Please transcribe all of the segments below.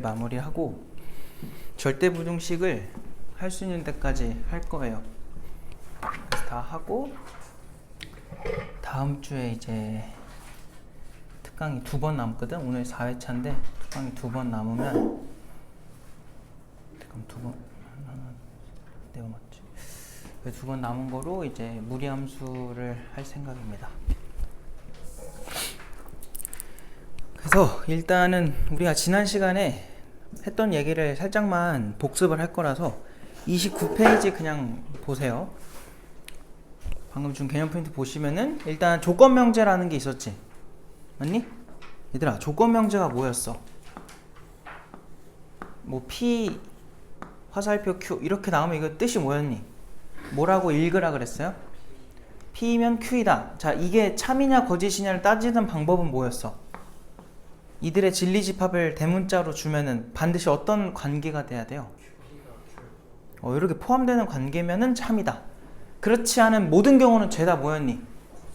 마무리하고 절대부등식을 할 수 있는 데까지 할 거예요. 그래서 다 하고 다음 주에 이제 특강이 2번 남거든. 오늘 4회차인데 특강이 2번 남으면 그럼 2번 내가 맞지? 2번 남은 거로 이제 무리함수를 할 생각입니다. 그래서 일단은 우리가 지난 시간에 했던 얘기를 살짝만 복습을 할 거라서 29페이지 그냥 보세요. 방금 준 개념 포인트 보시면은 일단 조건명제라는 게 있었지. 맞니? 얘들아, 조건명제가 뭐였어? 뭐 P 화살표 Q 이렇게 나오면 이거 뜻이 뭐였니? 뭐라고 읽으라 그랬어요? P면 Q이다. 자, 이게 참이냐 거짓이냐를 따지는 방법은 뭐였어? 이들의 진리집합을 대문자로 주면은 반드시 어떤 관계가 돼야 돼요? 이렇게 포함되는 관계면은 참이다. 그렇지 않은 모든 경우는 죄다 뭐였니?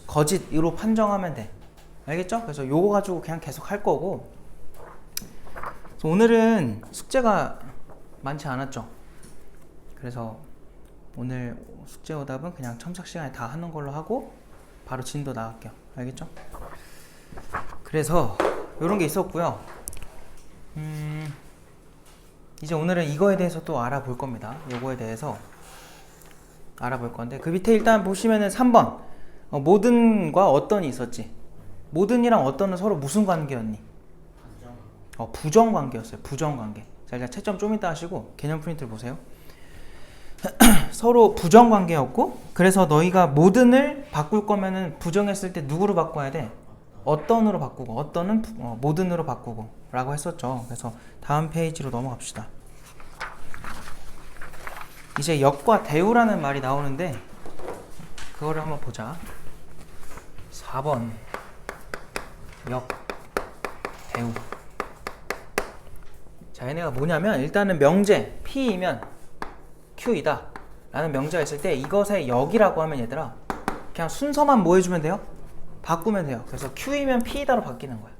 거짓으로 판정하면 돼. 알겠죠? 그래서 요거 가지고 그냥 계속 할 거고. 그래서 오늘은 숙제가 많지 않았죠? 그래서 오늘 숙제 오답은 그냥 첨삭 시간에 다 하는 걸로 하고 바로 진도 나갈게요. 알겠죠? 그래서 요런 게 있었고요. 이제 오늘은 이거에 대해서 또 알아볼 겁니다. 요거에 대해서 알아볼 건데 그 밑에 일단 보시면은 3번 모든과 어떤이 있었지. 모든이랑 어떤은 서로 무슨 관계였니? 부정 관계였어요. 부정 관계. 자, 일단 채점 좀 이따 하시고 개념 프린트를 보세요. 서로 부정 관계였고, 그래서 너희가 모든을 바꿀 거면은 부정했을 때 누구로 바꿔야 돼? 어떤으로 바꾸고, 어떤은 모든으로 바꾸고 라고 했었죠. 그래서 다음 페이지로 넘어갑시다. 이제 역과 대우라는 말이 나오는데 그거를 한번 보자. 4번 역, 대우. 자, 얘네가 뭐냐면 일단은 명제 P이면 Q이다 라는 명제가 있을 때 이것의 역이라고 하면 얘들아 그냥 순서만 뭐 해주면 돼요? 바꾸면 돼요. 그래서 Q이면 P이다로 바뀌는 거야.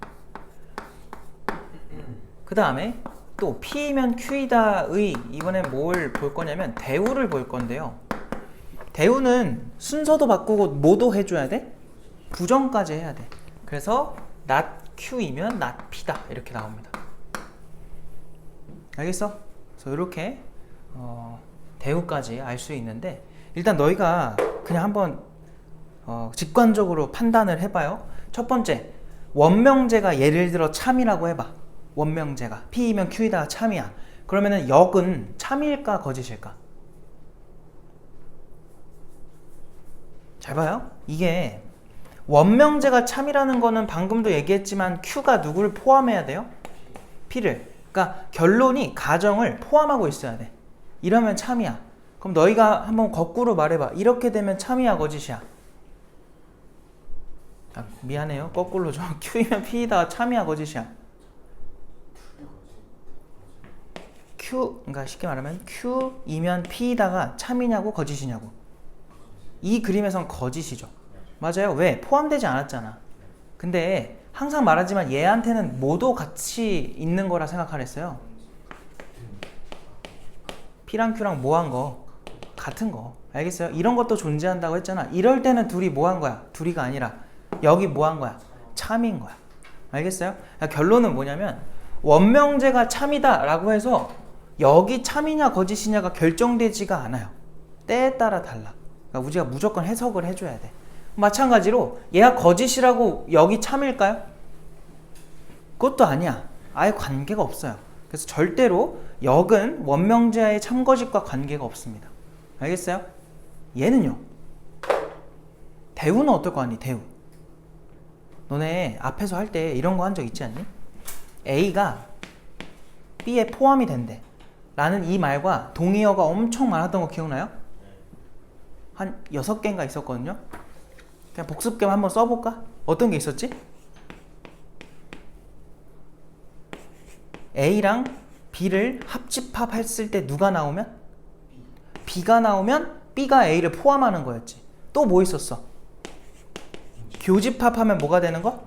그 다음에 또 P이면 Q이다의 이번엔 뭘 볼 거냐면 대우를 볼 건데요. 대우는 순서도 바꾸고 뭐도 해줘야 돼? 부정까지 해야 돼. 그래서 not Q이면 not P다 이렇게 나옵니다. 알겠어? 그래서 이렇게 대우까지 알 수 있는데 일단 너희가 그냥 한번 직관적으로 판단을 해봐요. 첫 번째, 원명제가 예를 들어 참이라고 해봐. 원명제가 P이면 Q이다 참이야. 그러면은 역은 참일까 거짓일까? 잘 봐요. 이게 원명제가 참이라는 거는 방금도 얘기했지만 Q가 누구를 포함해야 돼요? P를. 그러니까 결론이 가정을 포함하고 있어야 돼. 이러면 참이야. 그럼 너희가 한번 거꾸로 말해봐. 이렇게 되면 참이야 거짓이야? 미안해요. 거꾸로 좀. Q이면 P이다 참이야 거짓이야? 그러니까 쉽게 말하면 Q이면 P이다가 참이냐고 거짓이냐고. 이 그림에선 거짓이죠. 맞아요. 왜? 포함되지 않았잖아. 근데 항상 말하지만 얘한테는 뭐도 같이 있는 거라 생각하랬어요. P랑 Q랑 뭐 한 거? 같은 거. 알겠어요? 이런 것도 존재한다고 했잖아. 이럴 때는 둘이 뭐 한 거야? 둘이가 아니라 여기 뭐 한 거야? 참인 거야. 알겠어요? 결론은 뭐냐면 원명제가 참이다 라고 해서 여기 참이냐 거짓이냐가 결정되지가 않아요. 때에 따라 달라. 그러니까 우리가 무조건 해석을 해줘야 돼. 마찬가지로 얘가 거짓이라고 여기 참일까요? 그것도 아니야. 아예 관계가 없어요. 그래서 절대로 역은 원명제의 참거짓과 관계가 없습니다. 알겠어요? 얘는요. 대우는 어떨 거 아니? 대우. 너네 앞에서 할 때 이런 거 한 적 있지 않니? A가 B에 포함이 된대 라는 이 말과 동의어가 엄청 많았던 거 기억나요? 한 6개인가 있었거든요. 그냥 복습 겸 한번 써볼까? 어떤 게 있었지? A랑 B를 합집합했을 때 누가 나오면? B가 나오면 B가 A를 포함하는 거였지. 또 뭐 있었어? 교집합하면 뭐가 되는 거?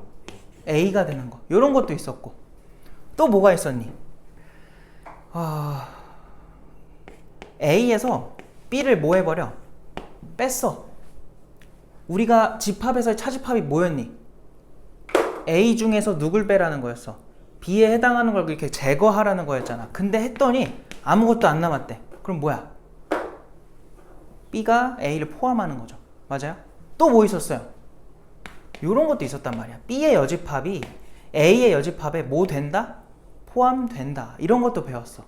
A가 되는 거. 이런 것도 있었고. 또 뭐가 있었니? A에서 B를 뭐 해버려? 뺐어. 우리가 집합에서의 차집합이 뭐였니? A 중에서 누굴 빼라는 거였어? B에 해당하는 걸 이렇게 제거하라는 거였잖아. 근데 했더니 아무것도 안 남았대. 그럼 뭐야? B가 A를 포함하는 거죠. 맞아요? 또 뭐 있었어요? 요런 것도 있었단 말이야. B의 여집합이 A의 여집합에 뭐 된다? 포함된다. 이런 것도 배웠어.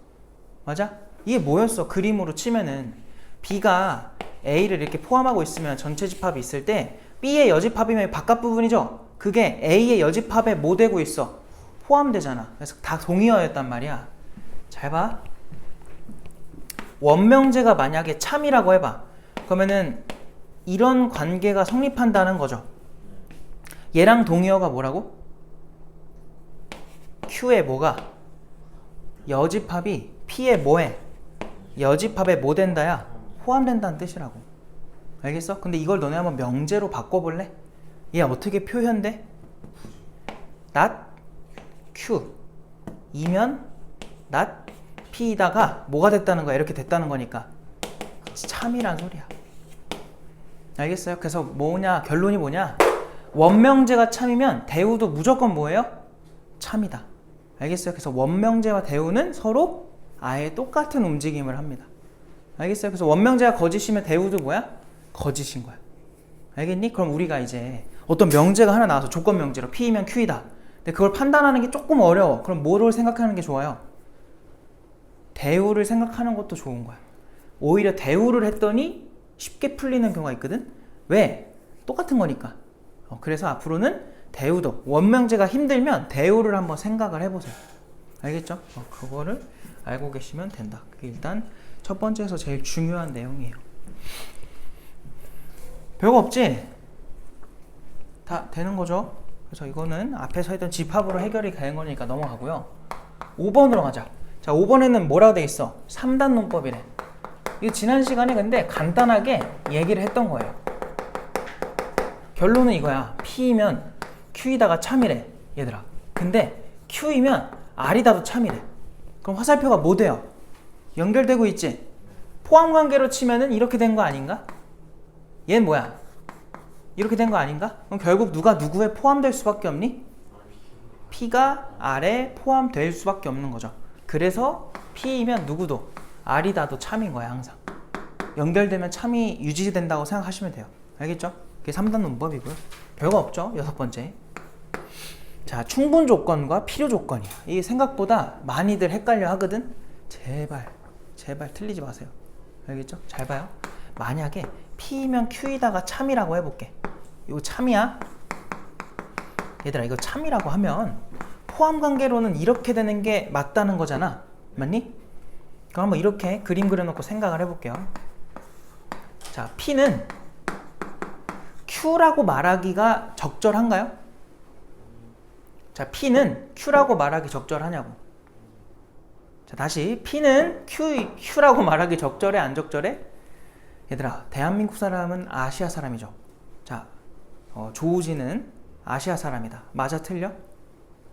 맞아? 이게 뭐였어? 그림으로 치면은 B가 A를 이렇게 포함하고 있으면 전체 집합이 있을 때 B의 여집합이면 바깥 부분이죠? 그게 A의 여집합에 뭐 되고 있어? 포함되잖아. 그래서 다 동의어였단 말이야. 잘 봐. 원명제가 만약에 참이라고 해봐. 그러면은 이런 관계가 성립한다는 거죠. 얘랑 동의어가 뭐라고? Q의 뭐가? 여집합이 P의 뭐에? 여집합에 뭐 된다야? 포함된다는 뜻이라고. 알겠어? 근데 이걸 너네 한번 명제로 바꿔볼래? 얘 어떻게 표현돼? not Q 이면 not P다가 뭐가 됐다는 거야? 이렇게 됐다는 거니까 참이란 소리야. 알겠어요? 그래서 뭐냐? 결론이 뭐냐? 원명제가 참이면 대우도 무조건 뭐예요? 참이다. 알겠어요? 그래서 원명제와 대우는 서로 아예 똑같은 움직임을 합니다. 알겠어요? 그래서 원명제가 거짓이면 대우도 뭐야? 거짓인 거야. 알겠니? 그럼 우리가 이제 어떤 명제가 하나 나와서 조건 명제로 P이면 Q이다. 근데 그걸 판단하는 게 조금 어려워. 그럼 뭐를 생각하는 게 좋아요? 대우를 생각하는 것도 좋은 거야. 오히려 대우를 했더니 쉽게 풀리는 경우가 있거든? 왜? 똑같은 거니까. 그래서 앞으로는 대우도 원명제가 힘들면 대우를 한번 생각을 해보세요. 알겠죠? 그거를 알고 계시면 된다. 그게 일단 첫 번째에서 제일 중요한 내용이에요. 별거 없지? 다 되는 거죠? 그래서 이거는 앞에서 했던 집합으로 해결이 되는 거니까 넘어가고요. 5번으로 가자. 자, 5번에는 뭐라고 돼 있어? 3단 논법이래. 이거 지난 시간에 근데 간단하게 얘기를 했던 거예요. 결론은 이거야. P이면 Q이다가 참이래. 얘들아. 근데 Q이면 R이다도 참이래. 그럼 화살표가 뭐 돼요? 연결되고 있지? 포함관계로 치면은 이렇게 된 거 아닌가? 얘는 뭐야? 이렇게 된 거 아닌가? 그럼 결국 누가 누구에 포함될 수밖에 없니? P가 R에 포함될 수밖에 없는 거죠. 그래서 P이면 누구도 R이다도 참인 거야 항상. 연결되면 참이 유지된다고 생각하시면 돼요. 알겠죠? 그게 3단 논법이고요. 별거 없죠? 6번째. 자, 충분 조건과 필요 조건이야. 이게 생각보다 많이들 헷갈려 하거든? 제발 틀리지 마세요. 알겠죠? 잘 봐요. 만약에 P면 Q이다가 참이라고 해볼게. 이거 참이야? 얘들아, 이거 참이라고 하면 포함관계로는 이렇게 되는 게 맞다는 거잖아. 맞니? 그럼 한번 이렇게 그림 그려놓고 생각을 해볼게요. 자, P는 Q라고 말하기가 적절한가요? 자, P는 Q라고 말하기 적절하냐고. 자, 다시 P는 Q라고 말하기 적절해, 안 적절해? 얘들아, 대한민국 사람은 아시아 사람이죠. 자, 조우진은 아시아 사람이다. 맞아, 틀려?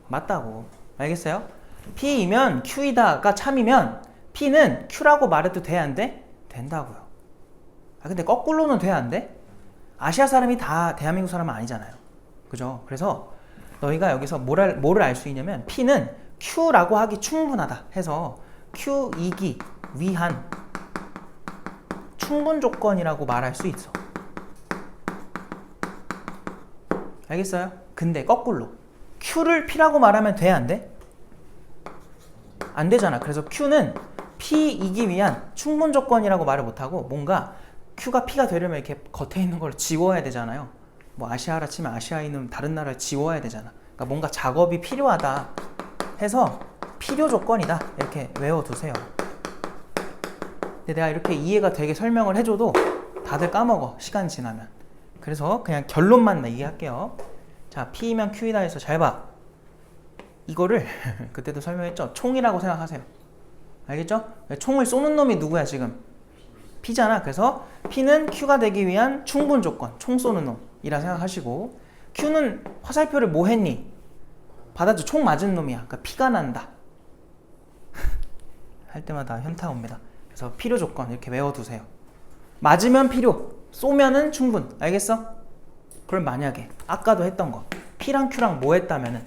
맞다고. 알겠어요? P이면 Q이다가 참이면 P는 Q라고 말해도 돼, 안 돼? 된다고요. 근데 거꾸로는 돼, 안 돼? 아시아 사람이 다 대한민국 사람은 아니잖아요. 그죠? 그래서 너희가 여기서 뭐를 알 수 있냐면 P는 Q라고 하기 충분하다 해서 Q이기 위한 충분 조건이라고 말할 수 있어. 알겠어요? 근데 거꾸로 Q를 P라고 말하면 돼, 안 돼? 안 되잖아. 그래서 Q는 P이기 위한 충분 조건이라고 말을 못하고 뭔가 Q가 P가 되려면 이렇게 겉에 있는 걸 지워야 되잖아요. 뭐 아시아라 치면 아시아인은 다른 나라를 지워야 되잖아. 그러니까 뭔가 작업이 필요하다 해서 필요 조건이다 이렇게 외워두세요. 근데 내가 이렇게 이해가 되게 설명을 해줘도 다들 까먹어, 시간 지나면. 그래서 그냥 결론만 얘기할게요. 자, P면 Q이다 해서 잘 봐. 이거를 그때도 설명했죠. 총이라고 생각하세요. 알겠죠? 총을 쏘는 놈이 누구야 지금? P잖아. 그래서 P는 Q가 되기 위한 충분 조건, 총 쏘는 놈이라 생각하시고, Q는 화살표를 뭐 했니? 받아줘. 총 맞은 놈이야. 그러니까 피가 난다. 할 때마다 현타 옵니다. 그래서 필요 조건 이렇게 외워두세요. 맞으면 필요, 쏘면은 충분. 알겠어? 그럼 만약에 아까도 했던 거 P랑 Q랑 뭐 했다면은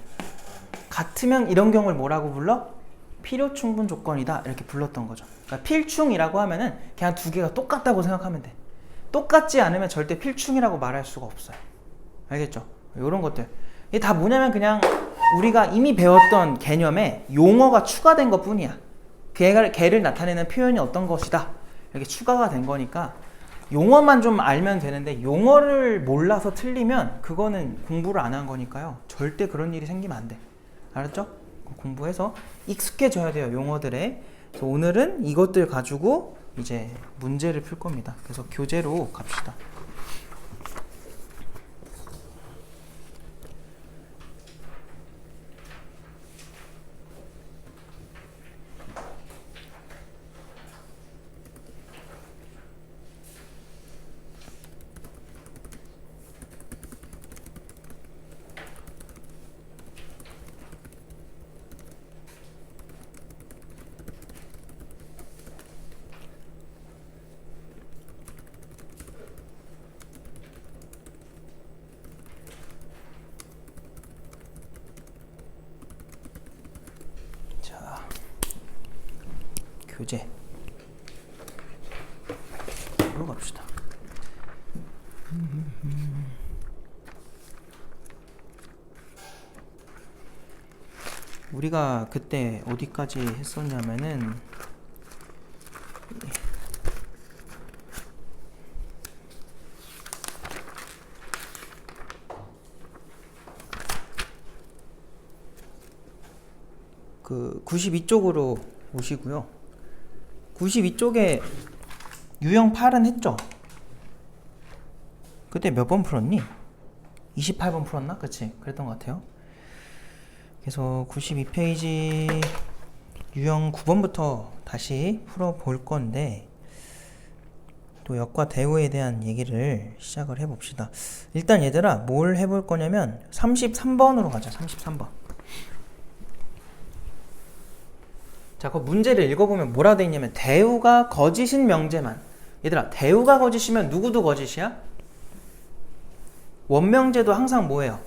같으면 이런 경우를 뭐라고 불러? 필요 충분 조건이다 이렇게 불렀던 거죠. 그러니까 필충이라고 하면은 그냥 두 개가 똑같다고 생각하면 돼. 똑같지 않으면 절대 필충이라고 말할 수가 없어요. 알겠죠? 이런 것들 이게 다 뭐냐면 그냥 우리가 이미 배웠던 개념에 용어가 추가된 것 뿐이야. 걔를 나타내는 표현이 어떤 것이다 이렇게 추가가 된 거니까 용어만 좀 알면 되는데 용어를 몰라서 틀리면 그거는 공부를 안 한 거니까요. 절대 그런 일이 생기면 안 돼. 알았죠? 공부해서 익숙해져야 돼요, 용어들에. 그래서 오늘은 이것들 가지고 이제 문제를 풀 겁니다. 그래서 교재로 갑시다. 교재 보러 갑시다. 우리가 그때 어디까지 했었냐면은 그 92쪽으로 오시고요. 92쪽에 유형 8은 했죠? 그때 몇 번 풀었니? 28번 풀었나? 그치? 그랬던 것 같아요. 그래서 92페이지 유형 9번부터 다시 풀어볼 건데 또 역과 대우에 대한 얘기를 시작을 해봅시다. 일단 얘들아 뭘 해볼 거냐면 33번으로 가자. 33번. 자, 그 문제를 읽어보면 뭐라 돼 있냐면 대우가 거짓인 명제만. 얘들아 대우가 거짓이면 누구도 거짓이야? 원명제도 항상 뭐예요?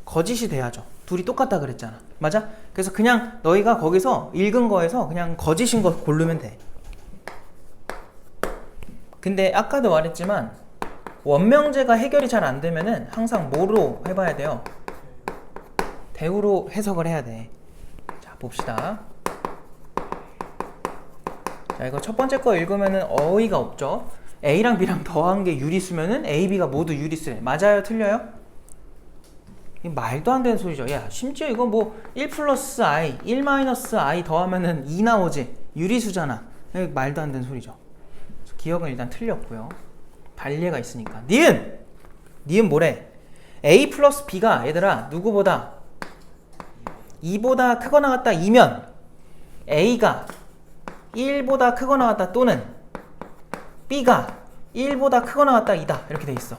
거짓이 돼야죠. 둘이 똑같다 그랬잖아. 맞아? 그래서 그냥 너희가 거기서 읽은 거에서 그냥 거짓인 거 고르면 돼. 근데 아까도 말했지만 원명제가 해결이 잘 안 되면은 항상 뭐로 해봐야 돼요? 대우로 해석을 해야 돼. 자, 봅시다. 자, 이거 첫 번째 거 읽으면은 어이가 없죠. A랑 B랑 더한 게 유리수면은 A, B가 모두 유리수래. 맞아요? 틀려요? 이 말도 안 되는 소리죠. 야, 심지어 이거 뭐 1 플러스 I, 1 마이너스 I 더하면은 2 나오지. 유리수잖아. 말도 안 되는 소리죠. 기억은 일단 틀렸고요. 반례가 있으니까. 니은 뭐래? A 플러스 B가 얘들아 누구보다 2보다 크거나 같다 2면 A가 1보다 크거나 같다 또는 B가 1보다 크거나 같다 2다 이렇게 돼 있어.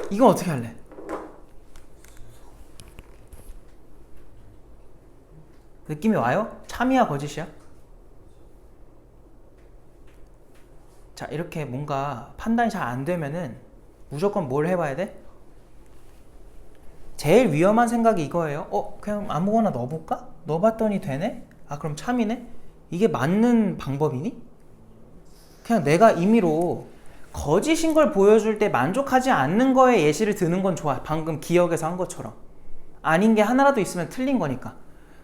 이건 어떻게 할래? 느낌이 와요? 참이야 거짓이야? 자, 이렇게 뭔가 판단이 잘 안 되면은 무조건 뭘 해봐야 돼? 제일 위험한 생각이 이거예요. 그냥 아무거나 넣어볼까? 넣어봤더니 되네? 아, 그럼 참이네? 이게 맞는 방법이니? 그냥 내가 임의로 거짓인 걸 보여줄 때 만족하지 않는 거에 예시를 드는 건 좋아. 방금 기억에서 한 것처럼. 아닌 게 하나라도 있으면 틀린 거니까.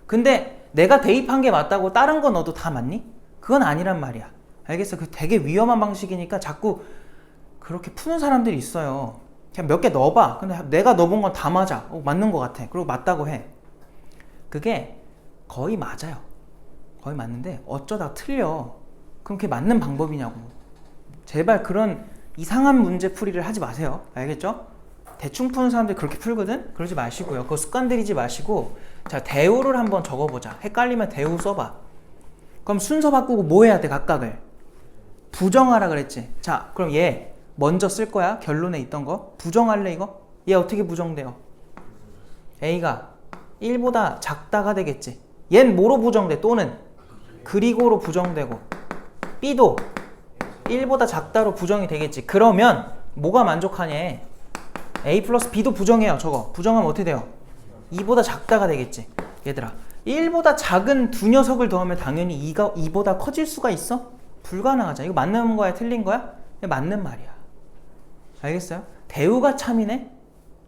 근데 내가 대입한 게 맞다고 다른 거 넣어도 다 맞니? 그건 아니란 말이야. 알겠어? 그 되게 위험한 방식이니까 자꾸 그렇게 푸는 사람들이 있어요. 그냥 몇 개 넣어봐. 근데 내가 넣어본 건 다 맞아. 맞는 거 같아. 그리고 맞다고 해. 그게 거의 맞아요. 거의 맞는데 어쩌다 틀려. 그럼 그게 맞는 방법이냐고. 제발 그런 이상한 문제 풀이를 하지 마세요. 알겠죠? 대충 푸는 사람들 그렇게 풀거든? 그러지 마시고요. 그거 습관 들이지 마시고. 자, 대우를 한번 적어보자. 헷갈리면 대우 써봐. 그럼 순서 바꾸고 뭐 해야 돼? 각각을 부정하라 그랬지. 자, 그럼 얘 먼저 쓸 거야. 결론에 있던 거 부정할래 이거? 얘 어떻게 부정돼요? A가 1보다 작다가 되겠지. 얜 뭐로 부정돼? 또는 그리고로 부정되고 B도 1보다 작다로 부정이 되겠지. 그러면 뭐가 만족하냐? A 플러스 B도 부정해요. 저거 부정하면 어떻게 돼요? 2보다 작다가 되겠지. 얘들아 1보다 작은 두 녀석을 더하면 당연히 2가 2보다 커질 수가 있어? 불가능하잖아. 이거 맞는 거야? 틀린 거야? 맞는 말이야. 알겠어요? 대우가 참이네?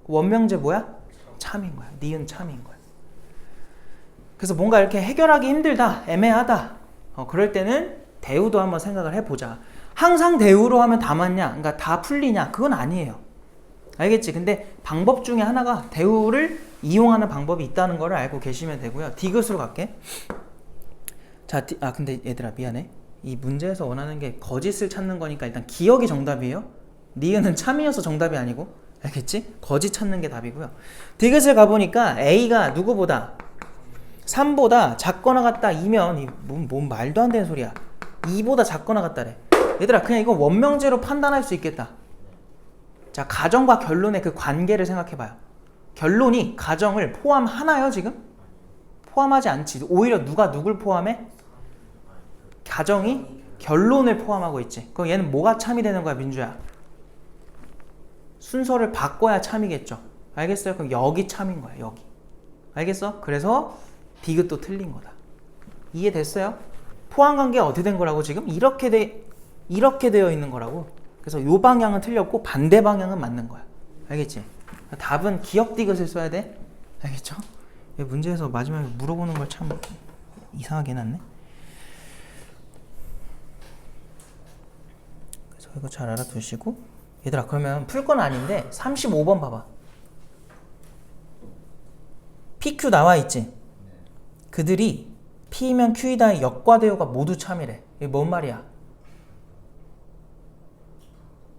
원명제 뭐야? 참인 거야. 니은 참인 거야. 그래서 뭔가 이렇게 해결하기 힘들다, 애매하다, 그럴 때는 대우도 한번 생각을 해보자. 항상 대우로 하면 다 맞냐? 그러니까 다 풀리냐? 그건 아니에요. 알겠지? 근데 방법 중에 하나가 대우를 이용하는 방법이 있다는 걸 알고 계시면 되고요. 디귿으로 갈게. 자, 근데 얘들아 미안해. 이 문제에서 원하는 게 거짓을 찾는 거니까 일단 기억이 정답이에요. 니은은 참이어서 정답이 아니고. 알겠지? 거짓 찾는 게 답이고요. 디귿을 가보니까 A가 누구보다 3보다 작거나 같다 2면 뭔 말도 안 되는 소리야. 2보다 작거나 같다래. 얘들아 그냥 이거 원명제로 판단할 수 있겠다. 자, 가정과 결론의 그 관계를 생각해봐요. 결론이 가정을 포함하나요 지금? 포함하지 않지. 오히려 누가 누굴 포함해? 가정이 결론을 포함하고 있지. 그럼 얘는 뭐가 참이 되는 거야 민주야? 순서를 바꿔야 참이겠죠. 알겠어요? 그럼 여기 참인 거야 여기. 알겠어? 그래서 디귿도 틀린 거다. 이해됐어요? 포함관계가 어떻게 된 거라고 지금? 이렇게 되어 있는 거라고. 그래서 요 방향은 틀렸고 반대 방향은 맞는 거야. 알겠지? 답은 기억 디귿을 써야 돼. 알겠죠? 문제에서 마지막에 물어보는 걸 참 이상하게 해놨네. 그래서 이거 잘 알아두시고. 얘들아 그러면 풀 건 아닌데 35번 봐봐. PQ 나와 있지? 그들이 P면 Q이다의 역과 대우가 모두 참이래. 이게 뭔 말이야?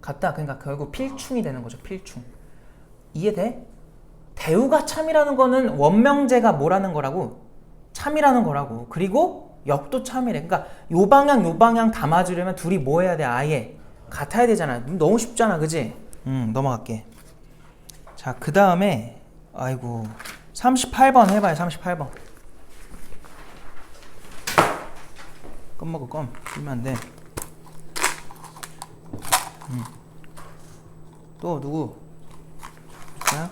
같다. 그러니까 결국 필충이 되는 거죠. 필충. 이해돼? 대우가 참이라는 거는 원명제가 뭐라는 거라고? 참이라는 거라고. 그리고 역도 참이래. 그러니까 요 방향 다 맞으려면 둘이 뭐 해야 돼? 아예 같아야 되잖아. 너무 쉽잖아. 그지? 넘어갈게. 자, 그 다음에 아이고 38번 해봐요. 38번. 껌 먹어 껌. 풀면 안 돼. 또 누구? 자.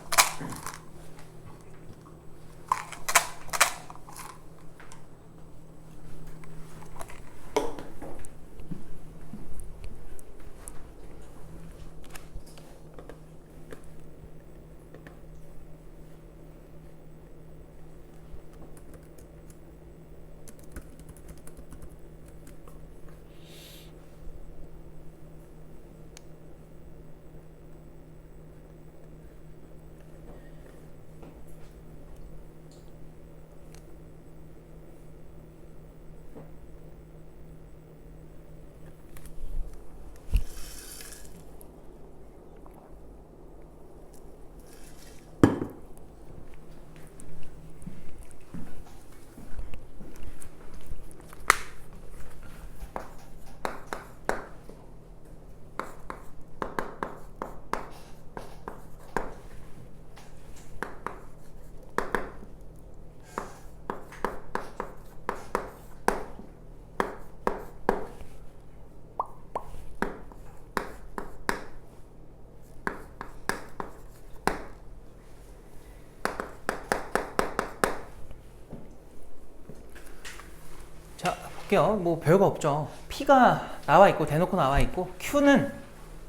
자, 볼게요. 뭐 별거 없죠. P가 나와 있고 대놓고 나와 있고 Q는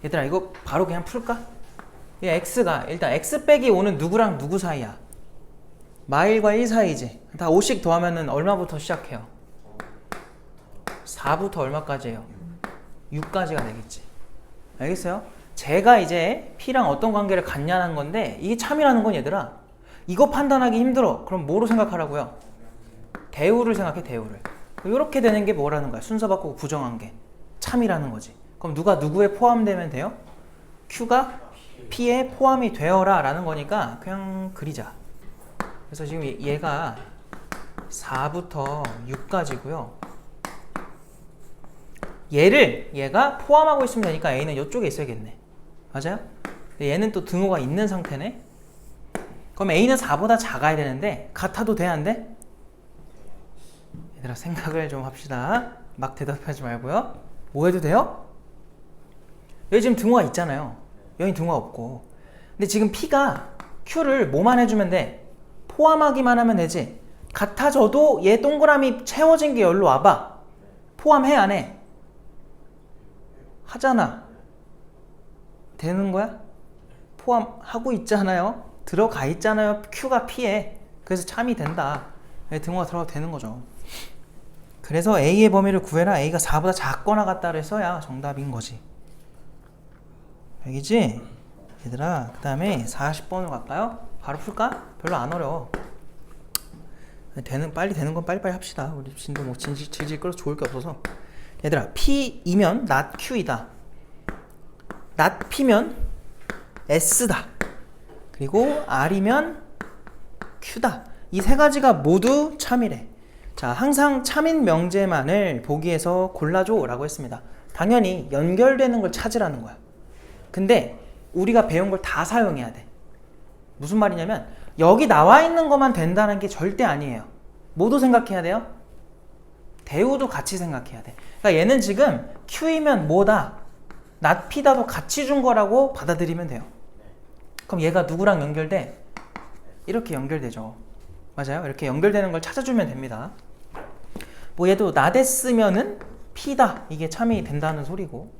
얘들아 이거 바로 그냥 풀까? 이 X가 일단 X 빼기 5는 누구랑 누구 사이야? 마일과 1 사이지. 다 5씩 더하면은 얼마부터 시작해요? 4부터 얼마까지예요? 6까지가 되겠지. 알겠어요? 제가 이제 P랑 어떤 관계를 갖냐는 건데 이게 참이라는 건 얘들아 이거 판단하기 힘들어. 그럼 뭐로 생각하라고요? 대우를 생각해. 대우를. 이렇게 되는 게 뭐라는 거야? 순서 바꾸고 부정한 게 참이라는 거지. 그럼 누가 누구에 포함되면 돼요? Q가 P에 포함이 되어라 라는 거니까 그냥 그리자. 그래서 지금 얘가 4부터 6까지고요. 얘가 포함하고 있으면 되니까 A는 이쪽에 있어야겠네. 맞아요? 얘는 또 등호가 있는 상태네. 그럼 A는 4보다 작아야 되는데 같아도 돼? 안 돼? 얘들아 생각을 좀 합시다. 막 대답하지 말고요. 뭐 해도 돼요? 여기 지금 등호가 있잖아요. 여기 등호가 없고. 근데 지금 P가 Q를 뭐만 해주면 돼? 포함하기만 하면 되지. 같아져도 얘 동그라미 채워진 게 여기로 와봐. 포함해 안 해? 하잖아. 되는 거야? 포함하고 있잖아요. 들어가 있잖아요. Q가 P에. 그래서 참이 된다. 등호가 들어가도 되는 거죠. 그래서 A의 범위를 구해라. A가 4보다 작거나 같다를 써야 정답인 거지. 알겠지? 얘들아, 그 다음에 40번으로 갈까요? 바로 풀까? 별로 안 어려워. 빨리 되는 건 빨리빨리 합시다. 우리 진도 뭐 질질 끌어서 좋을 게 없어서. 얘들아, P이면 not Q이다. not P면 S다. 그리고 R이면 Q다. 이 세 가지가 모두 참이래. 자, 항상 참인 명제만을 보기에서 골라줘 라고 했습니다. 당연히 연결되는 걸 찾으라는 거야. 근데 우리가 배운 걸 다 사용해야 돼. 무슨 말이냐면 여기 나와 있는 것만 된다는 게 절대 아니에요. 뭐도 생각해야 돼요? 대우도 같이 생각해야 돼. 그러니까 얘는 지금 Q이면 뭐다, not P다도 같이 준 거라고 받아들이면 돼요. 그럼 얘가 누구랑 연결돼? 이렇게 연결되죠. 맞아요? 이렇게 연결되는 걸 찾아주면 됩니다. 뭐 얘도 not S면은 P다, 이게 참이 된다는 소리고.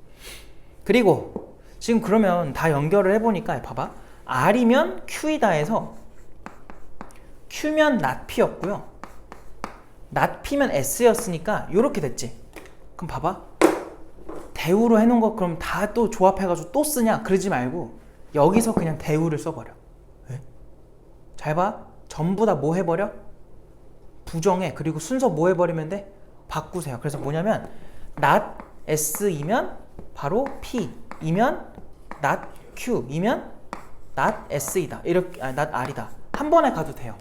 그리고 지금 그러면 다 연결을 해보니까 봐봐. R이면 Q이다 해서 Q면 not P였고요. not P면 S였으니까 이렇게 됐지. 그럼 봐봐. 대우로 해놓은 거 그럼 다 또 조합해가지고 또 쓰냐? 그러지 말고 여기서 그냥 대우를 써버려. 왜? 잘 봐. 전부 다 뭐 해버려? 부정해. 그리고 순서 뭐 해버리면 돼? 바꾸세요. 그래서 뭐냐면 not S이면 바로 P이면 not Q이면 not S이다. 이렇게 not R이다. 한 번에 가도 돼요.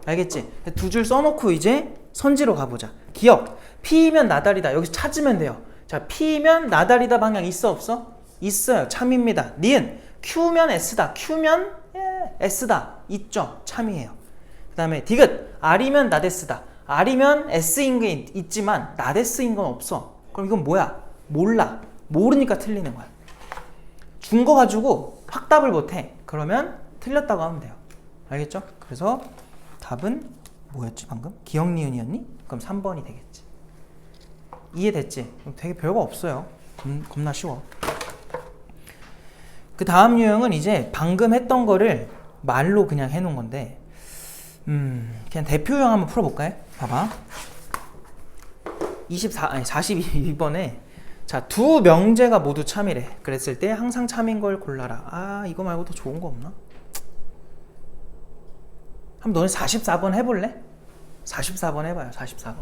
알겠지? 두 줄 써놓고 이제 선지로 가보자. 기억. P이면 not R이다. 여기서 찾으면 돼요. 자, P면 not R이다 방향 있어 없어? 있어요. 참입니다. 니은 Q면 S다. Q면 S다. 있죠. 참이에요. 그 다음에 디귿. R이면 not S다. R이면 S인 게 있지만 not S인 건 없어. 그럼 이건 뭐야? 몰라. 모르니까 틀리는 거야. 준 거 가지고 확답을 못해. 그러면 틀렸다고 하면 돼요. 알겠죠? 그래서 답은 뭐였지 방금? 기억 니은이었니? 그럼 3번이 되겠지. 이해됐지? 되게 별거 없어요. 겁나 쉬워. 그 다음 유형은 이제 방금 했던 거를 말로 그냥 해놓은 건데 그냥 대표 유형 한번 풀어볼까요? 봐봐. 42번에 자, 두 명제가 모두 참이래. 그랬을 때 항상 참인 걸 골라라. 아, 이거 말고 더 좋은 거 없나? 한번 너네 44번 해볼래? 44번 해봐요. 44번.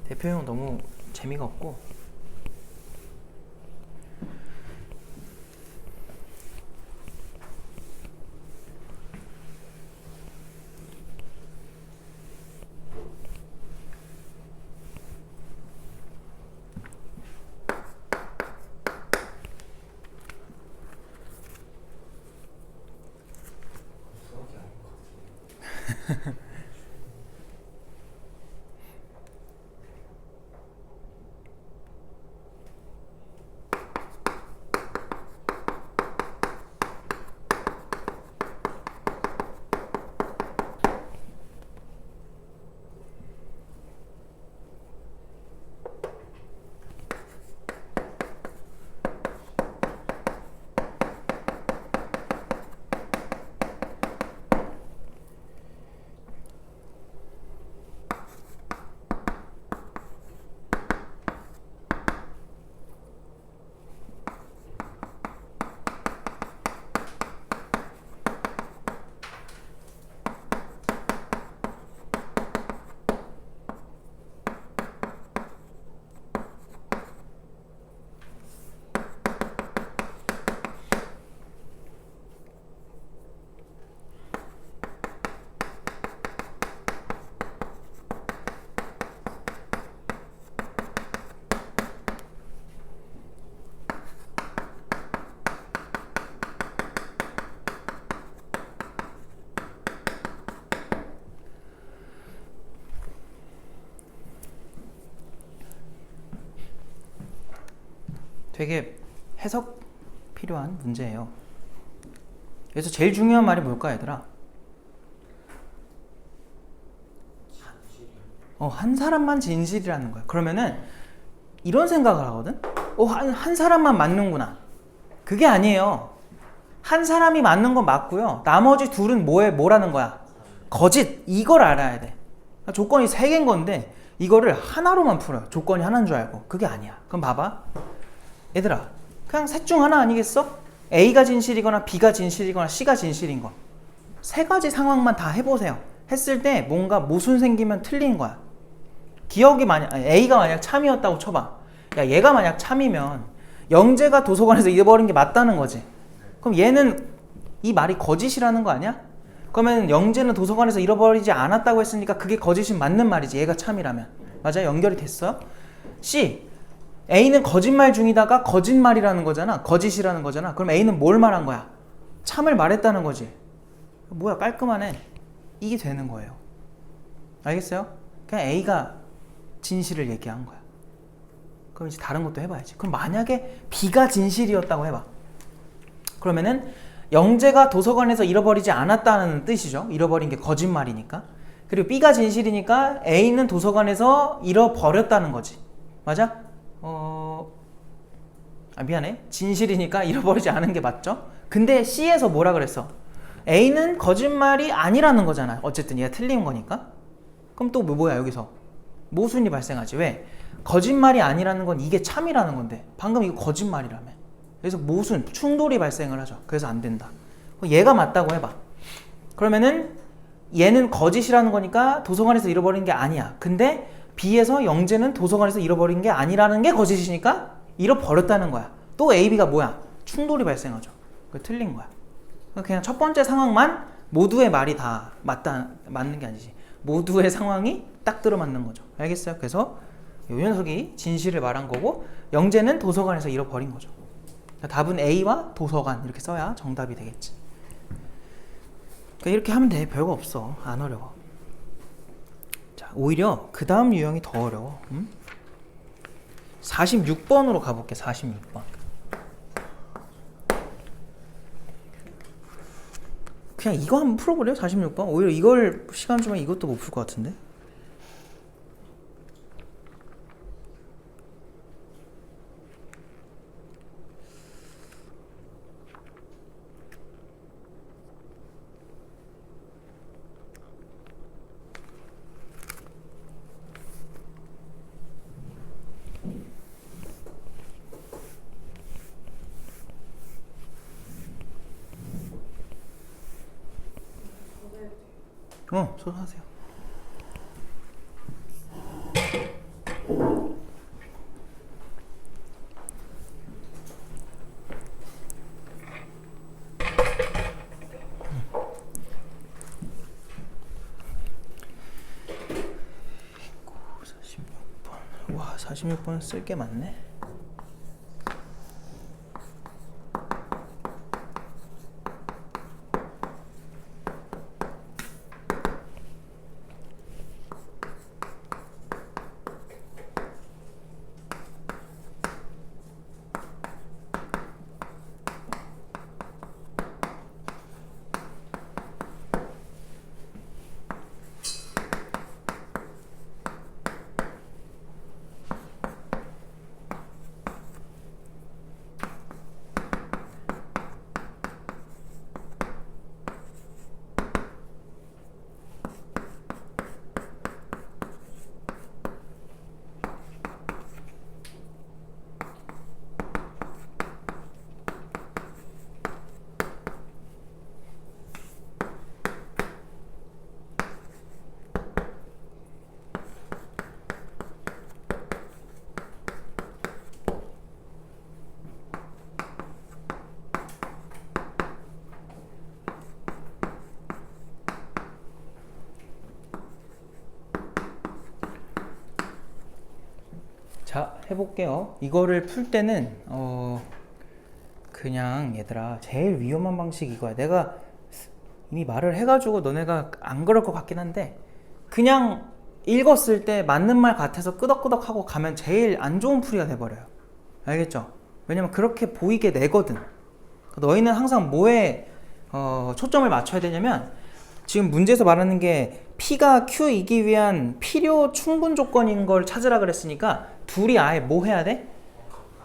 대표형 너무 재미가 없고. 되게 해석 필요한 문제예요. 그래서 제일 중요한 말이 뭘까 얘들아? 한 사람만 진실이라는 거야. 그러면은 이런 생각을 하거든? 한 사람만 맞는구나. 그게 아니에요. 한 사람이 맞는 건 맞고요. 나머지 둘은 뭐라는 거야? 거짓. 이걸 알아야 돼. 조건이 3개인 건데 이거를 하나로만 풀어요. 조건이 하나인 줄 알고. 그게 아니야. 그럼 봐봐. 얘들아, 그냥 셋 중 하나 아니겠어? A가 진실이거나 B가 진실이거나 C가 진실인 거. 3가지 상황만 다 해보세요. 했을 때 뭔가 모순 생기면 틀린 거야. A가 만약 참이었다고 쳐봐. 야, 얘가 만약 참이면 영재가 도서관에서 잃어버린 게 맞다는 거지. 그럼 얘는 이 말이 거짓이라는 거 아니야? 그러면 영재는 도서관에서 잃어버리지 않았다고 했으니까 그게 거짓이 맞는 말이지. 얘가 참이라면. 맞아? 연결이 됐어요? C. A는 거짓말 중이다가 거짓말이라는 거잖아. 거짓이라는 거잖아. 그럼 A는 뭘 말한 거야? 참을 말했다는 거지. 뭐야, 깔끔하네. 이게 되는 거예요. 알겠어요? 그냥 A가 진실을 얘기한 거야. 그럼 이제 다른 것도 해봐야지. 그럼 만약에 B가 진실이었다고 해봐. 그러면은 영재가 도서관에서 잃어버리지 않았다는 뜻이죠. 잃어버린 게 거짓말이니까. 그리고 B가 진실이니까 A는 도서관에서 잃어버렸다는 거지. 맞아? 미안해. 진실이니까 잃어버리지 않은 게 맞죠? 근데 C에서 뭐라 그랬어? A는 거짓말이 아니라는 거잖아. 어쨌든 얘가 틀린 거니까. 그럼 또 뭐야 여기서? 모순이 발생하지. 왜? 거짓말이 아니라는 건 이게 참이라는 건데 방금 이거 거짓말이라며. 그래서 모순, 충돌이 발생을 하죠. 그래서 안 된다. 얘가 맞다고 해봐. 그러면은 얘는 거짓이라는 거니까 도서관에서 잃어버린 게 아니야. 근데 B에서 영재는 도서관에서 잃어버린 게 아니라는 게 거짓이니까 잃어버렸다는 거야. 또 A, B가 뭐야? 충돌이 발생하죠. 그게 틀린 거야. 그냥 첫 번째 상황만 모두의 말이 다 맞는 게 아니지. 모두의 상황이 딱 들어맞는 거죠. 알겠어요? 그래서 요 녀석이 진실을 말한 거고 영재는 도서관에서 잃어버린 거죠. 답은 A와 도서관 이렇게 써야 정답이 되겠지. 그러니까 이렇게 하면 돼. 별거 없어. 안 어려워. 자, 오히려 그 다음 유형이 더 어려워. 46번으로 가볼게. 46번. 그냥 이거 한번 풀어볼래요? 46번? 오히려 이걸 시간 주면 이것도 못 풀 것 같은데? 손 하세요. 와, 46번 쓸 게 많네. 자, 해볼게요. 이거를 풀 때는 그냥 얘들아 제일 위험한 방식이 이거야. 내가 이미 말을 해가지고 너네가 안 그럴 것 같긴 한데 그냥 읽었을 때 맞는 말 같아서 끄덕끄덕 하고 가면 제일 안 좋은 풀이가 돼버려요. 알겠죠? 왜냐면 그렇게 보이게 내거든. 너희는 항상 뭐에 초점을 맞춰야 되냐면 지금 문제에서 말하는 게 P가 Q이기 위한 필요 충분 조건인 걸 찾으라 그랬으니까 둘이 아예 뭐 해야 돼?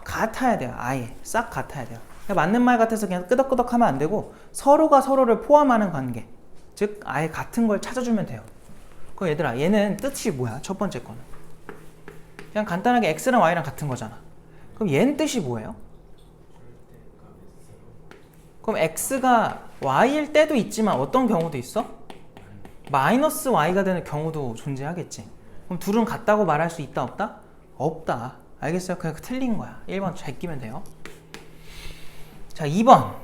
같아야 돼요. 아예 싹 같아야 돼요. 맞는 말 같아서 그냥 끄덕끄덕 하면 안 되고 서로가 서로를 포함하는 관계, 즉 아예 같은 걸 찾아주면 돼요. 그럼 얘들아, 얘는 뜻이 뭐야? 첫 번째 거는 그냥 간단하게 X랑 Y랑 같은 거잖아. 그럼 얘는 뜻이 뭐예요? 그럼 X가 Y일 때도 있지만 어떤 경우도 있어? 마이너스 Y가 되는 경우도 존재하겠지. 그럼 둘은 같다고 말할 수 있다 없다? 없다. 알겠어요? 그냥 틀린 거야. 1번 제끼면 돼요. 자, 2번.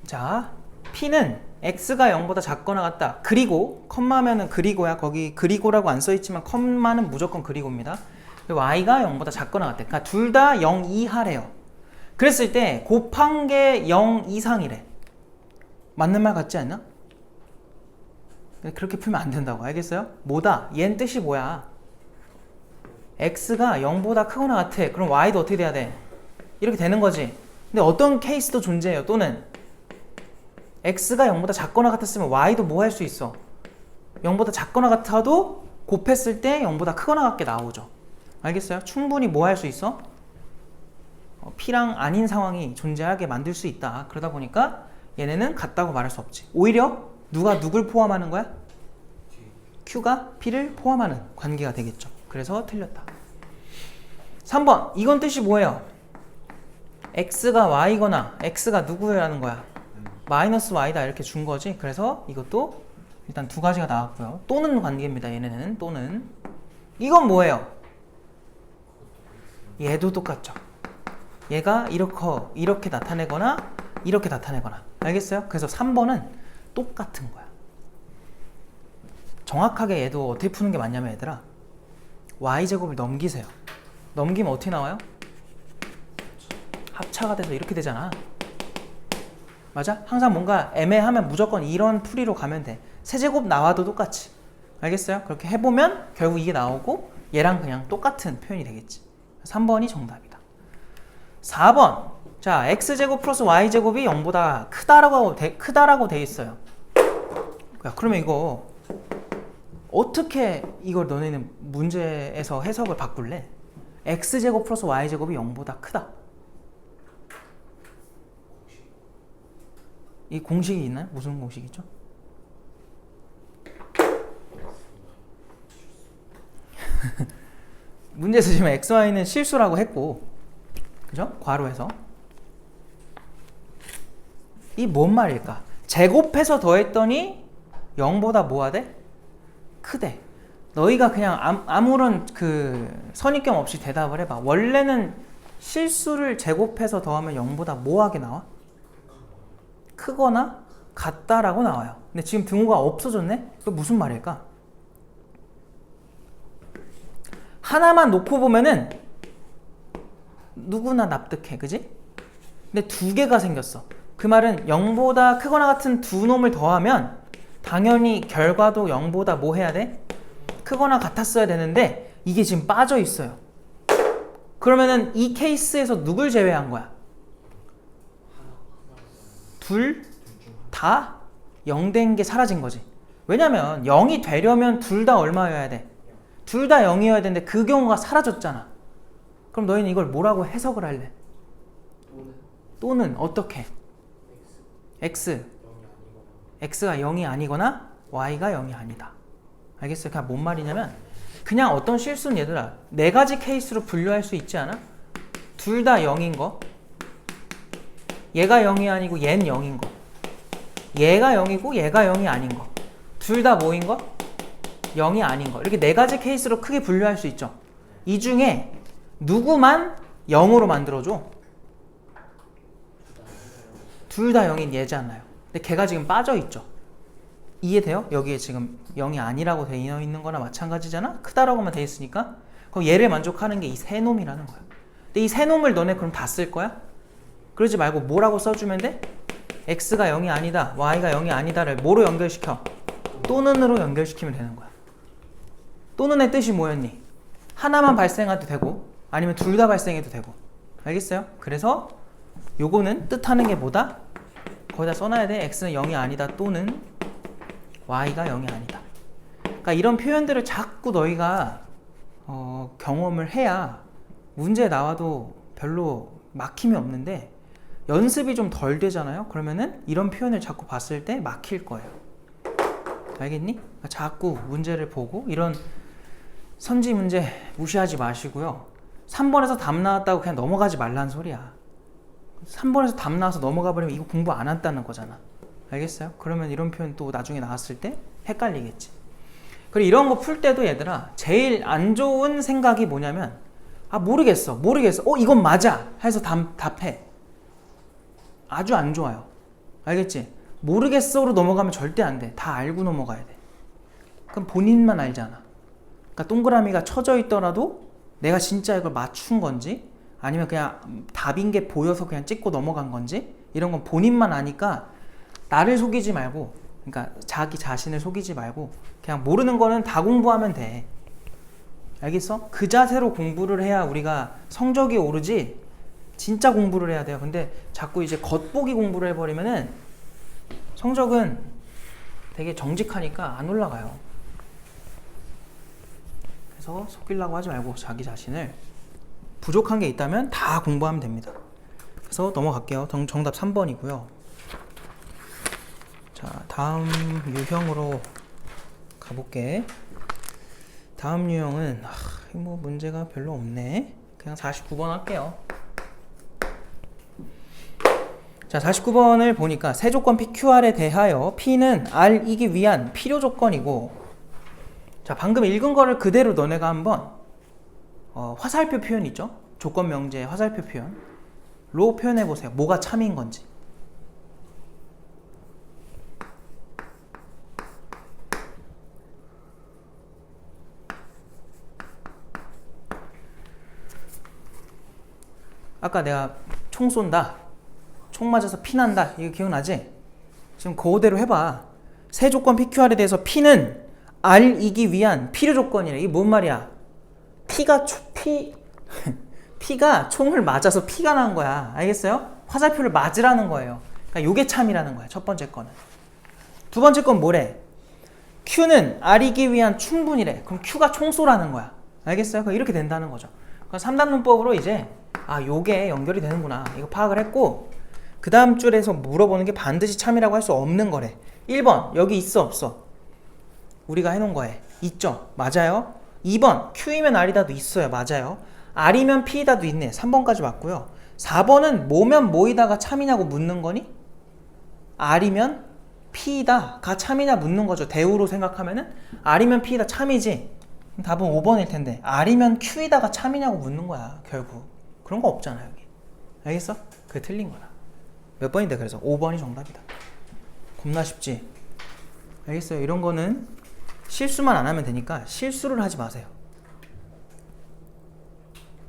자, P는 X가 0보다 작거나 같다. 그리고 컴마면은 그리고야. 거기 그리고라고 안 써있지만 컴마는 무조건 그리고입니다. Y가 0보다 작거나 같대. 그러니까 둘 다 0 이하래요. 그랬을 때 곱한 게 0 이상이래. 맞는 말 같지 않나? 그렇게 풀면 안 된다고. 알겠어요? 뭐다? 얘는 뜻이 뭐야? X가 0보다 크거나 같아. 그럼 Y도 어떻게 돼야 돼? 이렇게 되는 거지. 근데 어떤 케이스도 존재해요. 또는 X가 0보다 작거나 같았으면 Y도 뭐 할 수 있어? 0보다 작거나 같아도 곱했을 때 0보다 크거나 같게 나오죠. 알겠어요? 충분히 뭐 할 수 있어? P랑 아닌 상황이 존재하게 만들 수 있다. 그러다 보니까 얘네는 같다고 말할 수 없지. 오히려 누가 누굴 포함하는 거야? Q가 P를 포함하는 관계가 되겠죠. 그래서 틀렸다. 3번. 이건 뜻이 뭐예요? X가 Y거나 X가 누구라는 거야? 마이너스 Y다 이렇게 준 거지. 그래서 이것도 일단 두 가지가 나왔고요. 또는 관계입니다. 얘네는 또는. 이건 뭐예요? 얘도 똑같죠. 얘가 이렇게 나타내거나 이렇게 나타내거나. 알겠어요? 그래서 3번은 똑같은 거야. 정확하게 얘도 어떻게 푸는 게 맞냐면 얘들아, Y제곱을 넘기세요. 넘기면 어떻게 나와요? 합차가 돼서 이렇게 되잖아. 맞아? 항상 뭔가 애매하면 무조건 이런 풀이로 가면 돼. 세제곱 나와도 똑같이. 알겠어요? 그렇게 해보면 결국 이게 나오고 얘랑 그냥 똑같은 표현이 되겠지. 3번이 정답이다. 4번. 자, X제곱 플러스 Y제곱이 0보다 크다라고 돼 있어요. 야, 그러면 이거 어떻게 이걸 너네는 문제에서 해석을 바꿀래? X제곱 플러스 Y제곱이 0보다 크다. 이 공식이 있나요? 무슨 공식이죠? 문제에서 지금 XY는 실수라고 했고, 그죠? 괄호에서. 이 뭔 말일까? 제곱해서 더했더니 0보다 뭐가 돼? 크대. 너희가 그냥 아무런 그 선입견 없이 대답을 해봐. 원래는 실수를 제곱해서 더하면 0보다 뭐하게 나와? 크거나 같다라고 나와요. 근데 지금 등호가 없어졌네? 그게 무슨 말일까? 하나만 놓고 보면은 누구나 납득해, 그지? 근데 두 개가 생겼어. 그 말은 0보다 크거나 같은 두 놈을 더하면 당연히 결과도 0보다 뭐 해야 돼? 크거나 같았어야 되는데 이게 지금 빠져 있어요. 그러면은 이 케이스에서 누굴 제외한 거야? 둘 다 0 된 게 사라진 거지. 왜냐면 0이 되려면 둘 다 얼마여야 돼? 둘 다 0이어야 되는데 그 경우가 사라졌잖아. 그럼 너희는 이걸 뭐라고 해석을 할래? 또는 어떻게? X가 0이 아니거나 Y가 0이 아니다. 알겠어요? 그냥 뭔 말이냐면 그냥 어떤 실수는 얘들아 네 가지 케이스로 분류할 수 있지 않아? 둘 다 0인 거, 얘가 0이 아니고 얘는 0인 거, 얘가 0이고 얘가 0이 아닌 거, 둘 다 뭐인 거? 0이 아닌 거. 이렇게 네 가지 케이스로 크게 분류할 수 있죠. 이 중에 누구만 0으로 만들어줘? 둘 다 0인 얘잖아요. 근데 걔가 지금 빠져 있죠. 이해돼요? 여기에 지금 0이 아니라고 되어 있는 거나 마찬가지잖아? 크다라고만 되어 있으니까. 그럼 얘를 만족하는 게 이 세 놈이라는 거야. 근데 이 세 놈을 너네 그럼 다 쓸 거야? 그러지 말고 뭐라고 써주면 돼? X가 0이 아니다, Y가 0이 아니다를 뭐로 연결시켜? 또는으로 연결시키면 되는 거야. 또는의 뜻이 뭐였니? 하나만 발생해도 되고 아니면 둘 다 발생해도 되고. 알겠어요? 그래서 요거는 뜻하는 게 뭐다? 거기다 써놔야 돼. x는 0이 아니다 또는 y가 0이 아니다. 그러니까 이런 표현들을 자꾸 너희가 경험을 해야 문제 나와도 별로 막힘이 없는데 연습이 좀 덜 되잖아요. 그러면은 이런 표현을 자꾸 봤을 때 막힐 거예요. 알겠니? 그러니까 자꾸 문제를 보고 이런 선지 문제 무시하지 마시고요. 3번에서 답 나왔다고 그냥 넘어가지 말라는 소리야. 3번에서 답 나와서 넘어가 버리면 이거 공부 안 한다는 거잖아. 알겠어요? 그러면 이런 표현 또 나중에 나왔을 때 헷갈리겠지. 그리고 이런 거 풀 때도 얘들아 제일 안 좋은 생각이 뭐냐면 모르겠어 이건 맞아 해서 답해. 아주 안 좋아요. 알겠지? 모르겠어로 넘어가면 절대 안 돼. 다 알고 넘어가야 돼. 그럼 본인만 알잖아. 그러니까 동그라미가 쳐져 있더라도 내가 진짜 이걸 맞춘 건지 아니면 그냥 답인 게 보여서 그냥 찍고 넘어간 건지 이런 건 본인만 아니까 나를 속이지 말고, 그러니까 자기 자신을 속이지 말고 그냥 모르는 거는 다 공부하면 돼. 알겠어? 그 자세로 공부를 해야 우리가 성적이 오르지 진짜 공부를 해야 돼요. 근데 자꾸 이제 겉보기 공부를 해버리면은 성적은 되게 정직하니까 안 올라가요. 그래서 속이려고 하지 말고 자기 자신을 부족한 게 있다면 다 공부하면 됩니다. 그래서 넘어갈게요. 정답 3번이고요. 자, 다음 유형으로 가볼게. 다음 유형은 뭐 문제가 별로 없네. 그냥 49번 할게요. 자, 49번을 보니까 세조건 PQR에 대하여 P는 R이기 위한 필요 조건이고, 자, 방금 읽은 거를 그대로 너네가 한번 화살표 표현 있죠? 조건 명제 화살표 표현로 표현해 보세요. 뭐가 참인 건지. 아까 내가 총 쏜다, 총 맞아서 피 난다, 이거 기억나지? 지금 그대로 해봐. 세조건 PQR에 대해서 P는 R이기 위한 필요 조건이래. 이게 뭔 말이야? P가 총을 맞아서 피가 난 거야. 알겠어요? 화살표를 맞으라는 거예요. 그러니까 요게 참이라는 거야. 첫 번째 거는. 두 번째 건 뭐래? Q는 R이기 위한 충분이래. 그럼 Q가 총 쏘라는 거야. 알겠어요? 그럼 이렇게 된다는 거죠. 그럼 3단 문법으로 이제 요게 연결이 되는구나, 이거 파악을 했고, 그 다음 줄에서 물어보는 게 반드시 참이라고 할 수 없는 거래. 1번 여기 있어 없어? 우리가 해놓은 거에 있죠? 맞아요. 2번 Q이면 R이다도 있어요. 맞아요. R이면 P이다도 있네. 3번까지 맞고요. 4번은 뭐면 뭐이다가 참이냐고 묻는 거니? R이면 P이다가 참이냐 묻는 거죠. 대우로 생각하면은 R이면 P이다 참이지. 답은 5번일 텐데 R이면 Q이다가 참이냐고 묻는 거야. 결국 그런 거 없잖아 여기. 알겠어? 그게 틀린 거라. 몇 번인데? 그래서 5번이 정답이다. 겁나 쉽지? 알겠어요? 이런 거는 실수만 안 하면 되니까 실수를 하지 마세요.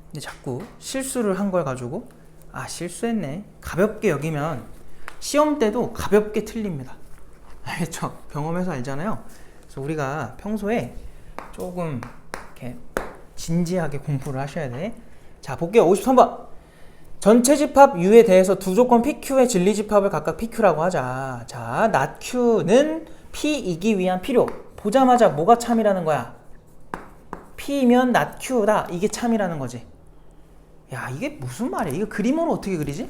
근데 자꾸 실수를 한 걸 가지고 실수했네 가볍게 여기면 시험 때도 가볍게 틀립니다. 알겠죠? 경험해서 알잖아요. 그래서 우리가 평소에 조금 이렇게 진지하게 공부를 하셔야 돼. 자, 볼게요. 53번. 전체 집합 U에 대해서 두 조건 PQ의 진리 집합을 각각 PQ라고 하자. 자, not Q는 P이기 위한 필요. 보자마자 뭐가 참이라는 거야? P면 not Q다. 이게 참이라는 거지. 야, 이게 무슨 말이야? 이거 그림으로 어떻게 그리지?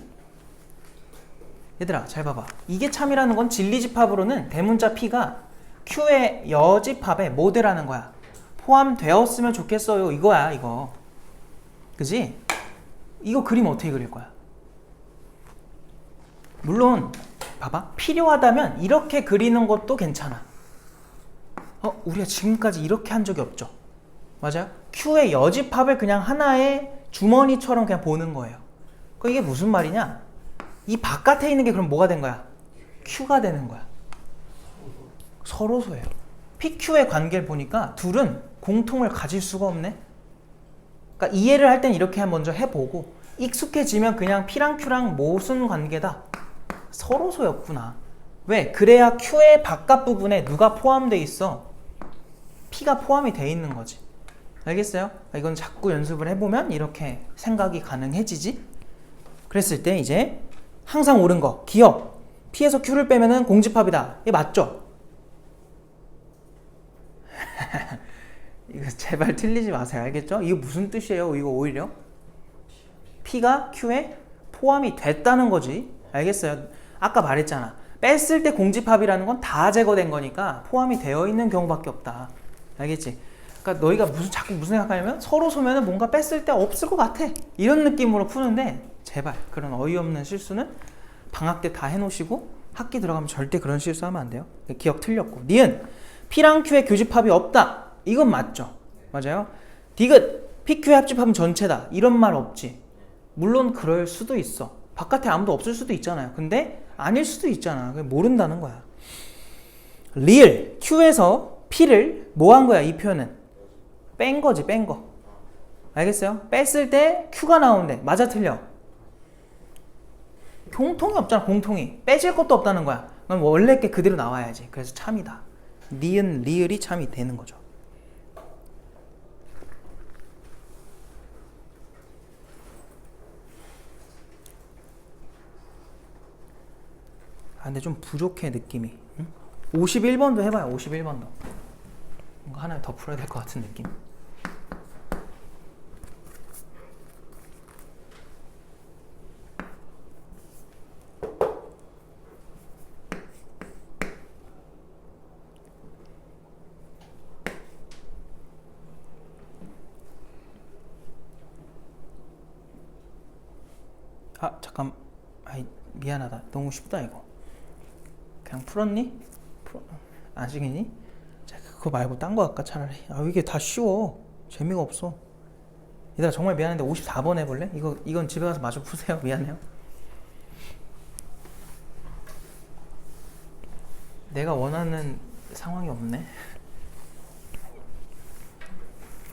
얘들아, 잘 봐봐. 이게 참이라는 건 진리 집합으로는 대문자 P가 Q의 여집합에 뭐 되라는 거야? 포함되었으면 좋겠어요. 이거야, 이거. 그지? 이거 그림 어떻게 그릴 거야? 물론 봐봐, 필요하다면 이렇게 그리는 것도 괜찮아. 우리가 지금까지 이렇게 한 적이 없죠? 맞아요? Q의 여집합을 그냥 하나의 주머니처럼 그냥 보는 거예요. 그럼 이게 무슨 말이냐? 이 바깥에 있는 게 그럼 뭐가 된 거야? Q가 되는 거야. 서로소예요. PQ의 관계를 보니까 둘은 공통을 가질 수가 없네. 그러니까 이해를 할 땐 이렇게 먼저 해보고 익숙해지면 그냥 P랑 Q랑 무슨 관계다? 서로소였구나. 왜? 그래야 Q의 바깥 부분에 누가 포함되어 있어? P가 포함이 되어 있는 거지. 알겠어요? 이건 자꾸 연습을 해보면 이렇게 생각이 가능해지지? 그랬을 때 이제 항상 옳은 거. 기억. P에서 Q를 빼면은 공집합이다. 이게 맞죠? 이거 제발 틀리지 마세요. 알겠죠? 이거 무슨 뜻이에요? 이거 오히려 P가 Q에 포함이 됐다는 거지. 알겠어요? 아까 말했잖아. 뺐을 때 공집합이라는 건 다 제거된 거니까 포함이 되어 있는 경우밖에 없다. 알겠지? 그러니까 너희가 자꾸 무슨 생각하냐면 서로 소면은 뭔가 뺐을 때 없을 것 같아. 이런 느낌으로 푸는데 제발 그런 어이없는 실수는 방학 때 다 해놓으시고 학기 들어가면 절대 그런 실수하면 안 돼요. 기억 틀렸고. 니은 P랑 Q의 교집합이 없다. 이건 맞죠? 맞아요? 디귿 PQ의 합집합은 전체다. 이런 말 없지. 물론 그럴 수도 있어. 바깥에 아무도 없을 수도 있잖아요. 근데 아닐 수도 있잖아. 모른다는 거야. 리을 Q에서 P를 뭐 한 거야? 이 표현은 뺀 거지. 뺀 거. 알겠어요? 뺐을 때 Q가 나오는데 맞아 틀려? 공통이 없잖아. 공통이. 빼질 것도 없다는 거야. 그럼 원래 게 그대로 나와야지. 그래서 참이다. 니은 리을이 참이 되는 거죠. 근데 좀 부족해 느낌이. 응? 51번도 해봐요. 51번도. 뭔가 하나 더 풀어야 될 것 같은 느낌. 잠깐. 미안하다. 너무 쉽다 이거. 그냥 풀었니? 아직이니? 그거 말고 딴 거 할까 차라리. 이게 다 쉬워. 재미가 없어. 얘들아 정말 미안한데 54번 해볼래? 이건 집에 가서 마저 푸세요. 미안해요. 내가 원하는 상황이 없네.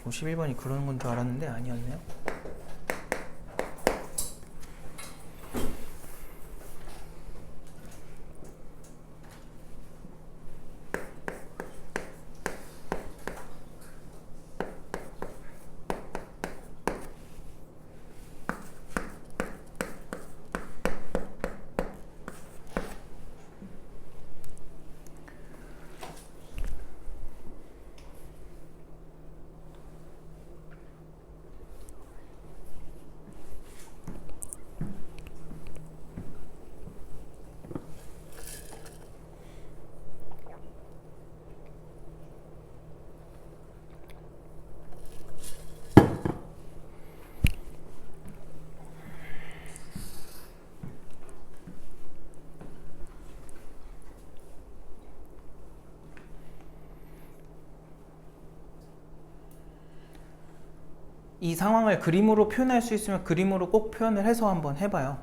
51번이 그러는 건 줄 알았는데 아니었네요. 이 상황을 그림으로 표현할 수 있으면 그림으로 꼭 표현을 해서 한번 해봐요.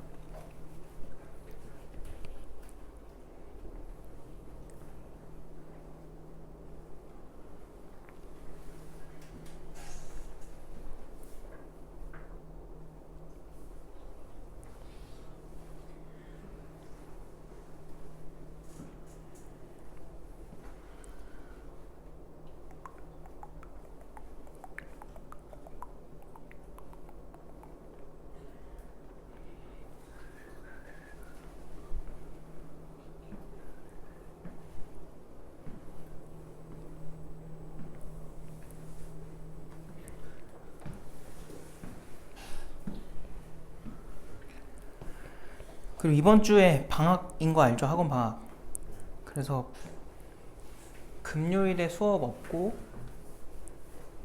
그리고 이번 주에 방학인 거 알죠? 학원 방학. 그래서 금요일에 수업 없고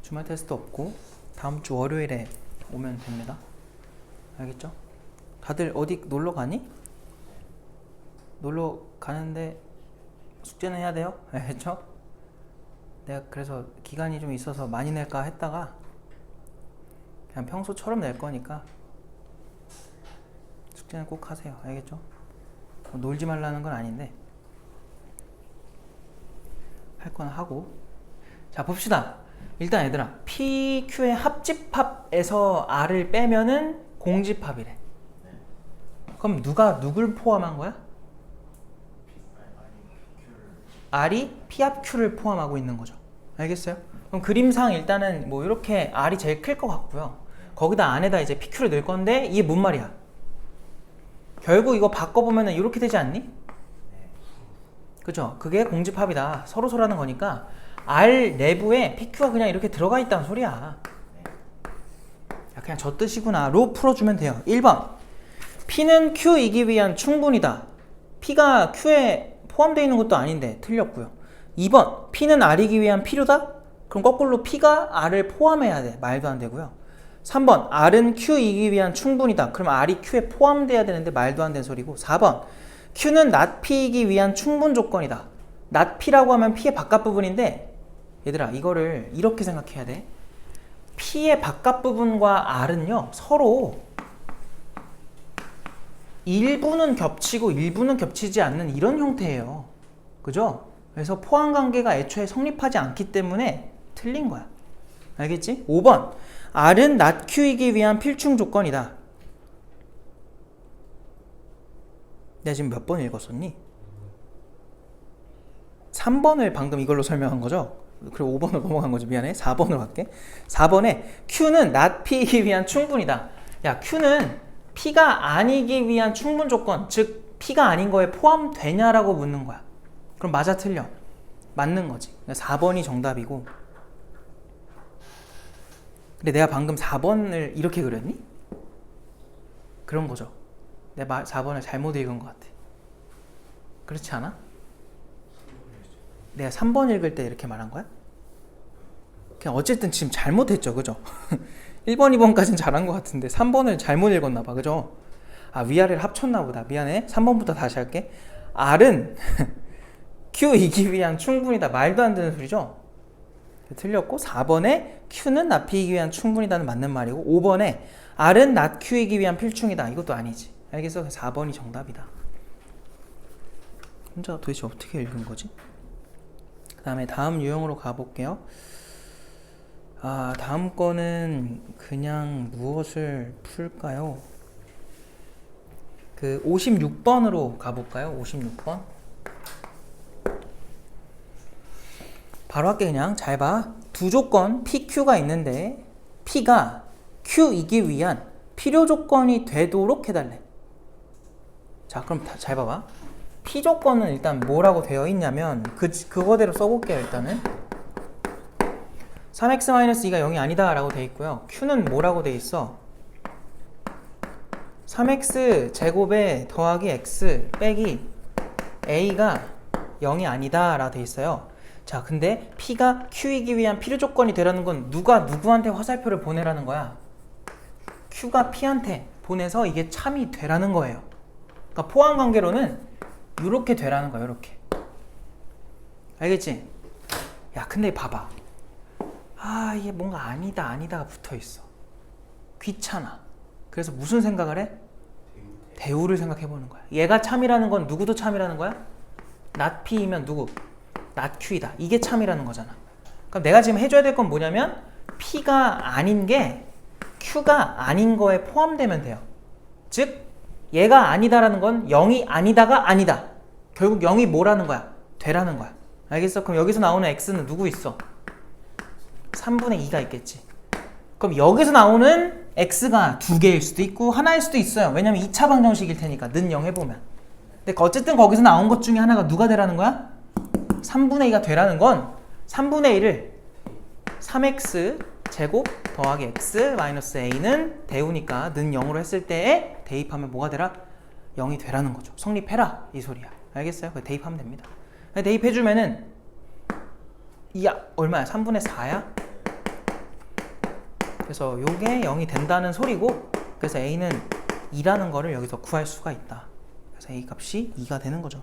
주말 테스트 없고 다음 주 월요일에 오면 됩니다. 알겠죠? 다들 어디 놀러 가니? 놀러 가는데 숙제는 해야 돼요? 알겠죠? 내가 그래서 기간이 좀 있어서 많이 낼까 했다가 그냥 평소처럼 낼 거니까 숙제는 꼭 하세요. 알겠죠? 놀지 말라는 건 아닌데 할 건 하고. 자 봅시다. 일단 얘들아 PQ의 합집합에서 R을 빼면은 공집합이래. 그럼 누가 누굴 포함한 거야? R이 P 합 Q를 포함하고 있는 거죠. 알겠어요? 그럼 그림상 일단은 뭐 이렇게 R이 제일 클 것 같고요. 거기다 안에다 이제 PQ를 넣을 건데 이게 뭔 말이야? 결국 이거 바꿔보면 이렇게 되지 않니? 그죠? 그게 공집합이다. 서로서라는 거니까 R 내부에 PQ가 그냥 이렇게 들어가 있다는 소리야. 그냥 저 뜻이구나. 로 풀어주면 돼요. 1번 P는 Q이기 위한 충분이다. P가 Q에 포함되어 있는 것도 아닌데 틀렸고요. 2번 P는 R이기 위한 필요다? 그럼 거꾸로 P가 R을 포함해야 돼. 말도 안 되고요. 3번 R은 Q이기 위한 충분이다. 그럼 R이 Q에 포함돼야 되는데 말도 안 되는 소리고. 4번 Q는 not P이기 위한 충분 조건이다. not P라고 하면 P의 바깥 부분인데 얘들아 이거를 이렇게 생각해야 돼. P의 바깥 부분과 R은요 서로 일부는 겹치고 일부는 겹치지 않는 이런 형태예요. 그죠? 그래서 포함관계가 애초에 성립하지 않기 때문에 틀린 거야. 알겠지? 5번 R은 not Q이기 위한 필충 조건이다. 내가 지금 몇 번 읽었었니? 3번을 방금 이걸로 설명한 거죠? 그리고 5번으로 넘어간 거지. 미안해. 4번으로 갈게. 4번에 Q는 not P이기 위한 충분이다. 야, Q는 P가 아니기 위한 충분 조건, 즉 P가 아닌 거에 포함되냐라고 묻는 거야. 그럼 맞아 틀려? 맞는 거지. 4번이 정답이고. 근데 내가 방금 4번을 이렇게 그렸니? 그런 거죠. 내가 4번을 잘못 읽은 것 같아. 그렇지 않아? 내가 3번 읽을 때 이렇게 말한 거야? 그냥 어쨌든 지금 잘못했죠. 그죠? 1번, 2번까지는 잘한 것 같은데 3번을 잘못 읽었나 봐. 그죠? 아, 위아래를 합쳤나 보다. 미안해. 3번부터 다시 할게. R은 Q이기 위한 충분이다. 말도 안 되는 소리죠? 틀렸고 4번에 Q는 not P이기 위한 충분이다는 맞는 말이고 5번에 R은 not Q이기 위한 필충이다. 이것도 아니지. 알겠어? 4번이 정답이다. 혼자 도대체 어떻게 읽은 거지? 그 다음에 다음 유형으로 가볼게요. 다음 거는 그냥 무엇을 풀까요? 그 56번으로 가볼까요? 56번. 바로 할게. 그냥 잘 봐. 두 조건 PQ가 있는데 P가 Q이기 위한 필요 조건이 되도록 해달래. 자, 그럼 잘 봐봐. P 조건은 일단 뭐라고 되어 있냐면 그거대로 써볼게요. 일단은 3x-2가 0이 아니다 라고 되어 있고요. Q는 뭐라고 되어 있어? 3x 제곱에 더하기 x 빼기 a가 0이 아니다 라고 되어 있어요. 자, 근데 P가 Q이기 위한 필요 조건이 되라는 건 누가 누구한테 화살표를 보내라는 거야? Q가 P한테 보내서 이게 참이 되라는 거예요. 그러니까 포함 관계로는 이렇게 되라는 거야. 이렇게. 알겠지? 야, 근데 봐봐. 이게 뭔가 아니다가 붙어 있어. 귀찮아. 그래서 무슨 생각을 해? 대우를 생각해 보는 거야. 얘가 참이라는 건 누구도 참이라는 거야? not P이면 누구? not Q이다. 이게 참이라는 거잖아. 그럼 내가 지금 해줘야 될 건 뭐냐면 P가 아닌 게 Q가 아닌 거에 포함되면 돼요. 즉 얘가 아니다라는 건 0이 아니다가 아니다. 결국 0이 뭐라는 거야? 되라는 거야. 알겠어? 그럼 여기서 나오는 x는 누구 있어? 3분의 2가 있겠지. 그럼 여기서 나오는 x가 2개일 수도 있고 하나일 수도 있어요. 왜냐면 2차 방정식일 테니까 는 0 해보면. 근데 어쨌든 거기서 나온 것 중에 하나가 누가 되라는 거야? 3분의 2가 되라는 건 3분의 1을 3x 제곱 더하기 x 마이너스 a는 대우니까 는 0으로 했을 때에 대입하면 뭐가 되라? 0이 되라는 거죠. 성립해라 이 소리야. 알겠어요? 대입하면 됩니다. 대입해주면은 얼마야? 3분의 4야? 그래서 요게 0이 된다는 소리고, 그래서 a는 2라는 거를 여기서 구할 수가 있다. 그래서 a 값이 2가 되는 거죠.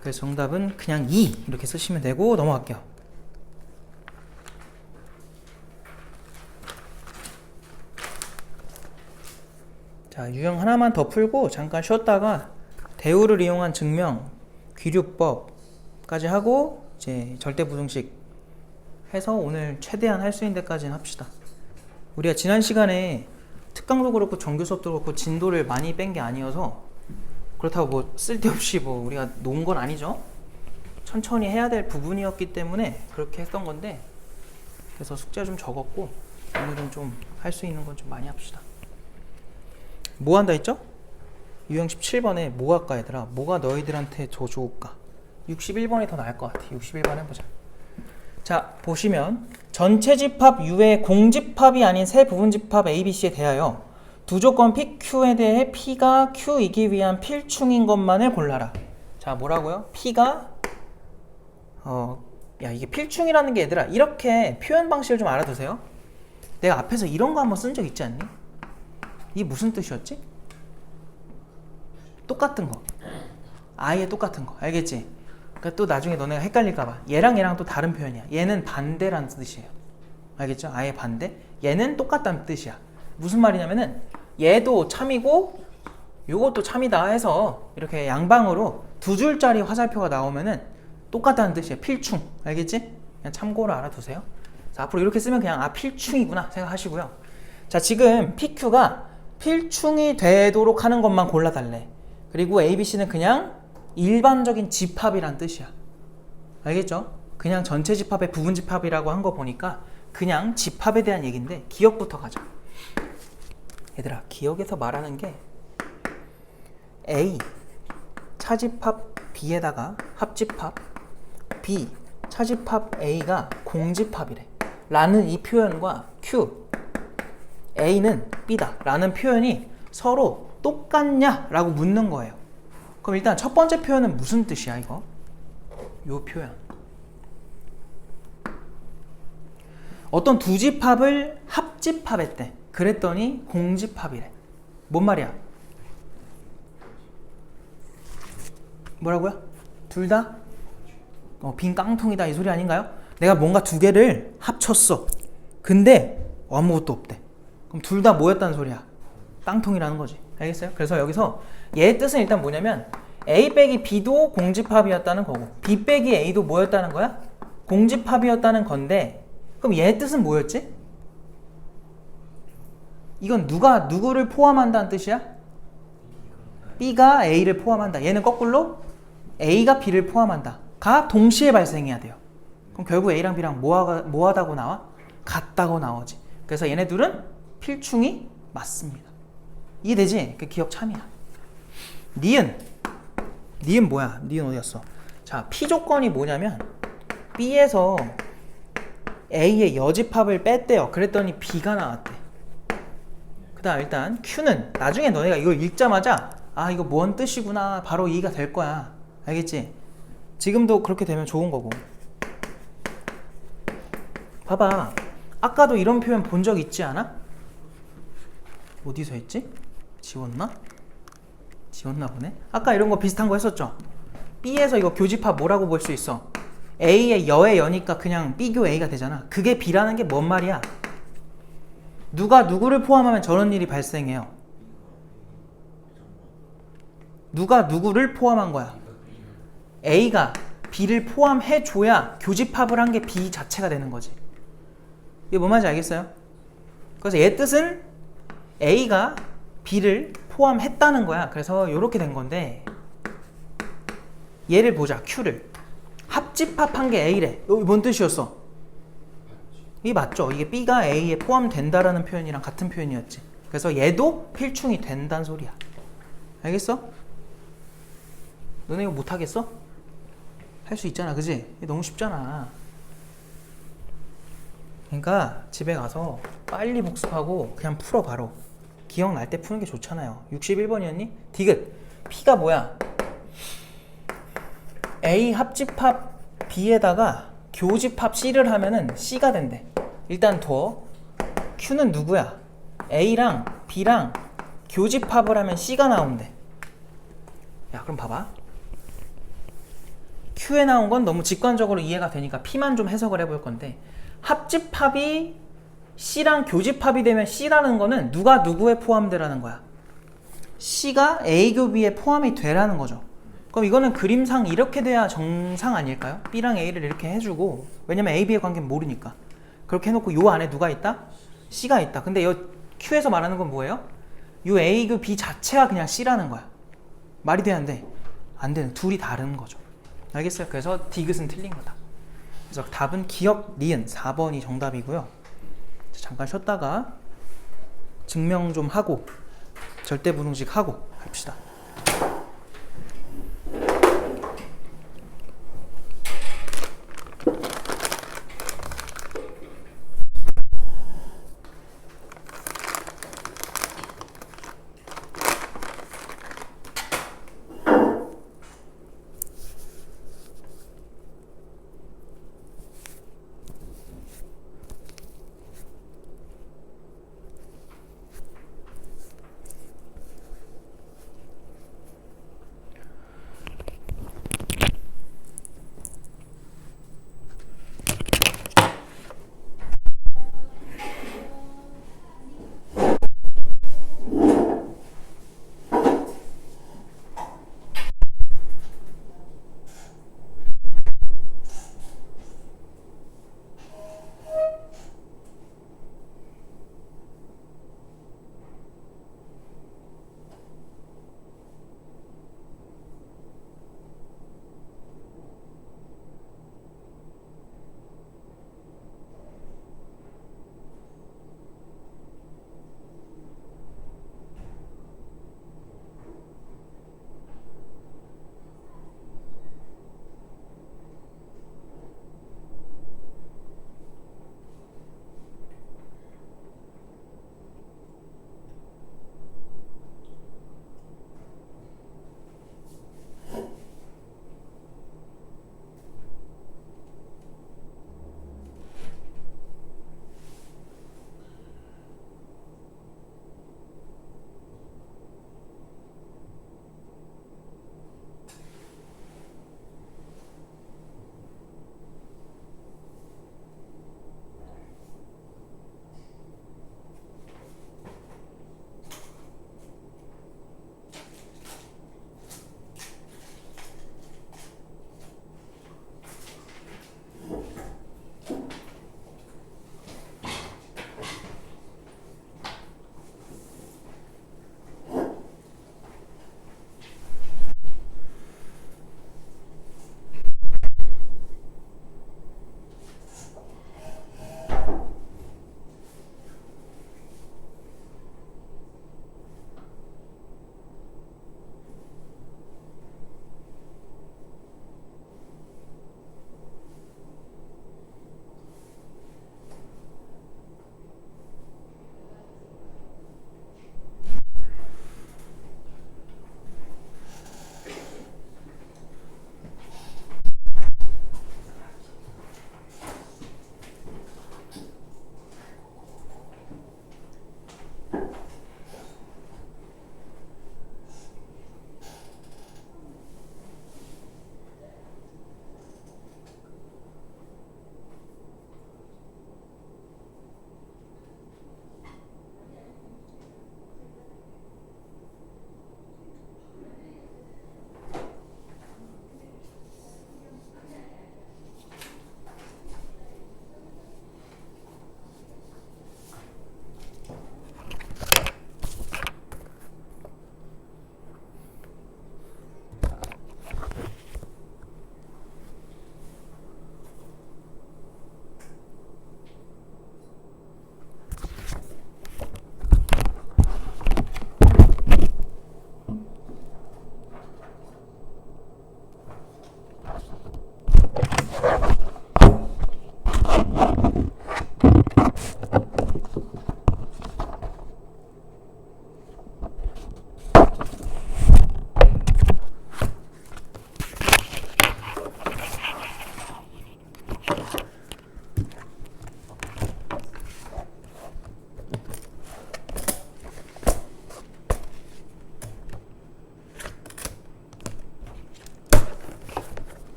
그래서 정답은 그냥 2 이렇게 쓰시면 되고 넘어갈게요. 자, 유형 하나만 더 풀고 잠깐 쉬었다가 대우를 이용한 증명, 귀류법까지 하고 이제 절대부등식 해서 오늘 최대한 할 수 있는 데까지는 합시다. 우리가 지난 시간에 특강도 그렇고 정규 수업도 그렇고 진도를 많이 뺀 게 아니어서 그렇다고 뭐 쓸데없이 뭐 우리가 놓은 건 아니죠. 천천히 해야 될 부분이었기 때문에 그렇게 했던 건데, 그래서 숙제 좀 적었고 오늘은 좀 할 수 있는 건 좀 많이 합시다. 뭐 한다 했죠? 유형 17번에 뭐 할까 얘들아? 뭐가 너희들한테 더 좋을까? 61번이 더 나을 것 같아. 61번 해보자. 자, 보시면 전체 집합 U의 공집합이 아닌 세 부분 집합 A, B, C에 대하여 두 조건 PQ에 대해 P가 Q이기 위한 필충인 것만을 골라라. 자, 뭐라고요? P가 야, 이게 필충이라는 게 얘들아, 이렇게 표현 방식을 좀 알아두세요. 내가 앞에서 이런 거 한번 쓴 적 있지 않니? 이게 무슨 뜻이었지? 똑같은 거. 아예 똑같은 거. 알겠지? 그러니까 또 나중에 너네가 헷갈릴까봐. 얘랑 또 다른 표현이야. 얘는 반대라는 뜻이에요. 알겠죠? 아예 반대. 얘는 똑같다는 뜻이야. 무슨 말이냐면은 얘도 참이고 요것도 참이다 해서 이렇게 양방으로 두 줄짜리 화살표가 나오면은 똑같다는 뜻이에요. 필충. 알겠지? 그냥 참고로 알아두세요. 자, 앞으로 이렇게 쓰면 그냥 필충이구나 생각하시고요. 자, 지금 PQ가 필충이 되도록 하는 것만 골라달래. 그리고 ABC는 그냥 일반적인 집합이란 뜻이야. 알겠죠? 그냥 전체 집합의 부분 집합이라고 한 거 보니까 그냥 집합에 대한 얘기인데 기억부터 가자. 얘들아, 기억에서 말하는 게 A 차집합 B에다가 합집합 B 차집합 A가 공집합이래 라는 이 표현과 Q A는 B다 라는 표현이 서로 똑같냐 라고 묻는 거예요. 그럼 일단 첫 번째 표현은 무슨 뜻이야 이거? 요 표현. 어떤 두 집합을 합집합했대. 그랬더니 공집합이래. 뭔 말이야? 뭐라고요? 둘 다? 빈 깡통이다 이 소리 아닌가요? 내가 뭔가 두 개를 합쳤어. 근데 아무것도 없대. 그럼 둘 다 뭐였다는 소리야? 깡통이라는 거지. 알겠어요? 그래서 여기서 얘의 뜻은 일단 뭐냐면 A 빼기 B도 공집합이었다는 거고 B 빼기 A도 뭐였다는 거야? 공집합이었다는 건데 그럼 얘의 뜻은 뭐였지? 이건 누가 누구를 포함한다는 뜻이야? B가 A를 포함한다. 얘는 거꾸로 A가 B를 포함한다. 가 동시에 발생해야 돼요. 그럼 결국 A랑 B랑 뭐하다고 나와? 같다고 나오지. 그래서 얘네 둘은 필충이 맞습니다. 이해되지? 그 기억 참이야. 니은 뭐야? 니은 어디 갔어? 자, P 조건이 뭐냐면 B에서 A의 여집합을 뺐대요. 그랬더니 B가 나왔대. 그 다음 일단 Q는 나중에 너네가 이걸 읽자마자 아 이거 뭔 뜻이구나 바로 이해가 될 거야. 알겠지? 지금도 그렇게 되면 좋은 거고. 봐봐. 아까도 이런 표현 본 적 있지 않아? 어디서 했지? 지웠나? 지웠나 보네. 아까 이런 거 비슷한 거 했었죠? B에서 이거 교집합 뭐라고 볼 수 있어? A의 여의 여니까 그냥 B교 A가 되잖아. 그게 B라는 게 뭔 말이야? 누가 누구를 포함하면 저런 일이 발생해요. 누가 누구를 포함한 거야? A가 B를 포함해줘야 교집합을 한 게 B 자체가 되는 거지. 이게 뭔 말인지 알겠어요? 그래서 얘 뜻은 A가 B를 포함했다는 거야. 그래서 이렇게 된 건데 얘를 보자. Q를 합집합한 게 A래. 여기 뭔 뜻이었어? 이게 맞죠? 이게 B가 A에 포함된다라는 표현이랑 같은 표현이었지. 그래서 얘도 필충이 된다는 소리야. 알겠어? 너네 이거 못하겠어? 할 수 있잖아, 그지? 이게 너무 쉽잖아. 그러니까 집에 가서 빨리 복습하고 그냥 풀어 바로. 기억날 때 푸는 게 좋잖아요. 61번이었니? 디귿. P가 뭐야? A 합집합 B에다가 교집합 C를 하면은 C가 된대. 일단 둬. Q는 누구야? A랑 B랑 교집합을 하면 C가 나온대. 야, 그럼 봐봐. Q에 나온 건 너무 직관적으로 이해가 되니까 P만 좀 해석을 해볼 건데 합집합이 C랑 교집합이 되면 C라는 거는 누가 누구에 포함되라는 거야? C가 A교 B에 포함이 되라는 거죠. 그럼 이거는 그림상 이렇게 돼야 정상 아닐까요? B랑 A를 이렇게 해주고 왜냐면 A, B의 관계는 모르니까 그렇게 해놓고 요 안에 누가 있다? C가 있다. 근데 이 Q에서 말하는 건 뭐예요? 요 A교 B 자체가 그냥 C라는 거야. 말이 되는데 안 되는, 둘이 다른 거죠. 알겠어요? 그래서 디귿은 틀린 거다. 그래서 답은 기억, 니은 4번이 정답이고요. 잠깐 쉬었다가 증명 좀 하고 절대분홍식 하고 갑시다.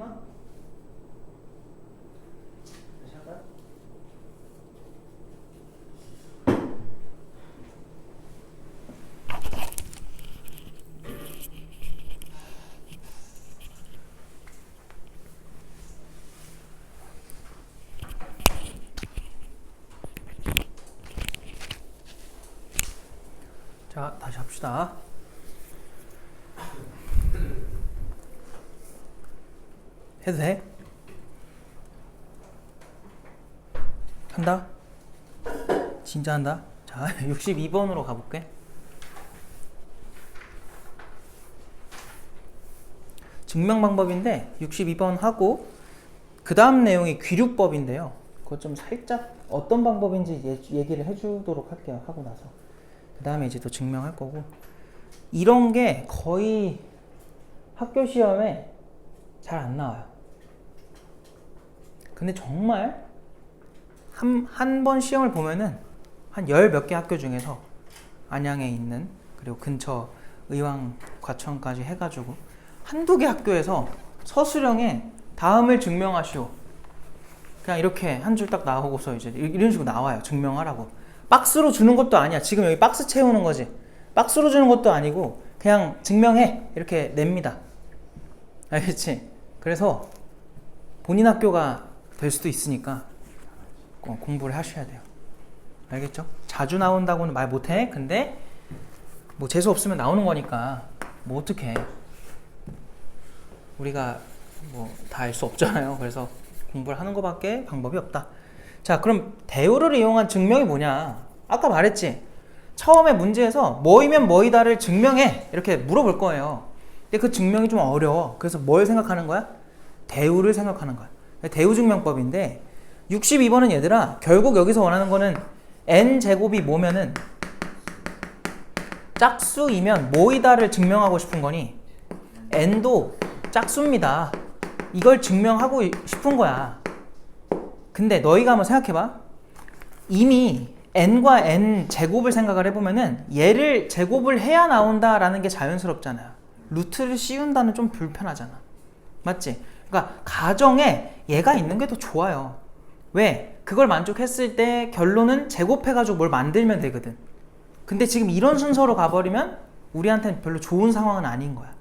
됐나? 다시 할까요? 자, 다시 합시다. 해도 돼? 한다? 진짜 한다? 자, 62번으로 가볼게. 증명 방법인데 62번 하고 그 다음 내용이 귀류법인데요. 그거 좀 살짝 어떤 방법인지 얘기를 해주도록 할게요. 하고 나서 그 다음에 이제 또 증명할 거고, 이런 게 거의 학교 시험에 잘 안 나와요. 근데 정말 한 번 시험을 보면은 한 10몇 개 학교 중에서 안양에 있는, 그리고 근처 의왕 과천까지 해가지고 한두 개 학교에서 서술형에 다음을 증명하시오, 그냥 이렇게 한 줄 딱 나오고서 이제 이런 식으로 나와요. 증명하라고. 박스로 주는 것도 아니야. 지금 여기 박스 채우는 거지. 박스로 주는 것도 아니고 그냥 증명해 이렇게 냅니다. 알겠지? 그래서 본인 학교가 될 수도 있으니까 공부를 하셔야 돼요. 알겠죠? 자주 나온다고는 말 못해. 근데 뭐 재수 없으면 나오는 거니까 뭐 어떡해. 우리가 뭐 다 알 수 없잖아요. 그래서 공부를 하는 것밖에 방법이 없다. 자, 그럼 대우를 이용한 증명이 뭐냐? 아까 말했지. 처음에 문제에서 뭐이면 뭐이다를 증명해 이렇게 물어볼 거예요. 근데 그 증명이 좀 어려워. 그래서 뭘 생각하는 거야? 대우를 생각하는 거야. 대우 증명법인데 62번은 얘들아, 결국 여기서 원하는 거는 n제곱이 뭐면은 짝수이면 뭐이다를 증명하고 싶은 거니, n도 짝수입니다. 이걸 증명하고 싶은 거야. 근데 너희가 한번 생각해봐. 이미 n과 n 제곱을 생각을 해보면은 얘를 제곱을 해야 나온다라는 게 자연스럽잖아요. 루트를 씌운다는 좀 불편하잖아. 맞지? 그러니까 가정에 얘가 있는 게 더 좋아요. 왜? 그걸 만족했을 때 결론은 제곱해가지고 뭘 만들면 되거든. 근데 지금 이런 순서로 가버리면 우리한테는 별로 좋은 상황은 아닌 거야.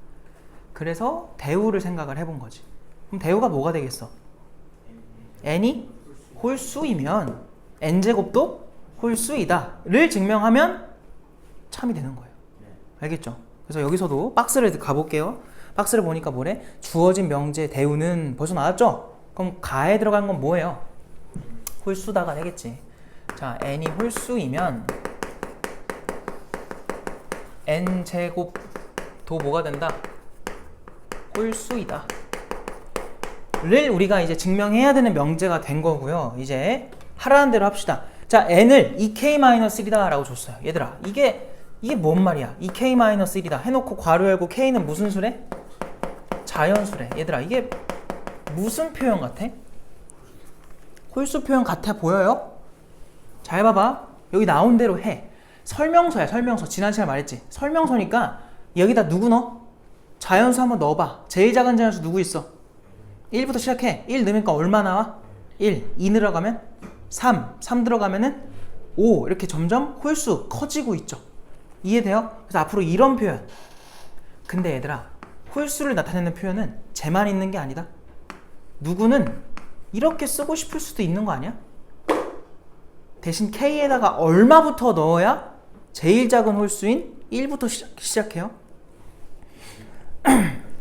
그래서 대우를 생각을 해본 거지. 그럼 대우가 뭐가 되겠어? n이 홀수이면 n제곱도 홀수이다를 증명하면 참이 되는 거예요. 알겠죠? 그래서 여기서도 박스를 가볼게요. 박스를 보니까 뭐래? 주어진 명제 대우는 벌써 나왔죠? 그럼 가에 들어간 건 뭐예요? 홀수다가 되겠지. 자, n이 홀수이면 n제곱도 뭐가 된다? 홀수이다 를 우리가 이제 증명해야 되는 명제가 된 거고요. 이제 하라는 대로 합시다. 자, n을 2k-1이다 라고 줬어요. 얘들아, 이게 뭔 말이야? 2k-1이다 해놓고 괄호 열고 k는 무슨 수래? 자연수래. 얘들아, 이게 무슨 표현 같아? 홀수 표현 같아 보여요? 잘 봐봐. 여기 나온 대로 해. 설명서야, 설명서. 지난 시간에 말했지. 설명서니까 여기다 누구 넣어? 자연수 한번 넣어봐. 제일 작은 자연수 누구 있어? 1부터 시작해. 1 넣으니까 얼마 나와? 1. 2 들어가면 3. 3 들어가면은 5. 이렇게 점점 홀수 커지고 있죠. 이해돼요? 그래서 앞으로 이런 표현. 근데 얘들아, 홀수를 나타내는 표현은 쟤만 있는 게 아니다. 누구는 이렇게 쓰고 싶을 수도 있는 거 아니야? 대신 K에다가 얼마부터 넣어야 제일 작은 홀수인 1부터 시작해요?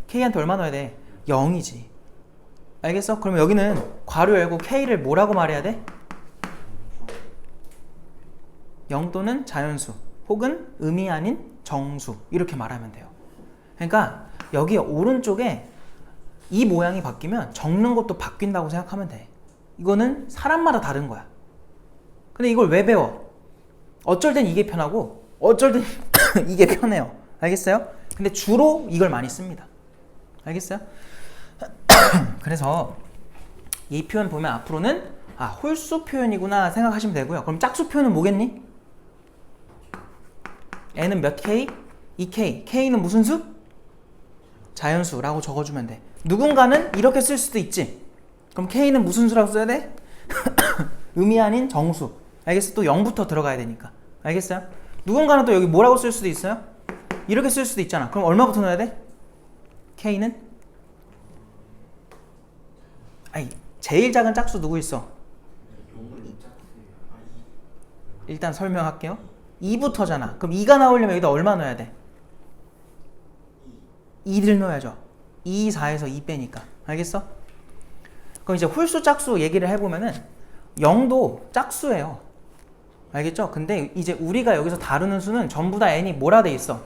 K한테 얼마 넣어야 돼? 0이지. 알겠어? 그럼 여기는 괄호 열고 K를 뭐라고 말해야 돼? 0 또는 자연수 혹은 음이 아닌 정수 이렇게 말하면 돼요. 그러니까 여기 오른쪽에 이 모양이 바뀌면 적는 것도 바뀐다고 생각하면 돼. 이거는 사람마다 다른 거야. 근데 이걸 왜 배워? 어쩔 땐 이게 편하고 어쩔 땐 이게 편해요. 알겠어요? 근데 주로 이걸 많이 씁니다. 알겠어요? 그래서 이 표현 보면 앞으로는 홀수 표현이구나 생각하시면 되고요. 그럼 짝수 표현은 뭐겠니? n은 몇 k? 2k. k는 무슨 수? 자연수라고 적어주면 돼. 누군가는 이렇게 쓸 수도 있지. 그럼 K는 무슨 수라고 써야 돼? 음이 아닌 정수. 알겠어? 또 0부터 들어가야 되니까. 알겠어요? 누군가는 또 여기 뭐라고 쓸 수도 있어요? 이렇게 쓸 수도 있잖아. 그럼 얼마부터 넣어야 돼? K는? 아니, 제일 작은 짝수 누구 있어? 일단 설명할게요. 2부터잖아. 그럼 2가 나오려면 여기다 얼마 넣어야 돼? 2를 넣어야죠. 2, 4에서 2 빼니까. 알겠어? 그럼 이제 홀수 짝수 얘기를 해보면은 0도 짝수예요. 알겠죠? 근데 이제 우리가 여기서 다루는 수는 전부 다 n이 뭐라 돼 있어?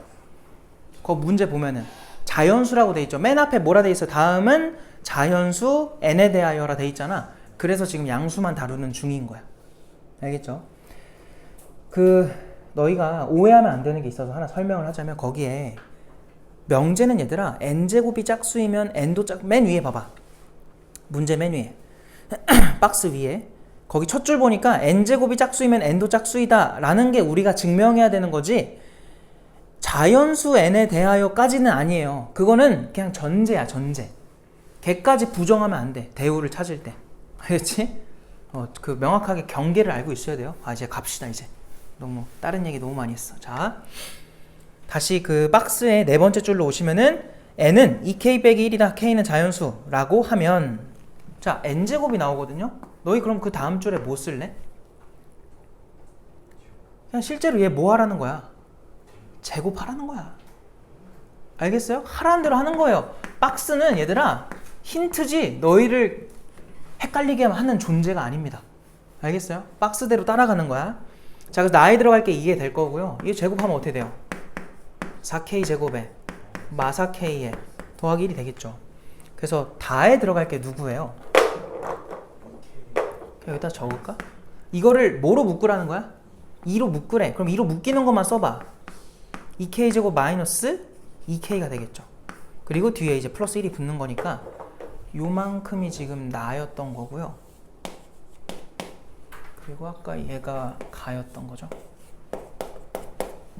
그 문제 보면은 자연수라고 돼 있죠. 맨 앞에 뭐라 돼 있어? 다음은 자연수 n에 대하여라 돼 있잖아. 그래서 지금 양수만 다루는 중인 거야. 알겠죠? 너희가 오해하면 안 되는 게 있어서 하나 설명을 하자면 거기에 명제는 얘들아 n제곱이 짝수이면 n도 맨 위에 봐봐. 문제 맨 위에 박스 위에 거기 첫 줄 보니까 n제곱이 짝수이면 n도 짝수이다 라는 게 우리가 증명해야 되는 거지 자연수 n에 대하여까지는 아니에요. 그거는 그냥 전제야. 전제. 걔까지 부정하면 안 돼. 대우를 찾을 때. 알겠지? 그 명확하게 경계를 알고 있어야 돼요. 이제 갑시다. 이제 너무 다른 얘기 너무 많이 했어. 자, 다시 그 박스의 네 번째 줄로 오시면은 n은 2k 빼기 1이다. k는 자연수라고 하면 자, n제곱이 나오거든요. 너희 그럼 그 다음 줄에 뭐 쓸래? 그냥 실제로 얘 뭐 하라는 거야? 제곱하라는 거야. 알겠어요? 하라는 대로 하는 거예요. 박스는 얘들아 힌트지 너희를 헷갈리게 하는 존재가 아닙니다. 알겠어요? 박스대로 따라가는 거야. 자, 그래서 나에 들어갈 게 이게 될 거고요. 이게 제곱하면 어떻게 돼요? 4k 제곱에 마사 k에 더하기 1이 되겠죠. 그래서 다에 들어갈 게 누구예요? 여기다 적을까? 이거를 뭐로 묶으라는 거야? 2로 묶으래. 그럼 2로 묶이는 것만 써봐. 2k 제곱 마이너스 2k가 되겠죠. 그리고 뒤에 이제 플러스 1이 붙는 거니까 요만큼이 지금 나였던 거고요. 그리고 아까 얘가 가였던 거죠.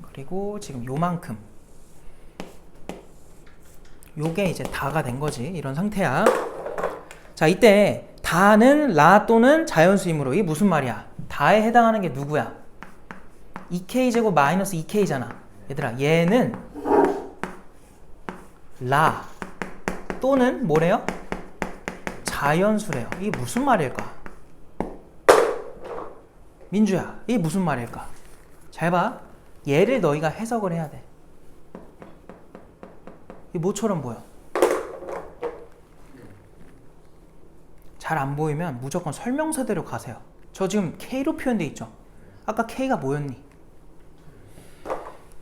그리고 지금 요만큼. 요게 이제 다가 된 거지. 이런 상태야. 자, 이때 다는 라 또는 자연수이므로 이게 무슨 말이야? 다에 해당하는 게 누구야? 2k 제곱 마이너스 2k잖아. 얘들아, 얘는 라 또는 뭐래요? 자연수래요. 이게 무슨 말일까? 민주야, 이게 무슨 말일까? 잘 봐. 얘를 너희가 해석을 해야 돼. 이게 뭐처럼 보여? 잘 안 보이면 무조건 설명서대로 가세요. 저 지금 K로 표현돼 있죠? 아까 K가 뭐였니?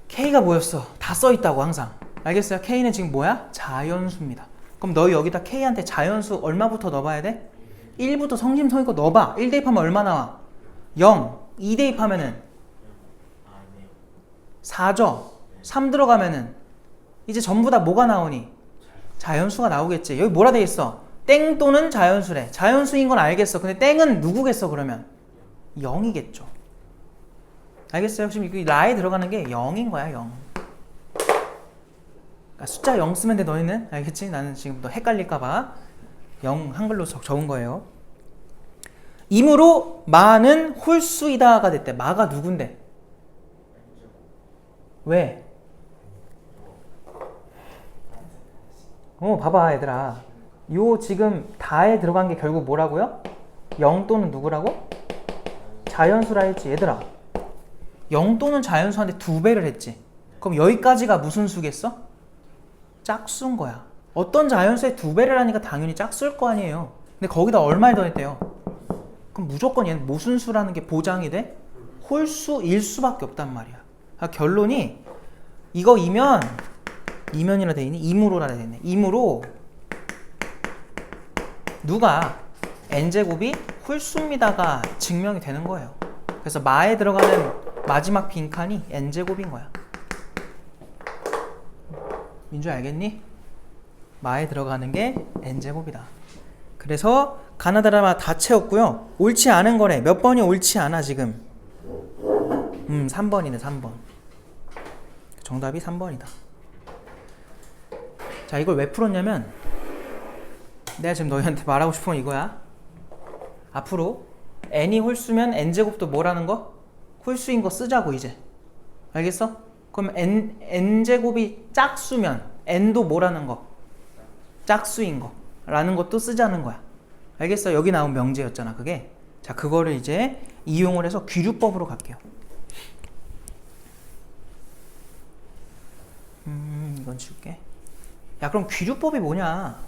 K가 뭐였어? 다 써있다고 항상. 알겠어요? K는 지금 뭐야? 자연수입니다. 그럼 너희 여기다 K한테 자연수 얼마부터 넣어봐야 돼? 1부터 성심성의껏 넣어봐. 1 대입하면 얼마 나와? 0. 2 대입하면은 4죠? 3 들어가면은 이제 전부 다 뭐가 나오니? 자연수가 나오겠지. 여기 뭐라 돼 있어? 땡 또는 자연수래. 자연수인 건 알겠어. 근데 땡은 누구겠어 그러면? 0이겠죠. 알겠어요? 지금 이 라에 들어가는 게 0인 거야. 0. 그러니까 숫자 0 쓰면 돼 너희는. 알겠지? 나는 지금 너 헷갈릴까봐 0 한글로 적은 거예요. 이므로 마는 홀수이다가 됐대. 마가 누군데? 왜? 봐봐 얘들아. 요 지금 다에 들어간 게 결국 뭐라고요? 0 또는 누구라고? 자연수라 했지. 얘들아 0 또는 자연수한테 2배를 했지. 그럼 여기까지가 무슨 수겠어? 짝수인 거야. 어떤 자연수에 2배를 하니까 당연히 짝수일 거 아니에요. 근데 거기다 얼마에 더했대요? 그럼 무조건 얘는 무슨 수라는 게 보장이 돼? 홀수일 수밖에 없단 말이야. 그러니까 결론이 이거 이면이라 돼 있니? 이므로라 돼 있네. 이므로 누가 n제곱이 홀수입니다가 증명이 되는 거예요. 그래서 마에 들어가는 마지막 빈칸이 n제곱인 거야. 민주 알겠니? 마에 들어가는 게 n제곱이다. 그래서 가나다라 다 채웠고요. 옳지 않은 거래. 몇 번이 옳지 않아 지금? 3번이네 3번. 정답이 3번이다. 자, 이걸 왜 풀었냐면 내가 지금 너희한테 말하고 싶은 건 이거야. 앞으로 n이 홀수면 n제곱도 뭐라는 거? 홀수인 거 쓰자고 이제. 알겠어? 그럼 n제곱이 짝수면 n도 뭐라는 거? 짝수인 거 라는 것도 쓰자는 거야. 알겠어? 여기 나온 명제였잖아 그게. 자, 그거를 이제 이용을 해서 귀류법으로 갈게요. 이건 지울게. 야, 그럼 귀류법이 뭐냐?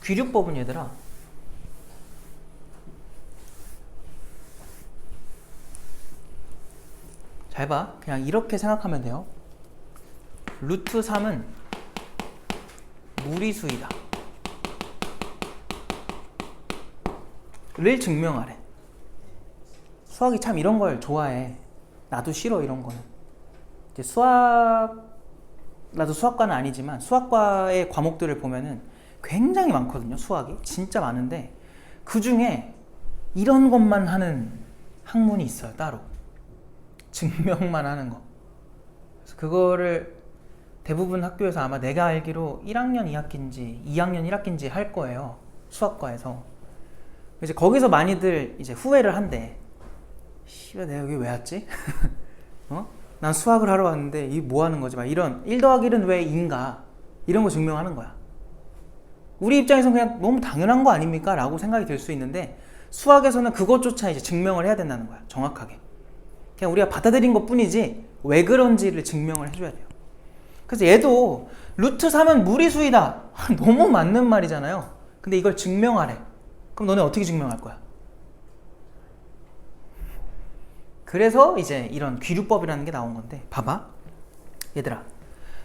귀류법은 얘들아, 잘 봐. 그냥 이렇게 생각하면 돼요. 루트 3은 무리수이다 를 증명하래. 수학이 참 이런 걸 좋아해. 나도 싫어 이런 거는. 이제 나도 수학과는 아니지만 수학과의 과목들을 보면은 굉장히 많거든요. 수학이 진짜 많은데 그 중에 이런 것만 하는 학문이 있어요. 따로 증명만 하는 거. 그래서 그거를 대부분 학교에서 아마 내가 알기로 1학년 2학기인지 2학년 1학기인지 할 거예요. 수학과에서. 이제 거기서 많이들 이제 후회를 한대. 씨발 내가 여기 왜 왔지? 어? 난 수학을 하러 왔는데 이게 뭐 하는 거지? 막 이런 1 더하기 1은 왜 2인가? 이런 거 증명하는 거야. 우리 입장에서는 그냥 너무 당연한 거 아닙니까? 라고 생각이 들 수 있는데 수학에서는 그것조차 이제 증명을 해야 된다는 거야. 정확하게. 그냥 우리가 받아들인 것 뿐이지 왜 그런지를 증명을 해줘야 돼요. 그래서 얘도 루트 3은 무리수이다. 너무 맞는 말이잖아요. 근데 이걸 증명하래. 그럼 너네 어떻게 증명할 거야? 그래서 이제 이런 귀류법이라는 게 나온 건데 봐봐. 얘들아,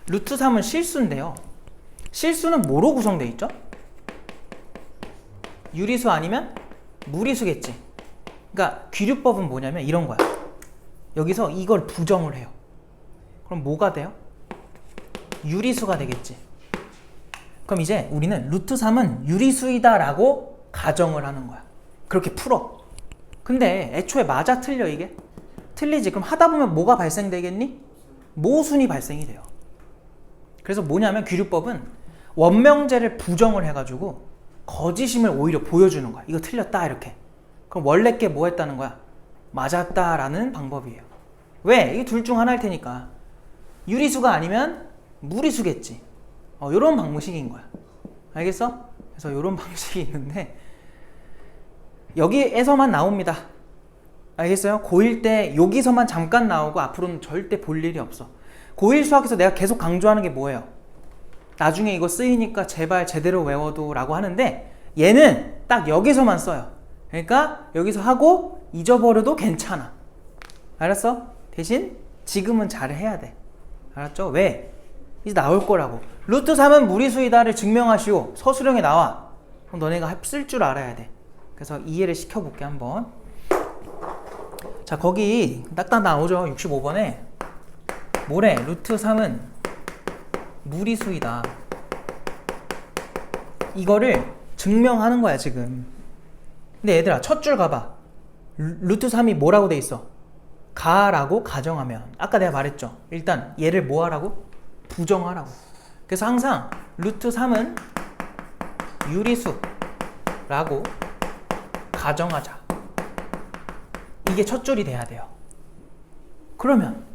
루트 3은 실수인데요. 실수는 뭐로 구성되어 있죠? 유리수 아니면 무리수겠지. 그러니까 귀류법은 뭐냐면 이런 거야. 여기서 이걸 부정을 해요. 그럼 뭐가 돼요? 유리수가 되겠지. 그럼 이제 우리는 루트 3은 유리수이다 라고 가정을 하는 거야. 그렇게 풀어. 근데 애초에 맞아 틀려 이게? 틀리지. 그럼 하다 보면 뭐가 발생되겠니? 모순이 발생이 돼요. 그래서 뭐냐면 귀류법은 원명제를 부정을 해가지고 거짓임을 오히려 보여주는 거야. 이거 틀렸다 이렇게. 그럼 원래 게 뭐 했다는 거야? 맞았다라는 방법이에요. 왜? 이게 둘 중 하나일 테니까. 유리수가 아니면 무리수겠지. 요런 방식인 거야. 알겠어? 그래서 요런 방식이 있는데 여기에서만 나옵니다. 알겠어요? 고1 때 여기서만 잠깐 나오고 앞으로는 절대 볼 일이 없어. 고1 수학에서 내가 계속 강조하는 게 뭐예요? 나중에 이거 쓰이니까 제발 제대로 외워도 라고 하는데 얘는 딱 여기서만 써요. 그러니까 여기서 하고 잊어버려도 괜찮아. 알았어? 대신 지금은 잘 해야 돼. 알았죠? 왜? 이제 나올 거라고. 루트 3은 무리수이다를 증명하시오. 서술형에 나와. 그럼 너네가 쓸 줄 알아야 돼. 그래서 이해를 시켜볼게 한번. 자, 거기 딱딱 나오죠. 65번에 뭐래? 루트 3은 무리수이다. 이거를 증명하는 거야 지금. 근데 얘들아 첫 줄 가봐. 루트 3이 뭐라고 돼 있어? 가라고 가정하면 아까 내가 말했죠. 일단 얘를 뭐 하라고? 부정하라고. 그래서 항상 루트 3은 유리수라고 가정하자. 이게 첫 줄이 돼야 돼요. 그러면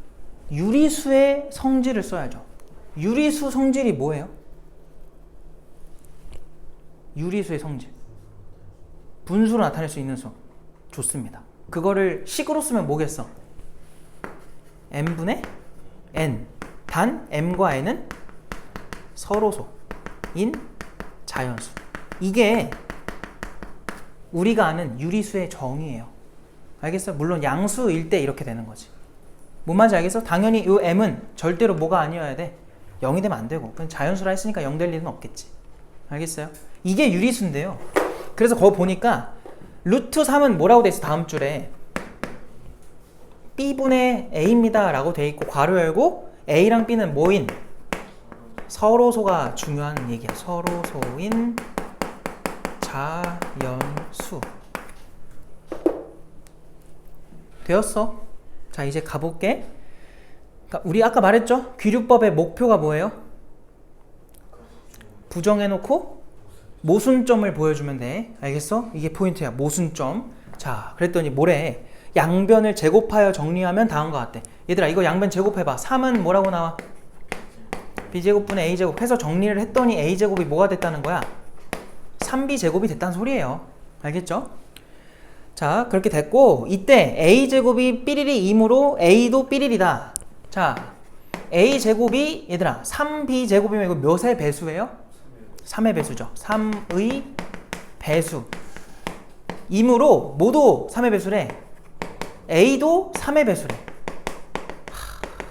유리수의 성질을 써야죠. 유리수 성질이 뭐예요? 유리수의 성질. 분수로 나타낼 수 있는 수. 좋습니다. 그거를 식으로 쓰면 뭐겠어? n분의 n. 단 m과 n은 서로소인 자연수. 이게 우리가 아는 유리수의 정의예요. 알겠어? 물론 양수일 때 이렇게 되는 거지. 뭔 말인지 알겠어? 당연히 이 m은 절대로 뭐가 아니어야 돼? 0이 되면 안 되고. 그건 자연수라 했으니까 0 될 일은 없겠지. 알겠어요? 이게 유리수인데요. 그래서 거기 보니까 루트 3은 뭐라고 돼 있어? 다음 줄에 b분의 a입니다 라고 돼 있고 괄호 열고 a랑 b는 뭐인? 서로소가 중요한 얘기야. 서로소인 자연수. 되었어. 자, 이제 가볼게. 그러니까 우리 아까 말했죠? 귀류법의 목표가 뭐예요? 부정해놓고 모순점을 보여주면 돼. 알겠어? 이게 포인트야. 모순점. 자, 그랬더니 뭐래? 양변을 제곱하여 정리하면 다음과 같대. 얘들아, 이거 양변 제곱해봐. 3은 뭐라고 나와? b제곱분의 a제곱 해서 정리를 했더니 a제곱이 뭐가 됐다는 거야? 3b제곱이 됐다는 소리예요. 알겠죠? 자, 그렇게 됐고 이때 a제곱이 삐리리 2이므로 a도 삐리리다. 자, a제곱이 얘들아 3b제곱이면 이거 몇의 배수예요? 3의 배수죠. 3의 배수 이므로 모두 3의 배수래. a도 3의 배수래.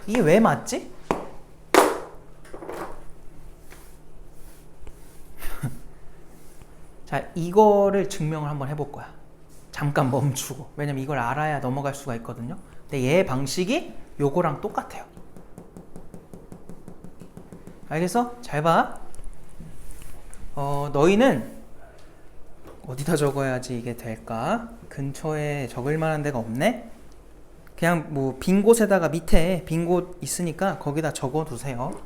이게 왜 맞지? 자, 이거를 증명을 한번 해볼 거야. 잠깐 멈추고. 왜냐면 이걸 알아야 넘어갈 수가 있거든요. 근데 얘 방식이 요거랑 똑같아요. 알겠어? 잘 봐. 너희는 어디다 적어야지 이게 될까? 근처에 적을 만한 데가 없네? 그냥 뭐 빈 곳에다가 밑에 빈 곳 있으니까 거기다 적어 두세요.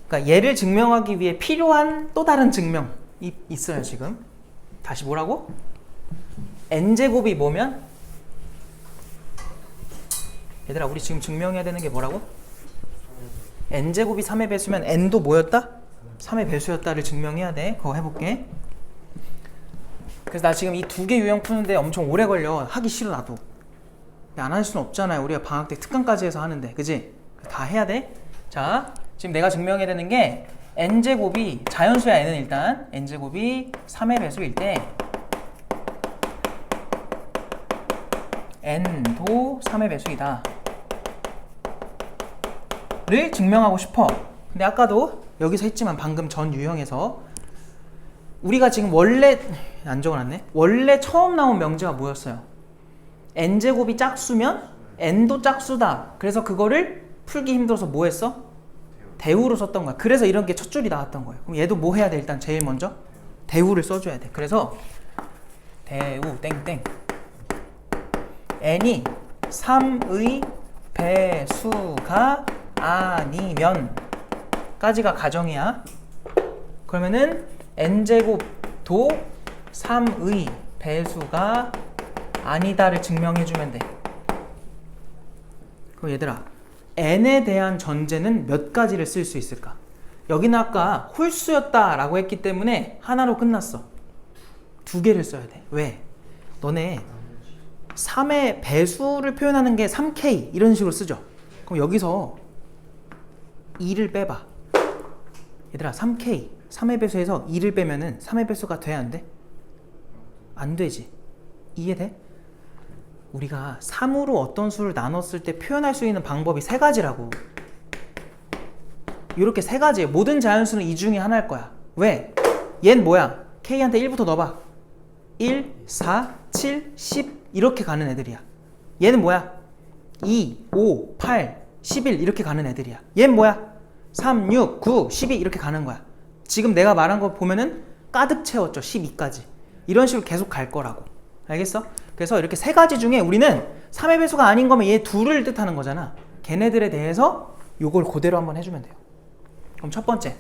그러니까 얘를 증명하기 위해 필요한 또 다른 증명이 있어요, 지금. 다시 뭐라고? n제곱이 뭐면? 얘들아, 우리 지금 증명해야 되는 게 뭐라고? n제곱이 3의 배수면 n도 뭐였다? 3의 배수였다를 증명해야 돼. 그거 해볼게. 그래서 나 지금 이 두 개 유형 푸는데 엄청 오래 걸려. 하기 싫어, 나도. 안 할 수는 없잖아요. 우리가 방학 때 특강까지 해서 하는데. 그지? 다 해야 돼. 자, 지금 내가 증명해야 되는 게 n제곱이 자연수야. n은 일단 n제곱이 3의 배수일 때 n도 3의 배수이다 를 증명하고 싶어. 근데 아까도 여기서 했지만 방금 전 유형에서 우리가 지금 원래 안 적어놨네. 원래 처음 나온 명제가 뭐였어요? n제곱이 짝수면 n도 짝수다. 그래서 그거를 풀기 힘들어서 뭐 했어? 대우로 썼던 거야. 그래서 이런 게 첫 줄이 나왔던 거예요. 그럼 얘도 뭐 해야 돼? 일단 제일 먼저 대우를 써줘야 돼. 그래서 대우 땡땡 n이 3의 배수가 아니면 까지가 가정이야. 그러면은 n제곱도 3의 배수가 아니다를 증명해주면 돼. 그럼 얘들아, n에 대한 전제는 몇 가지를 쓸 수 있을까? 여기는 아까 홀수였다 라고 했기 때문에 하나로 끝났어. 두 개를 써야 돼. 왜? 너네 3의 배수를 표현하는 게 3k 이런 식으로 쓰죠. 그럼 여기서 2를 빼봐. 얘들아, 3k 3의 배수에서 2를 빼면은 3의 배수가 돼? 안 돼? 안 되지. 이해돼? 우리가 3으로 어떤 수를 나눴을 때 표현할 수 있는 방법이 세 가지라고. 이렇게 세 가지. 모든 자연수는 이 중에 하나일 거야. 왜? 얘는 뭐야? k한테 1부터 넣어봐. 1, 4, 7, 10 이렇게 가는 애들이야. 얘는 뭐야? 2, 5, 8, 11 이렇게 가는 애들이야. 얘는 뭐야? 3, 6, 9, 12 이렇게 가는 거야. 지금 내가 말한 거 보면은 가득 채웠죠. 12까지. 이런 식으로 계속 갈 거라고. 알겠어? 그래서 이렇게 세 가지 중에 우리는 3의 배수가 아닌 거면 얘 둘을 뜻하는 거잖아. 걔네들에 대해서 요걸 그대로 한번 해주면 돼요. 그럼 첫 번째,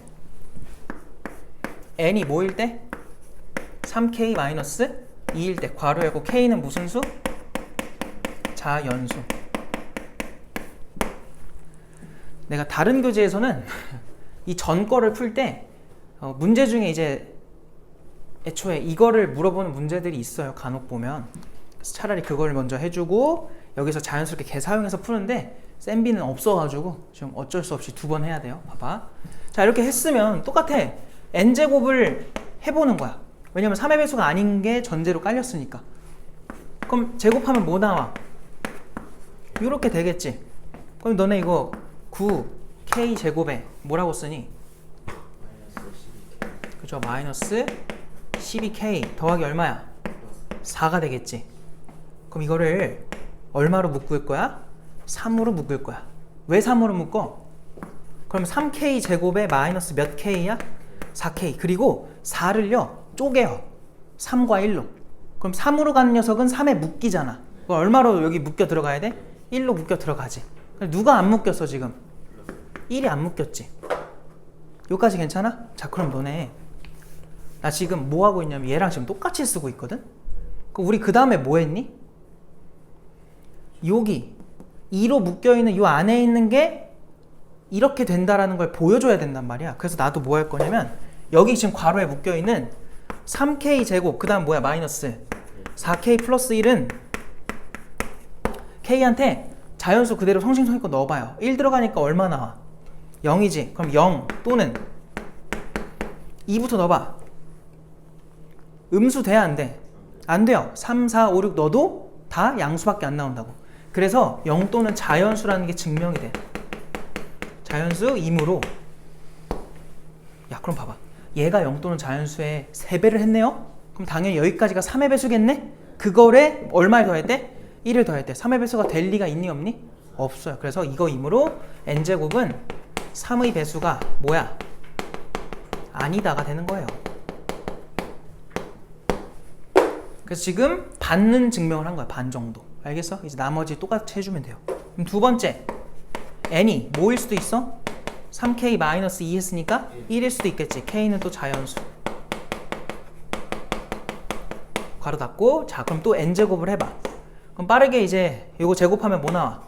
n이 뭐일 때? 3k-2일 때 괄호 열고 k는 무슨 수? 자연수. 내가 다른 교재에서는 이 전 거를 풀 때 문제 중에 이제 애초에 이거를 물어보는 문제들이 있어요. 간혹 보면. 그래서 차라리 그걸 먼저 해주고 여기서 자연스럽게 개 사용해서 푸는데 센비는 없어가지고 지금 어쩔 수 없이 두 번 해야 돼요. 봐봐. 자, 이렇게 했으면 똑같아. n제곱을 해보는 거야. 왜냐면 3의 배수가 아닌 게 전제로 깔렸으니까. 그럼 제곱하면 뭐 나와? 이렇게 되겠지. 그럼 너네 이거 9k 제곱에 뭐라고 쓰니? 그죠? 마이너스 12k 더하기 얼마야? 4가 되겠지. 그럼 이거를 얼마로 묶을 거야? 3으로 묶을 거야. 왜 3으로 묶어? 그럼 3k 제곱에 마이너스 몇 k야? 4k. 그리고 4를요 쪼개요. 3과 1로. 그럼 3으로 가는 녀석은 3에 묶이잖아. 그럼 얼마로 여기 묶여 들어가야 돼? 1로 묶여 들어가지. 누가 안 묶였어 지금? 1이 안 묶였지. 여기까지 괜찮아? 자 그럼 너네 나 지금 뭐 하고 있냐면 얘랑 지금 똑같이 쓰고 있거든? 그럼 우리 그 다음에 뭐 했니? 여기 2로 묶여있는 요 안에 있는 게 이렇게 된다라는 걸 보여줘야 된단 말이야. 그래서 나도 뭐 할 거냐면 여기 지금 괄호에 묶여있는 3k 제곱 그 다음 뭐야 마이너스 4k 플러스 1은 k한테 자연수 그대로 성심성의껏 넣어봐요. 1 들어가니까 얼마 나와? 0이지. 그럼 0 또는 2부터 넣어봐. 음수 돼야 안 돼? 안 돼요. 3, 4, 5, 6 넣어도 다 양수밖에 안 나온다고. 그래서 0 또는 자연수라는 게 증명이 돼. 자연수 2무로. 야 그럼 봐봐. 얘가 0 또는 자연수에 3배를 했네요? 그럼 당연히 여기까지가 3의 배수겠네? 그거를 얼마에 더해야 돼? 1을 더해야 돼. 3의 배수가 될 리가 있니 없니? 없어요. 그래서 이거 2무로 n제곱은 3의 배수가 뭐야? 아니다가 되는 거예요. 그래서 지금 반은 증명을 한 거야. 반 정도. 알겠어? 이제 나머지 똑같이 해주면 돼요. 그럼 두 번째 n이 뭐일 수도 있어? 3k-2 했으니까 1일 수도 있겠지. k는 또 자연수. 괄호 닫고. 자 그럼 또 n제곱을 해봐. 그럼 빠르게 이제 이거 제곱하면 뭐 나와?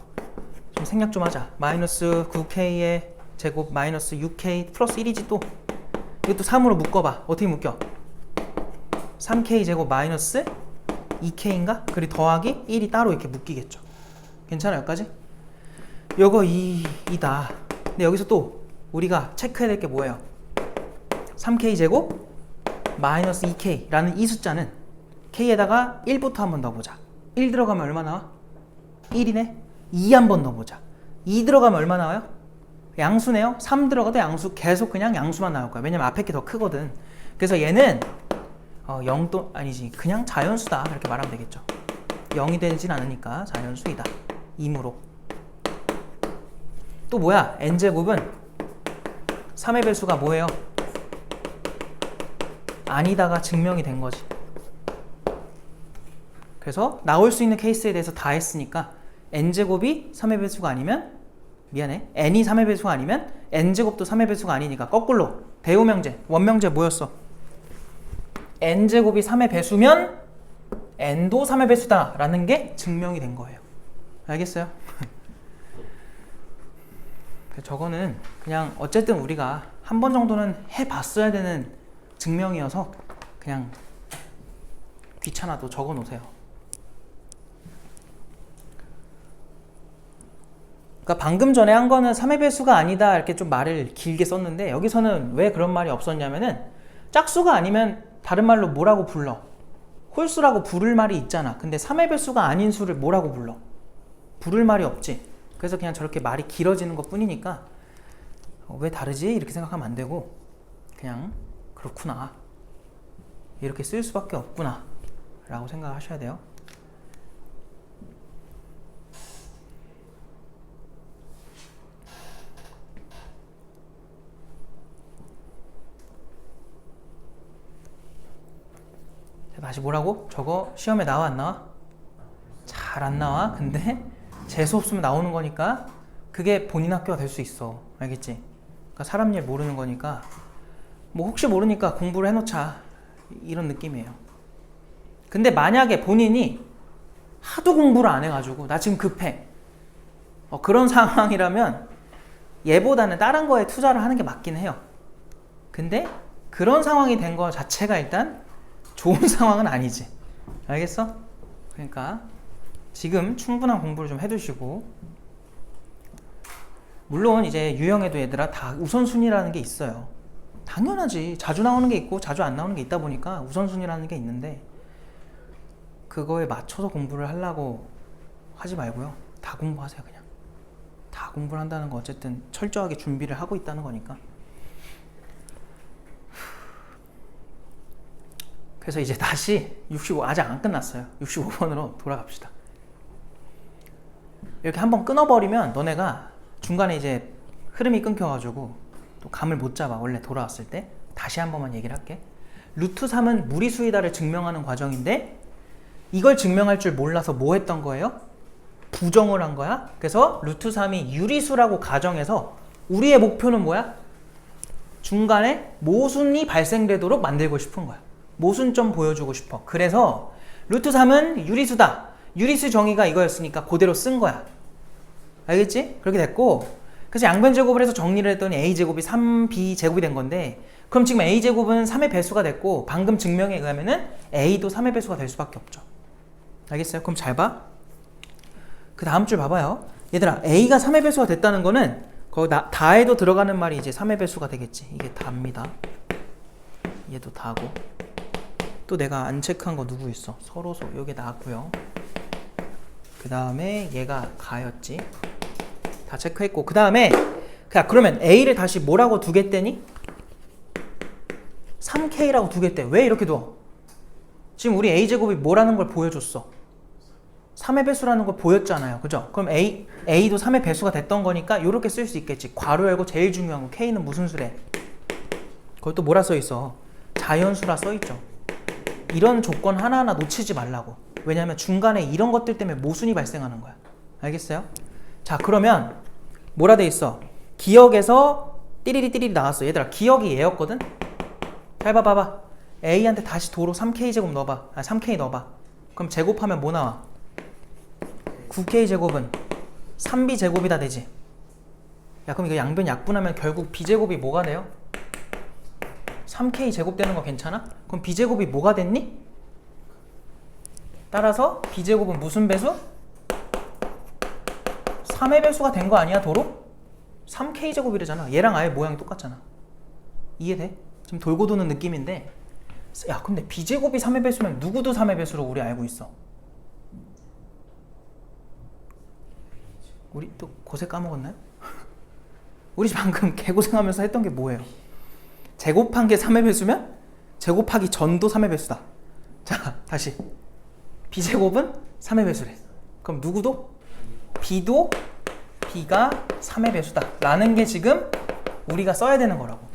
좀 생략 좀 하자. 마이너스 9k의 제곱 마이너스 6k 플러스 1이지 또. 이것도 3으로 묶어봐. 어떻게 묶여? 3k 제곱 마이너스 2k인가? 그리고 더하기 1이 따로 이렇게 묶이겠죠. 괜찮아요 여기까지? 요거 2다. 근데 여기서 또 우리가 체크해야 될 게 뭐예요? 3k 제곱 마이너스 2k 라는 이 숫자는 k에다가 1부터 한번 넣어보자. 1 들어가면 얼마 나와? 1이네. 2 한번 넣어보자. 2 들어가면 얼마 나와요? 양수네요. 3 들어가도 양수. 계속 그냥 양수만 나올 거야. 왜냐면 앞에 게 더 크거든. 그래서 얘는 0도 아니지 그냥 자연수다 이렇게 말하면 되겠죠. 0이 되진 않으니까 자연수이다. 2무로. 또 뭐야? n제곱은 3의 배수가 뭐예요? 아니다가 증명이 된 거지. 그래서 나올 수 있는 케이스에 대해서 다 했으니까 n제곱이 3의 배수가 아니면 미안해 n이 3의 배수가 아니면 n제곱도 3의 배수가 아니니까 거꾸로 대우명제 원명제 뭐였어? n제곱이 3의 배수면 n도 3의 배수다 라는 게 증명이 된 거예요. 알겠어요? 저거는 그냥 어쨌든 우리가 한 번 정도는 해봤어야 되는 증명이어서 그냥 귀찮아도 적어 놓으세요. 그러니까 방금 전에 한 거는 3의 배수가 아니다 이렇게 좀 말을 길게 썼는데 여기서는 왜 그런 말이 없었냐면은 짝수가 아니면 다른 말로 뭐라고 불러? 홀수라고 부를 말이 있잖아. 근데 3의 배수가 아닌 수를 뭐라고 불러? 부를 말이 없지. 그래서 그냥 저렇게 말이 길어지는 것 뿐이니까 왜 다르지? 이렇게 생각하면 안 되고 그냥 그렇구나. 이렇게 쓸 수밖에 없구나 라고 생각하셔야 돼요. 다시 뭐라고? 저거 시험에 나와 안 나와? 잘 안 나와. 근데 재수 없으면 나오는 거니까 그게 본인 학교가 될 수 있어. 알겠지? 그러니까 사람 일 모르는 거니까 뭐 혹시 모르니까 공부를 해놓자 이런 느낌이에요. 근데 만약에 본인이 하도 공부를 안 해가지고 나 지금 급해 그런 상황이라면 얘보다는 다른 거에 투자를 하는 게 맞긴 해요. 근데 그런 상황이 된 거 자체가 일단 좋은 상황은 아니지. 알겠어? 그러니까 지금 충분한 공부를 좀 해두시고 물론 이제 유형에도 얘들아 다 우선순위라는 게 있어요. 당연하지. 자주 나오는 게 있고 자주 안 나오는 게 있다 보니까 우선순위라는 게 있는데 그거에 맞춰서 공부를 하려고 하지 말고요. 다 공부하세요. 그냥 다 공부를 한다는 거 어쨌든 철저하게 준비를 하고 있다는 거니까. 그래서 이제 다시 65 아직 안 끝났어요. 65번으로 돌아갑시다. 이렇게 한번 끊어버리면 너네가 중간에 이제 흐름이 끊겨가지고 또 감을 못 잡아. 원래 돌아왔을 때 다시 한 번만 얘기를 할게. 루트 3은 무리수이다를 증명하는 과정인데 이걸 증명할 줄 몰라서 뭐 했던 거예요? 부정을 한 거야. 그래서 루트 3이 유리수라고 가정해서 우리의 목표는 뭐야? 중간에 모순이 발생되도록 만들고 싶은 거야. 모순점 보여주고 싶어. 그래서 루트 3은 유리수다. 유리수 정의가 이거였으니까 그대로 쓴 거야. 알겠지? 그렇게 됐고, 그래서 양변제곱을 해서 정리를 했더니 a제곱이 3b제곱이 된 건데, 그럼 지금 a제곱은 3의 배수가 됐고 방금 증명에 의하면은 a도 3의 배수가 될 수밖에 없죠. 알겠어요? 그럼 잘 봐. 그 다음 줄 봐봐요. 얘들아, a가 3의 배수가 됐다는 거는 거기 다에도 들어가는 말이 이제 3의 배수가 되겠지. 이게 다입니다. 얘도 다고. 또 내가 안 체크한 거 누구 있어? 서로소. 여기 나왔고요. 그 다음에 얘가 가였지. 다 체크했고, 그 다음에 그러면 a를 다시 뭐라고 두겠대니? 3k라고 두겠대. 왜 이렇게 둬? 지금 우리 a제곱이 뭐라는 걸 보여줬어? 3의 배수라는 걸 보였잖아요. 그죠? 그럼 a도 3의 배수가 됐던 거니까 이렇게 쓸 수 있겠지. 괄호 열고 제일 중요한 거 k는 무슨 수래? 거기 또 뭐라 써있어? 자연수라 써있죠. 이런 조건 하나하나 놓치지 말라고. 왜냐하면 중간에 이런 것들 때문에 모순이 발생하는 거야. 알겠어요? 자, 그러면 뭐라 돼 있어? 기억에서 띠리리 나왔어. 얘들아, 기억이 얘였거든? 잘 봐봐. a한테 다시 도로 3k제곱 넣어봐. 3k 넣어봐. 그럼 제곱하면 뭐 나와? 9k제곱은 3b제곱이다 되지. 야, 그럼 이거 양변 약분하면 결국 b제곱이 뭐가 돼요? 3k제곱 되는 거 괜찮아? 그럼 b제곱이 뭐가 됐니? 따라서 b제곱은 무슨 배수? 3의 배수가 된 거 아니야, 도로? 3k제곱이래잖아. 얘랑 아예 모양이 똑같잖아. 이해돼? 지금 돌고 도는 느낌인데, 야, 근데 b제곱이 3의 배수면 누구도 3의 배수로 우리 알고 있어. 우리 또 고세 까먹었나요? 우리 방금 개고생하면서 했던 게 뭐예요? 제곱한 게 3의 배수면 제곱하기 전도 3의 배수다. 자, 다시. b제곱은 3의 배수래. 그럼 누구도? b도 b가 3의 배수다 라는 게 지금 우리가 써야 되는 거라고.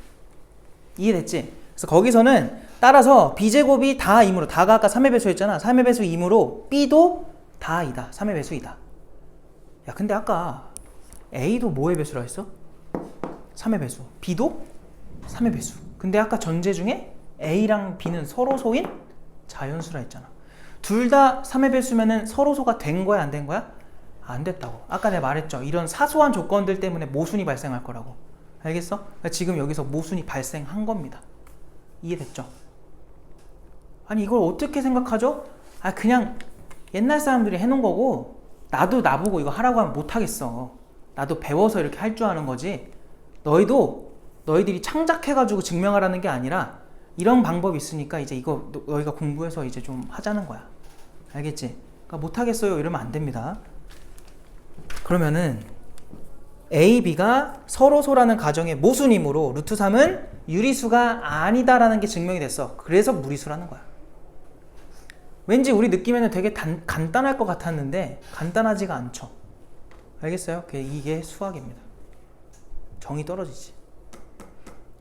이해됐지? 그래서 거기서는 따라서 b제곱이 다 이므로, 다가 아까 3의 배수였잖아. 3의 배수 이므로 b도 다 이다. 3의 배수 이다. 야, 근데 아까 a도 뭐의 배수라 했어? 3의 배수. b도 3의 배수. 근데 아까 전제 중에 a랑 b는 서로소인 자연수라 했잖아. 둘 다 3의 배수면은 서로소가 된 거야, 안 된 거야? 안 됐다고. 아까 내가 말했죠. 이런 사소한 조건들 때문에 모순이 발생할 거라고. 알겠어? 그러니까 지금 여기서 모순이 발생한 겁니다. 이해됐죠? 아니, 이걸 어떻게 생각하죠? 아, 그냥 옛날 사람들이 해놓은 거고, 나도 나보고 이거 하라고 하면 못하겠어. 나도 배워서 이렇게 할 줄 아는 거지. 너희들이 창작해가지고 증명하라는 게 아니라 이런 방법이 있으니까 이제 이거 너희가 공부해서 이제 좀 하자는 거야. 알겠지? 그러니까 못하겠어요 이러면 안 됩니다. 그러면은 A, B가 서로소라는 가정의 모순이므로 루트 3은 유리수가 아니다라는 게 증명이 됐어. 그래서 무리수라는 거야. 왠지 우리 느낌에는 되게 간단할 것 같았는데 간단하지가 않죠. 알겠어요? 이게 수학입니다. 정이 떨어지지.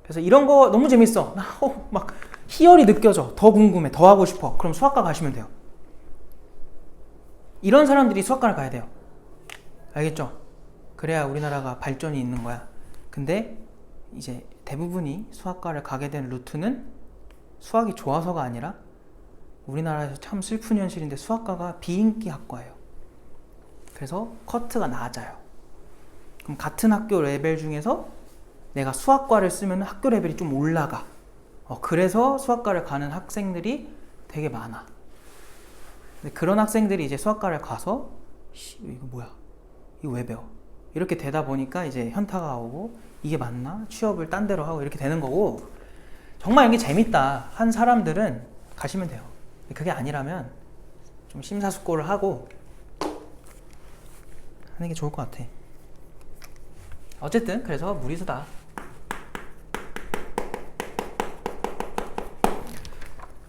그래서 이런 거 너무 재밌어. 막 희열이 느껴져. 더 궁금해. 더 하고 싶어. 그럼 수학과 가시면 돼요. 이런 사람들이 수학과를 가야 돼요. 알겠죠? 그래야 우리나라가 발전이 있는 거야. 근데 이제 대부분이 수학과를 가게 된 루트는 수학이 좋아서가 아니라 우리나라에서 참 슬픈 현실인데 수학과가 비인기 학과예요. 그래서 커트가 낮아요. 그럼 같은 학교 레벨 중에서 내가 수학과를 쓰면 학교 레벨이 좀 올라가. 그래서 수학과를 가는 학생들이 되게 많아. 근데 그런 학생들이 이제 수학과를 가서 이거 뭐야? 이거 왜 배워? 이렇게 되다 보니까 이제 현타가 오고 이게 맞나? 취업을 딴 데로 하고 이렇게 되는 거고, 정말 이게 재밌다 한 사람들은 가시면 돼요. 그게 아니라면 좀 심사숙고를 하고 하는 게 좋을 것 같아. 어쨌든 그래서 무리수다.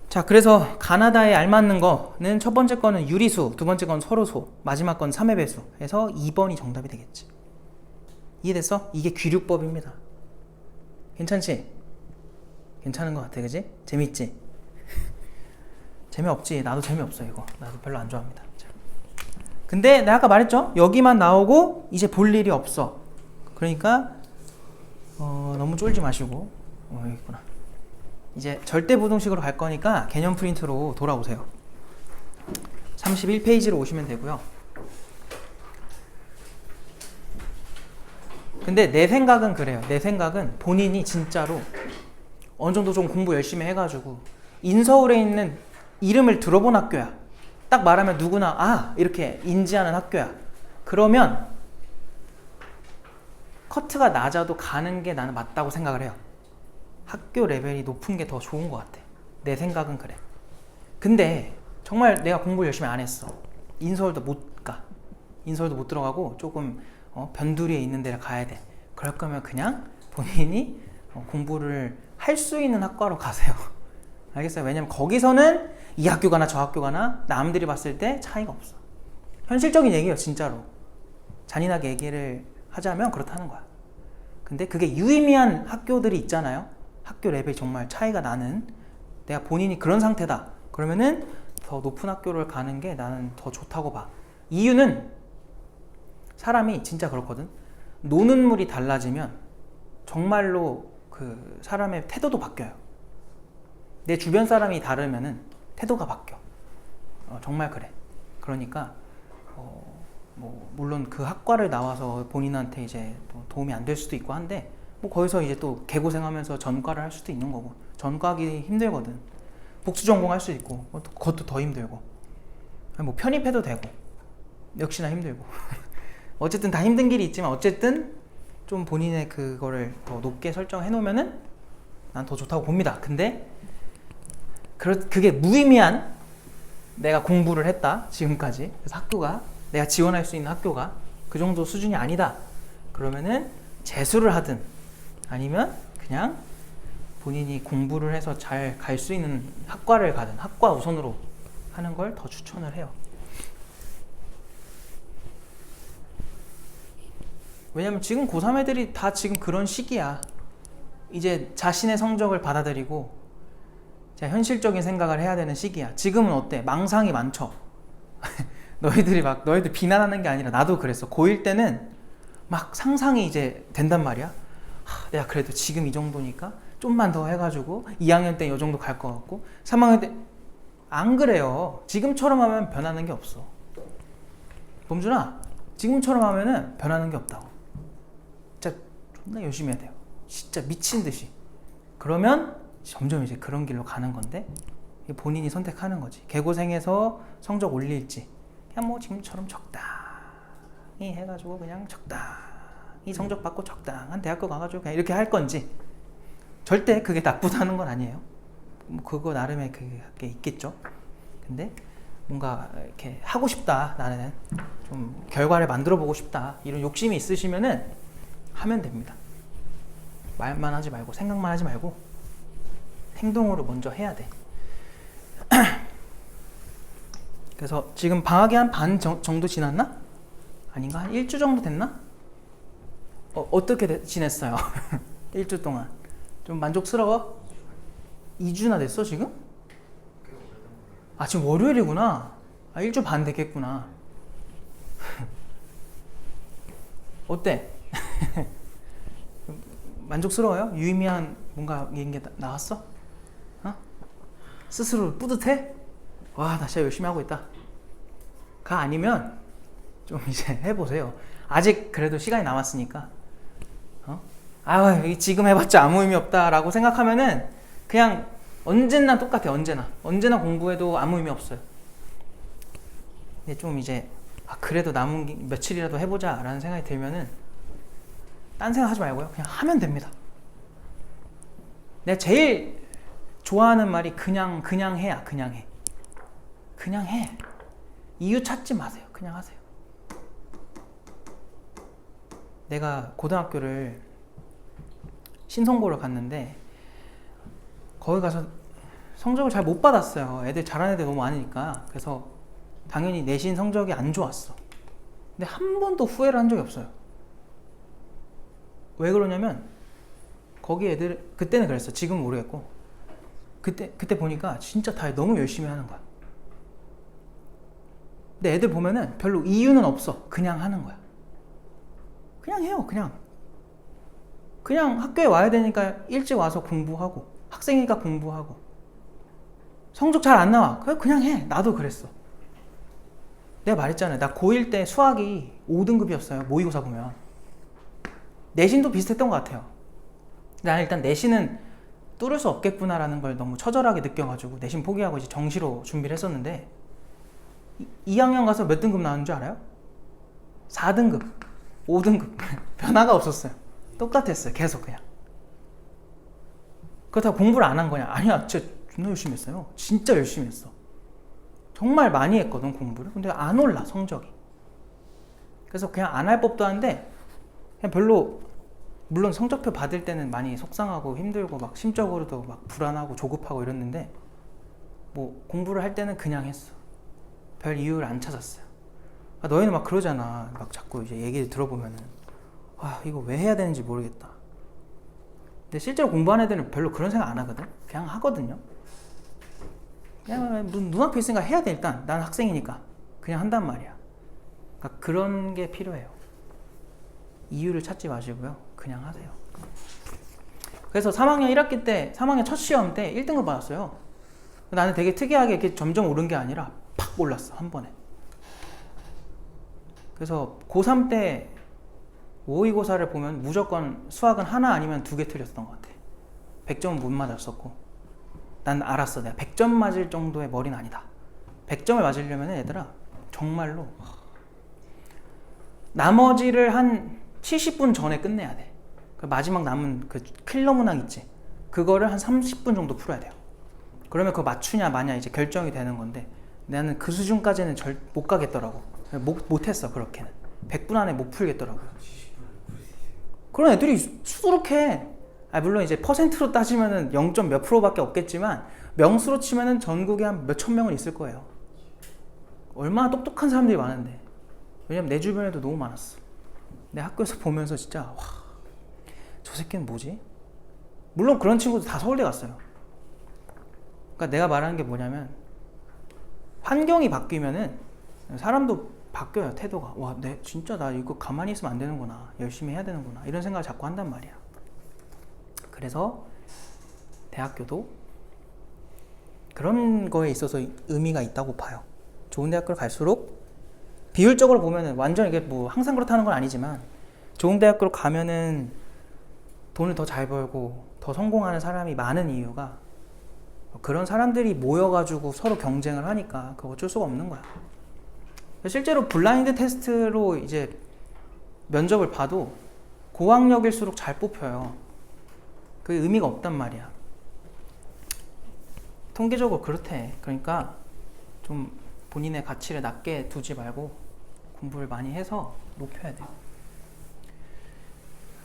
자, 그래서 가나다에 알맞는 거는 첫 번째 거는 유리수, 두 번째 건 서로소, 마지막 건 3의 배수 해서 2번이 정답이 되겠지. 이해됐어? 이게 귀륙법입니다. 괜찮지? 괜찮은 것 같아, 그지? 재밌지? 재미없지? 나도 재미없어 이거. 나도 별로 안 좋아합니다. 자, 근데 내가 아까 말했죠? 여기만 나오고 이제 볼 일이 없어. 그러니까 너무 쫄지 마시고 여기 있구나. 이제 절대부동식으로 갈 거니까 개념 프린트로 돌아오세요. 31페이지로 오시면 되고요. 근데 내 생각은 그래요. 내 생각은 본인이 진짜로 어느 정도 좀 공부 열심히 해가지고 인서울에 있는 이름을 들어본 학교야. 딱 말하면 누구나 이렇게 인지하는 학교야. 그러면 커트가 낮아도 가는 게 나는 맞다고 생각을 해요. 학교 레벨이 높은 게 더 좋은 것 같아. 내 생각은 그래. 근데 정말 내가 공부 열심히 안 했어. 인서울도 못 가. 인서울도 못 들어가고 조금 변두리에 있는 데를 가야 돼. 그럴 거면 그냥 본인이 공부를 할 수 있는 학과로 가세요. 알겠어요? 왜냐면 거기서는 이 학교 가나 저 학교 가나 남들이 봤을 때 차이가 없어. 현실적인 얘기예요, 진짜로. 잔인하게 얘기를 하자면 그렇다는 거야. 근데 그게 유의미한 학교들이 있잖아요. 학교 레벨이 정말 차이가 나는, 내가 본인이 그런 상태다 그러면은 더 높은 학교를 가는 게 나는 더 좋다고 봐. 이유는 사람이 진짜 그렇거든. 노는 물이 달라지면 정말로 그 사람의 태도도 바뀌어요. 내 주변 사람이 다르면은 태도가 바뀌어. 정말 그래. 그러니까 물론 그 학과를 나와서 본인한테 이제 또 도움이 안 될 수도 있고 한데, 거기서 이제 또 개고생하면서 전과를 할 수도 있는 거고. 전과하기 힘들거든. 복수 전공할 수 있고 그것도 더 힘들고, 편입해도 되고 역시나 힘들고. 어쨌든 다 힘든 길이 있지만 어쨌든 좀 본인의 그거를 더 높게 설정해 놓으면은 난 더 좋다고 봅니다. 근데 그게 무의미한 내가 공부를 했다 지금까지, 그래서 학교가 내가 지원할 수 있는 학교가 그 정도 수준이 아니다 그러면은 재수를 하든 아니면 그냥 본인이 공부를 해서 잘 갈 수 있는 학과를 가든 학과 우선으로 하는 걸 더 추천을 해요. 왜냐면 지금 고3 애들이 다 지금 그런 시기야. 이제 자신의 성적을 받아들이고 현실적인 생각을 해야 되는 시기야. 지금은 어때? 망상이 많죠. 너희들 비난하는 게 아니라 나도 그랬어. 고1 때는 막 상상이 이제 된단 말이야. 내가 그래도 지금 이 정도니까 좀만 더 해가지고 2학년 때 이 정도 갈 것 같고 3학년 때 안 그래요. 지금처럼 하면 변하는 게 없어. 범준아, 지금처럼 하면은 변하는 게 없다고. 진짜 존나 열심히 해야 돼요. 진짜 미친 듯이. 그러면 점점 이제 그런 길로 가는 건데, 본인이 선택하는 거지. 개고생해서 성적 올릴지, 그냥 지금처럼 적당히 해가지고 그냥 적당히 성적 받고 적당한 대학교 가가지고 그냥 이렇게 할 건지. 절대 그게 나쁘다는 건 아니에요. 그거 나름의 그게 있겠죠. 근데 뭔가 이렇게 하고 싶다, 나는 좀 결과를 만들어 보고 싶다, 이런 욕심이 있으시면은 하면 됩니다. 말만 하지 말고 생각만 하지 말고 행동으로 먼저 해야 돼. 그래서 지금 방학이 한 반 정도 지났나? 아닌가? 한 1주 정도 됐나? 어떻게 지냈어요? 1주 동안 좀 만족스러워? 2주나 됐어 지금? 지금 월요일이구나. 1주 반 됐겠구나. 어때? 만족스러워요? 유의미한 뭔가 얘기 나왔어? 스스로 뿌듯해? 와, 나 진짜 열심히 하고 있다. 가 아니면 좀 이제 해보세요. 아직 그래도 시간이 남았으니까. 지금 해봤자 아무 의미 없다라고 생각하면은 그냥 언제나 똑같아. 언제나 공부해도 아무 의미 없어요. 근데 좀 이제 그래도 남은 며칠이라도 해보자 라는 생각이 들면은 딴 생각 하지 말고요, 그냥 하면 됩니다. 내가 제일 좋아하는 말이 그냥 해야. 그냥 해. 이유 찾지 마세요. 그냥 하세요. 내가 고등학교를 신성고를 갔는데 거기 가서 성적을 잘 못 받았어요. 애들 잘하는 애들 너무 많으니까. 그래서 당연히 내신 성적이 안 좋았어. 근데 한 번도 후회를 한 적이 없어요. 왜 그러냐면 거기 애들, 그때는 그랬어. 지금은 모르겠고, 그때 보니까 진짜 다 너무 열심히 하는 거야. 근데 애들 보면은 별로 이유는 없어. 그냥 하는 거야. 그냥 해요. 그냥 학교에 와야 되니까 일찍 와서 공부하고, 학생이니까 공부하고, 성적 잘 안 나와. 그냥 해. 나도 그랬어. 내가 말했잖아요. 나 고1 때 수학이 5등급이었어요. 모의고사 보면. 내신도 비슷했던 것 같아요. 나는 일단 내신은 뚫을 수 없겠구나라는 걸 너무 처절하게 느껴가지고 내신 포기하고 이제 정시로 준비를 했었는데 2학년 가서 몇 등급 나왔는 줄 알아요? 4등급, 5등급. 변화가 없었어요. 똑같았어요. 계속 그냥. 그렇다고 공부를 안 한 거냐? 아니야. 진짜 존나 열심히 했어요. 진짜 열심히 했어. 정말 많이 했거든, 공부를. 근데 안 올라, 성적이. 그래서 그냥 안 할 법도 한데 그냥 별로, 물론 성적표 받을 때는 많이 속상하고 힘들고 막 심적으로도 막 불안하고 조급하고 이랬는데 뭐 공부를 할 때는 그냥 했어. 별 이유를 안 찾았어요. 너희는 막 그러잖아. 막 자꾸 이제 얘기를 들어보면은 이거 왜 해야 되는지 모르겠다. 근데 실제로 공부하는 애들은 별로 그런 생각 안 하거든. 그냥 하거든요. 그냥 눈앞에 있으니까 해야 돼. 일단 난 학생이니까 그냥 한단 말이야. 그러니까 그런 게 필요해요. 이유를 찾지 마시고요. 그냥 하세요. 그래서 3학년 1학기 때 3학년 첫 시험 때 1등급 받았어요. 나는 되게 특이하게 이렇게 점점 오른 게 아니라 팍 올랐어. 한 번에. 그래서 고3 때 모의고사를 보면 무조건 수학은 하나 아니면 2개 틀렸던 것 같아. 100점은 못 맞았었고 난 알았어. 내가 100점 맞을 정도의 머리는 아니다. 100점을 맞으려면 얘들아 정말로 나머지를 한 70분 전에 끝내야 돼. 그 마지막 남은 그 킬러 문항 있지? 그거를 한 30분 정도 풀어야 돼요. 그러면 그거 맞추냐 마냐 이제 결정이 되는 건데 나는 그 수준까지는 못 가겠더라고. 못했어. 그렇게는 100분 안에 못 풀겠더라고요. 그런 애들이 수두룩해. 물론 이제 퍼센트로 따지면은 0. 몇 프로밖에 없겠지만 명수로 치면은 전국에 한 몇천 명은 있을 거예요. 얼마나 똑똑한 사람들이 많은데. 왜냐면 내 주변에도 너무 많았어. 내 학교에서 보면서 진짜 저 새끼는 뭐지? 물론 그런 친구들 다 서울대 갔어요. 그러니까 내가 말하는 게 뭐냐면 환경이 바뀌면은 사람도 바뀌어요. 태도가. 진짜 나 이거 가만히 있으면 안 되는구나. 열심히 해야 되는구나. 이런 생각을 자꾸 한단 말이야. 그래서 대학교도 그런 거에 있어서 의미가 있다고 봐요. 좋은 대학교를 갈수록 비율적으로 보면은 완전 이게 뭐 항상 그렇다는 건 아니지만 좋은 대학교로 가면은 돈을 더 잘 벌고 더 성공하는 사람이 많은 이유가 그런 사람들이 모여가지고 서로 경쟁을 하니까 그거 어쩔 수가 없는 거야. 실제로 블라인드 테스트로 이제 면접을 봐도 고학력일수록 잘 뽑혀요. 그게 의미가 없단 말이야. 통계적으로 그렇대. 그러니까 좀 본인의 가치를 낮게 두지 말고 공부를 많이 해서 높여야 돼요.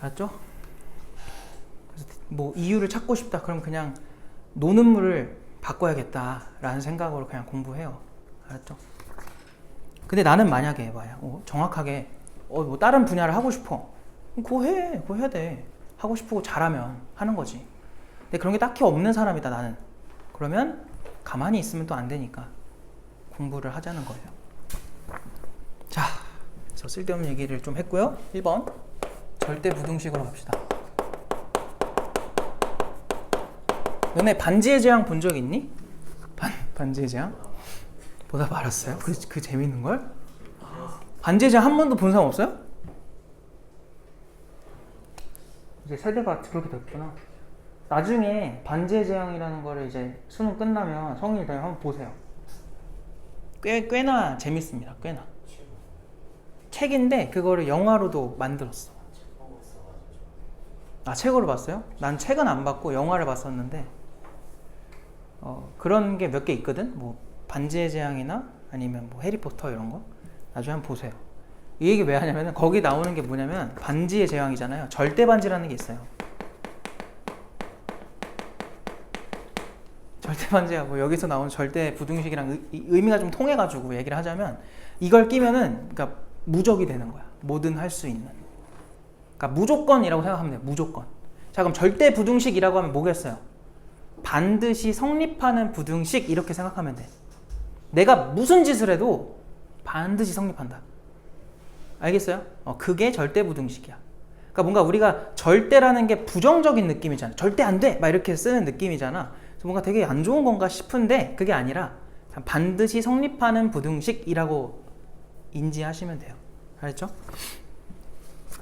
알았죠? 그래서 뭐 이유를 찾고 싶다. 그럼 그냥 노는 물을 바꿔야겠다라는 생각으로 그냥 공부해요. 알았죠? 근데 나는 만약에 정확하게 뭐 다른 분야를 하고 싶어. 그거 해야 돼. 하고 싶고 잘하면 하는 거지. 근데 그런 게 딱히 없는 사람이다 나는. 그러면 가만히 있으면 또 안 되니까 공부를 하자는 거예요. 자, 그래서 쓸데없는 얘기를 좀 했고요. 1번 절대 부등식으로 갑시다. 너네 반지의 제왕 본 적 있니? 반지의 제왕? 보다 말았어요? 그 재밌는 걸? 반지의 제왕 한 번도 본 사람 없어요? 이제 세대가 그렇게 됐구나. 나중에 반지의 제왕이라는 거를 이제 수능 끝나면 성인이 되면 한번 보세요. 꽤나 재밌습니다. 꽤나. 책인데 그거를 영화로도 만들었어. 책으로 봤어요? 난 책은 안 봤고 영화를 봤었는데 그런 게 몇 개 있거든. 뭐 반지의 제왕이나 아니면 뭐 해리포터 이런 거 나중에 한번 보세요. 이 얘기 왜 하냐면 거기 나오는 게 뭐냐면 반지의 제왕이잖아요. 절대 반지라는 게 있어요. 절대 반지가 뭐 여기서 나오는 절대 부등식이랑 의미가 좀 통해가지고 얘기를 하자면 이걸 끼면은 그러니까 무적이 되는 거야. 뭐든 할 수 있는. 그러니까 무조건이라고 생각하면 돼요. 무조건. 자, 그럼 절대 부등식이라고 하면 뭐겠어요? 반드시 성립하는 부등식 이렇게 생각하면 돼. 내가 무슨 짓을 해도 반드시 성립한다. 알겠어요? 그게 절대부등식이야. 그러니까 뭔가 우리가 절대라는 게 부정적인 느낌이잖아. 절대 안 돼! 막 이렇게 쓰는 느낌이잖아. 그래서 뭔가 되게 안 좋은 건가 싶은데 그게 아니라 반드시 성립하는 부등식이라고 인지하시면 돼요. 알겠죠?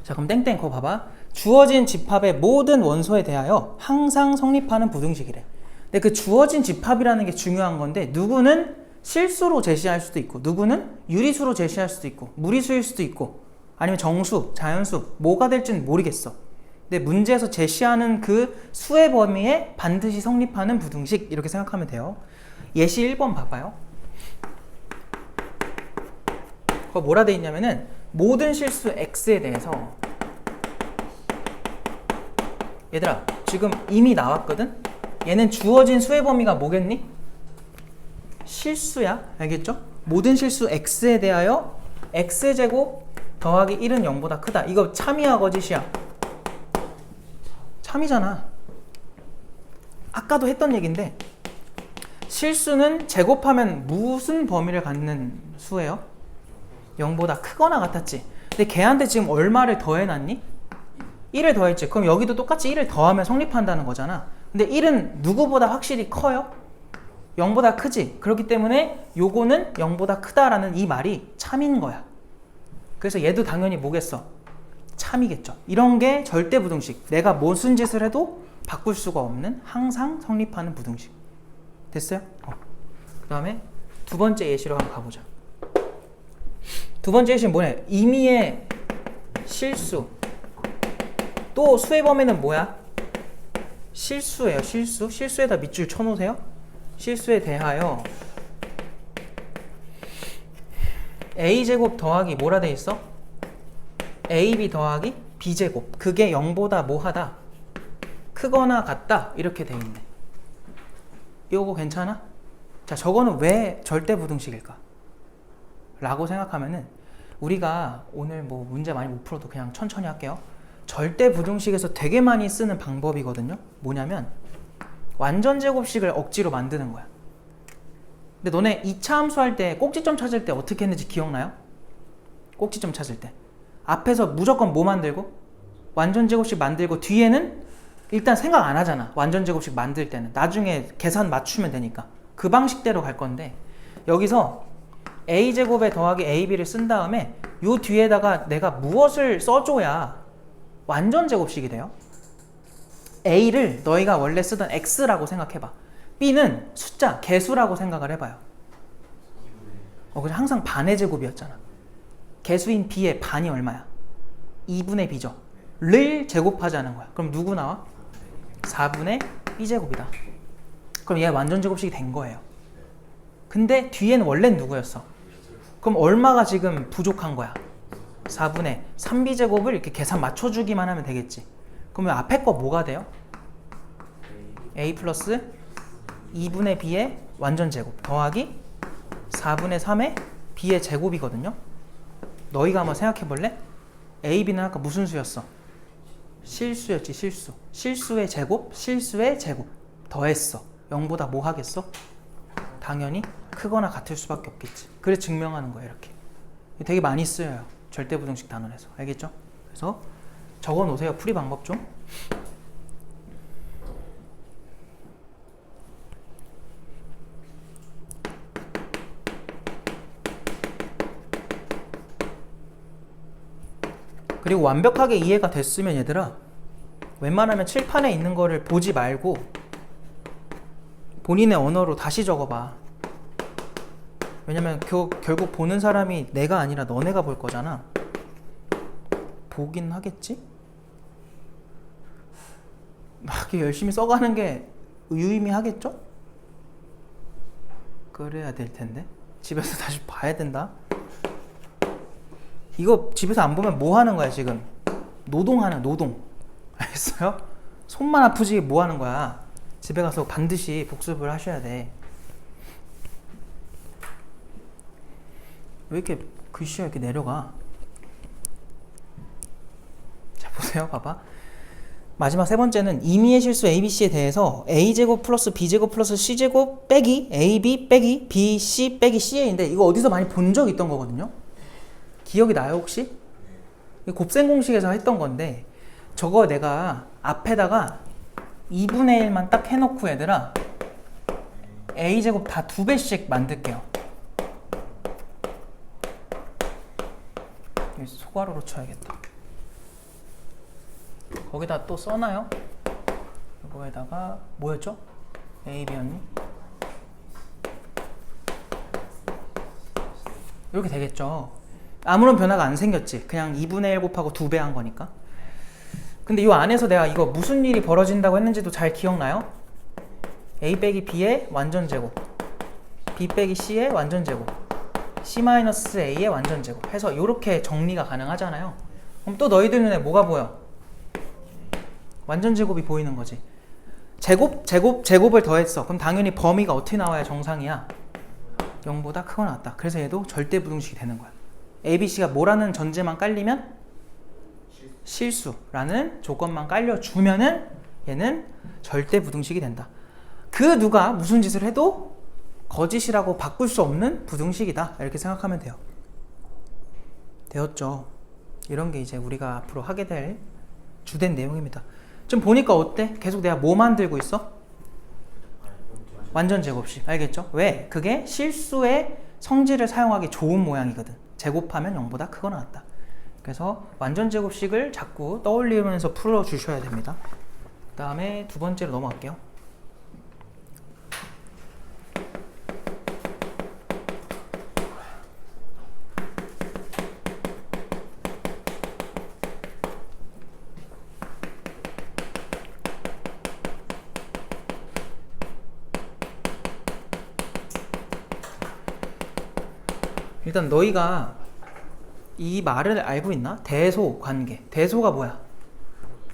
자, 그럼 땡땡 그거 봐봐. 주어진 집합의 모든 원소에 대하여 항상 성립하는 부등식이래. 근데 그 주어진 집합이라는 게 중요한 건데 누구는 실수로 제시할 수도 있고 누구는 유리수로 제시할 수도 있고 무리수일 수도 있고 아니면 정수, 자연수 뭐가 될지는 모르겠어. 근데 문제에서 제시하는 그 수의 범위에 반드시 성립하는 부등식 이렇게 생각하면 돼요. 예시 1번 봐봐요. 그거 뭐라 돼 있냐면은 모든 실수 x에 대해서 얘들아 지금 이미 나왔거든? 얘는 주어진 수의 범위가 뭐겠니? 실수야. 알겠죠? 모든 실수 x에 대하여 x제곱 더하기 1은 0보다 크다. 이거 참이야 거짓이야? 참이잖아. 아까도 했던 얘기인데 실수는 제곱하면 무슨 범위를 갖는 수예요? 0보다 크거나 같았지. 근데 걔한테 지금 얼마를 더해놨니? 1을 더했지. 그럼 여기도 똑같이 1을 더하면 성립한다는 거잖아. 근데 1은 누구보다 확실히 커요? 0보다 크지. 그렇기 때문에 요거는 0보다 크다라는 이 말이 참인 거야. 그래서 얘도 당연히 뭐겠어? 참이겠죠. 이런 게 절대부등식. 내가 무슨 짓을 해도 바꿀 수가 없는 항상 성립하는 부등식. 됐어요? 그 다음에 두 번째 예시로 한번 가보자. 두 번째 예시는 뭐냐? 임의의 실수. 또 수의 범위는 뭐야? 실수예요. 실수. 실수에다 밑줄 쳐놓으세요. 실수에 대하여 a제곱 더하기 뭐라 돼 있어? ab 더하기 b제곱. 그게 0보다 뭐하다? 크거나 같다. 이렇게 돼 있네. 이거 괜찮아? 자, 저거는 왜 절대부등식일까? 라고 생각하면은 우리가 오늘 뭐 문제 많이 못 풀어도 그냥 천천히 할게요. 절대부등식에서 되게 많이 쓰는 방법이거든요. 뭐냐면 완전제곱식을 억지로 만드는 거야. 근데 너네 2차 함수 할 때 꼭지점 찾을 때 어떻게 했는지 기억나요? 꼭지점 찾을 때 앞에서 무조건 뭐 만들고? 완전제곱식 만들고 뒤에는 일단 생각 안 하잖아. 완전제곱식 만들 때는 나중에 계산 맞추면 되니까 그 방식대로 갈 건데 여기서 a제곱에 더하기 ab를 쓴 다음에 요 뒤에다가 내가 무엇을 써줘야 완전제곱식이 돼요? a를 너희가 원래 쓰던 x라고 생각해봐. b는 숫자, 개수라고 생각을 해봐요. 그냥 항상 반의 제곱이었잖아. 개수인 b의 반이 얼마야? 2분의 b죠. 를 제곱하자는 거야. 그럼 누구 나와? 4분의 b제곱이다. 그럼 얘가 완전제곱식이 된 거예요. 근데 뒤에는 원래는 누구였어? 그럼 얼마가 지금 부족한 거야? 4분의 3b제곱을 이렇게 계산 맞춰주기만 하면 되겠지. 그러면 앞에 거 뭐가 돼요? a 플러스 2분의 b의 완전제곱 더하기 4분의 3의 b의 제곱이거든요. 너희가 한번 생각해 볼래? a, b는 아까 무슨 수였어? 실수였지. 실수. 실수의 제곱, 실수의 제곱 더했어. 0보다 뭐 하겠어? 당연히 크거나 같을 수밖에 없겠지. 그래서 증명하는 거예요. 이렇게 되게 많이 쓰여요. 절대부등식 단원에서. 알겠죠? 그래서 적어 놓으세요. 풀이 방법 좀. 그리고 완벽하게 이해가 됐으면 얘들아 웬만하면 칠판에 있는 거를 보지 말고 본인의 언어로 다시 적어봐. 왜냐면 결국 보는 사람이 내가 아니라 너네가 볼 거잖아. 보긴 하겠지? 막 열심히 써가는 게 유의미하겠죠? 그래야 될 텐데. 집에서 다시 봐야 된다. 이거 집에서 안 보면 뭐 하는 거야 지금? 노동하는 노동. 알겠어요? 손만 아프지 뭐 하는 거야. 집에 가서 반드시 복습을 하셔야 돼. 왜 이렇게 글씨가 이렇게 내려가? 자 보세요. 봐봐. 마지막 세 번째는 임의의 실수 ABC에 대해서 A제곱 플러스 B제곱 플러스 C제곱 빼기 AB 빼기 BC 빼기 CA인데 이거 어디서 많이 본 적 있던 거거든요. 기억이 나요 혹시? 곱셈 공식에서 했던 건데 저거 내가 앞에다가 2분의 1만 딱 해놓고 얘들아 A제곱 다 2배씩 만들게요. 여기 소괄호로 쳐야겠다. 거기다 또 써놔요. 이거에다가 뭐였죠? A, B였니? 이렇게 되겠죠. 아무런 변화가 안 생겼지. 그냥 2분의 1 곱하고 2배 한 거니까. 근데 이 안에서 내가 이거 무슨 일이 벌어진다고 했는지도 잘 기억나요? A 빼기 B의 완전제곱, B 빼기 C의 완전제곱, C-A의 완전제곱 해서 이렇게 정리가 가능하잖아요. 그럼 또 너희들 눈에 뭐가 보여? 완전제곱이 보이는 거지. 제곱을 더했어. 그럼 당연히 범위가 어떻게 나와야 정상이야? 0보다 크거나 같다. 그래서 얘도 절대부등식이 되는 거야. ABC가 뭐라는 전제만 깔리면 실수라는 조건만 깔려주면은 얘는 절대부등식이 된다. 그 누가 무슨 짓을 해도 거짓이라고 바꿀 수 없는 부등식이다. 이렇게 생각하면 돼요. 되었죠? 이런 게 이제 우리가 앞으로 하게 될 주된 내용입니다. 좀 보니까 어때? 계속 내가 뭐 만들고 있어? 완전 제곱식. 알겠죠? 왜? 그게 실수의 성질을 사용하기 좋은 모양이거든. 제곱하면 0보다 크거나 같다. 그래서 완전 제곱식을 자꾸 떠올리면서 풀어주셔야 됩니다. 그 다음에 두 번째로 넘어갈게요. 일단 너희가 이 말을 알고 있나? 대소 관계. 대소가 뭐야?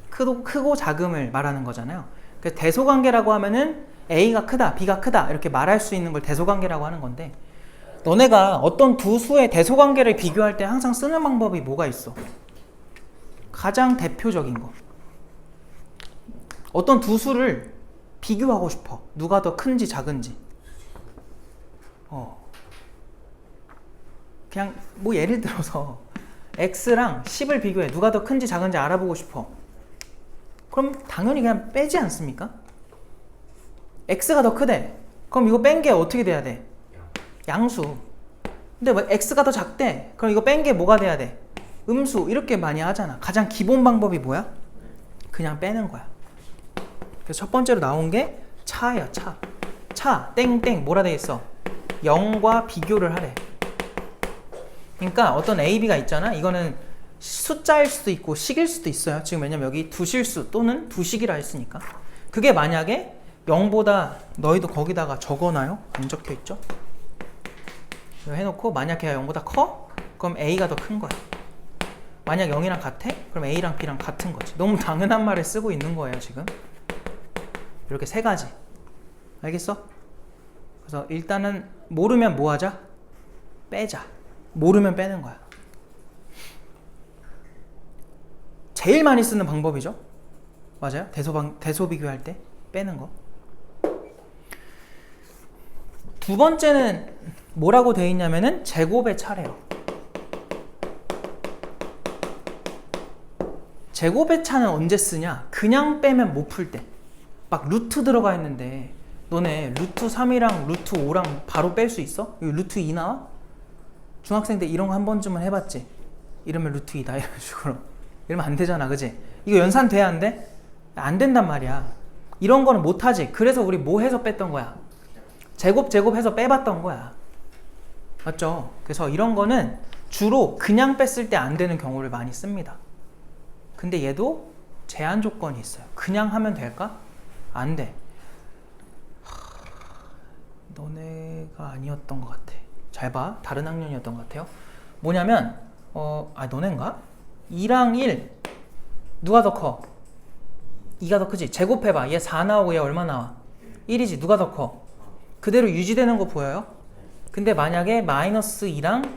크고 작음을 말하는 거잖아요. 그래서 대소 관계라고 하면은 A가 크다, B가 크다 이렇게 말할 수 있는 걸 대소 관계라고 하는 건데 너네가 어떤 두 수의 대소 관계를 비교할 때 항상 쓰는 방법이 뭐가 있어? 가장 대표적인 거. 어떤 두 수를 비교하고 싶어. 누가 더 큰지 작은지. 그냥 뭐 예를 들어서 x랑 10을 비교해. 누가 더 큰지 작은지 알아보고 싶어. 그럼 당연히 그냥 빼지 않습니까? x가 더 크대. 그럼 이거 뺀 게 어떻게 돼야 돼? 양수. 근데 뭐 x가 더 작대. 그럼 이거 뺀 게 뭐가 돼야 돼? 음수. 이렇게 많이 하잖아. 가장 기본 방법이 뭐야? 그냥 빼는 거야. 그래서 첫 번째로 나온 게 차예요. 차 땡땡 뭐라 돼 있어? 0과 비교를 하래. 그러니까 어떤 A, B가 있잖아. 이거는 숫자일 수도 있고 식일 수도 있어요. 지금 왜냐면 여기 두 실수 또는 두 식이라 했으니까. 그게 만약에 0보다 너희도 거기다가 적어놔요. 안 적혀 있죠? 해놓고 만약 걔가 0보다 커? 그럼 A가 더 큰 거야. 만약 0이랑 같아? 그럼 A랑 B랑 같은 거지. 너무 당연한 말을 쓰고 있는 거예요 지금. 이렇게 세 가지. 알겠어? 그래서 일단은 모르면 뭐 하자? 빼자. 모르면 빼는 거야. 제일 많이 쓰는 방법이죠. 맞아요? 대소 비교할 때 빼는 거. 두 번째는 뭐라고 되어 있냐면은 제곱의 차례요. 제곱의 차는 언제 쓰냐? 그냥 빼면 못 풀 때. 막 루트 들어가 있는데 너네 루트 3이랑 루트 5랑 바로 뺄 수 있어? 여기 루트 2 나와? 중학생 때 이런 거 한 번쯤은 해봤지? 이러면 루트 2다 이런 식으로. 이러면 안 되잖아, 그지? 이거 연산 돼야 안 돼? 안 된단 말이야. 이런 거는 못하지. 그래서 우리 뭐 해서 뺐던 거야? 제곱 해서 빼봤던 거야. 맞죠? 그래서 이런 거는 주로 그냥 뺐을 때 안 되는 경우를 많이 씁니다. 근데 얘도 제한 조건이 있어요. 그냥 하면 될까? 안 돼. 너네가 아니었던 것 같아. 잘 봐. 다른 학년이었던 것 같아요. 뭐냐면 너넨가? 2랑 1 누가 더 커? 2가 더 크지? 제곱해봐. 얘 4 나오고 얘 얼마 나와? 1이지. 누가 더 커? 그대로 유지되는 거 보여요? 근데 만약에 마이너스 2랑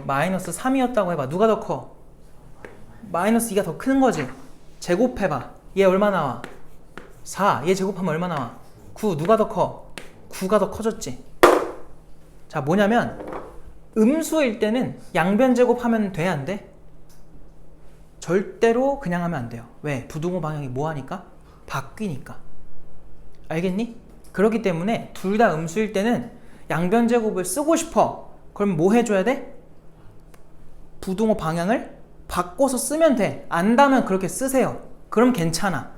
마이너스 3이었다고 해봐. 누가 더 커? 마이너스 2가 더 큰 거지? 제곱해봐. 얘 얼마 나와? 4. 얘 제곱하면 얼마 나와? 9. 누가 더 커? 9가 더 커졌지. 자, 뭐냐면 음수일 때는 양변 제곱하면 돼, 안 돼? 절대로 그냥 하면 안 돼요. 왜? 부등호 방향이 뭐 하니까? 바뀌니까. 알겠니? 그렇기 때문에 둘 다 음수일 때는 양변 제곱을 쓰고 싶어. 그럼 뭐 해줘야 돼? 부등호 방향을 바꿔서 쓰면 돼. 안다면 그렇게 쓰세요. 그럼 괜찮아.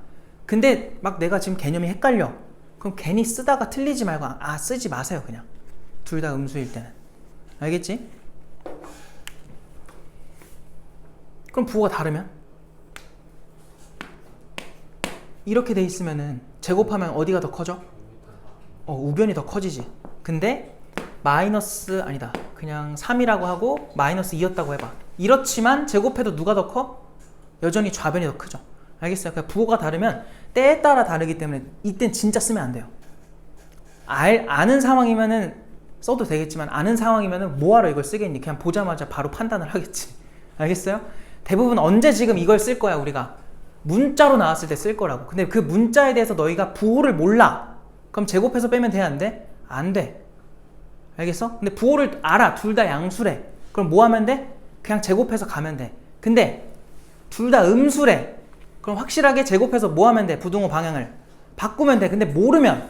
근데 막 내가 지금 개념이 헷갈려. 그럼 괜히 쓰다가 틀리지 말고 쓰지 마세요. 그냥 둘 다 음수일 때는. 알겠지? 그럼 부호가 다르면? 이렇게 돼 있으면은 제곱하면 어디가 더 커져? 우변이 더 커지지. 근데 마이너스 아니다. 그냥 3이라고 하고 마이너스 2였다고 해봐. 이렇지만 제곱해도 누가 더 커? 여전히 좌변이 더 크죠. 알겠어요? 그러니까 부호가 다르면 때에 따라 다르기 때문에 이땐 진짜 쓰면 안 돼요. 아는 상황이면은 써도 되겠지만 아는 상황이면은 뭐하러 이걸 쓰겠니? 그냥 보자마자 바로 판단을 하겠지. 알겠어요? 대부분 언제 지금 이걸 쓸 거야 우리가? 문자로 나왔을 때 쓸 거라고. 근데 그 문자에 대해서 너희가 부호를 몰라. 그럼 제곱해서 빼면 돼, 안 돼? 안 돼. 알겠어? 근데 부호를 알아. 둘 다 양수래. 그럼 뭐 하면 돼? 그냥 제곱해서 가면 돼. 근데 둘 다 음수래. 그럼 확실하게 제곱해서 뭐 하면 돼? 부등호 방향을 바꾸면 돼. 근데 모르면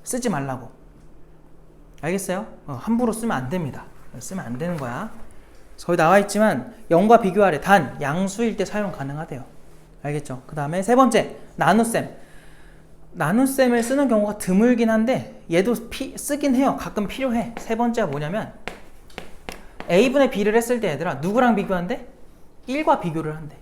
쓰지 말라고. 알겠어요? 함부로 쓰면 안 됩니다. 쓰면 안 되는 거야. 거기 나와 있지만 0과 비교하래. 단 양수일 때 사용 가능하대요. 알겠죠? 그 다음에 세 번째 나눗셈. 나눗셈을 쓰는 경우가 드물긴 한데 얘도 쓰긴 해요. 가끔 필요해. 세 번째가 뭐냐면 A분의 B를 했을 때 얘들아 누구랑 비교한대? 1과 비교를 한대.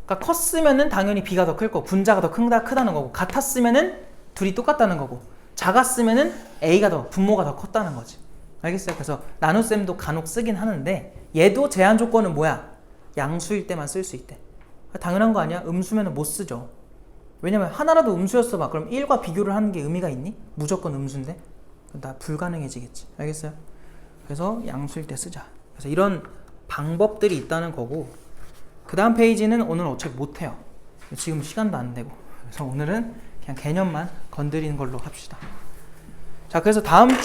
그러니까 컸으면은 당연히 B가 더 클 거고 분자가 더 크다는 거고 같았으면은 둘이 똑같다는 거고 작았으면은 A가 더 분모가 더 컸다는 거지. 알겠어요? 그래서 나눗셈도 간혹 쓰긴 하는데 얘도 제한 조건은 뭐야? 양수일 때만 쓸 수 있대. 당연한 거 아니야? 음수면은 못 쓰죠. 왜냐면 하나라도 음수였어 봐. 그럼 1과 비교를 하는 게 의미가 있니? 무조건 음수인데? 나 불가능해지겠지. 알겠어요? 그래서 양수일 때 쓰자. 그래서 이런 방법들이 있다는 거고 그 다음 페이지는 오늘 어차피 못해요. 지금 시간도 안 되고. 그래서 오늘은 그냥 개념만 건드리는 걸로 합시다. 자, 그래서 다음 주에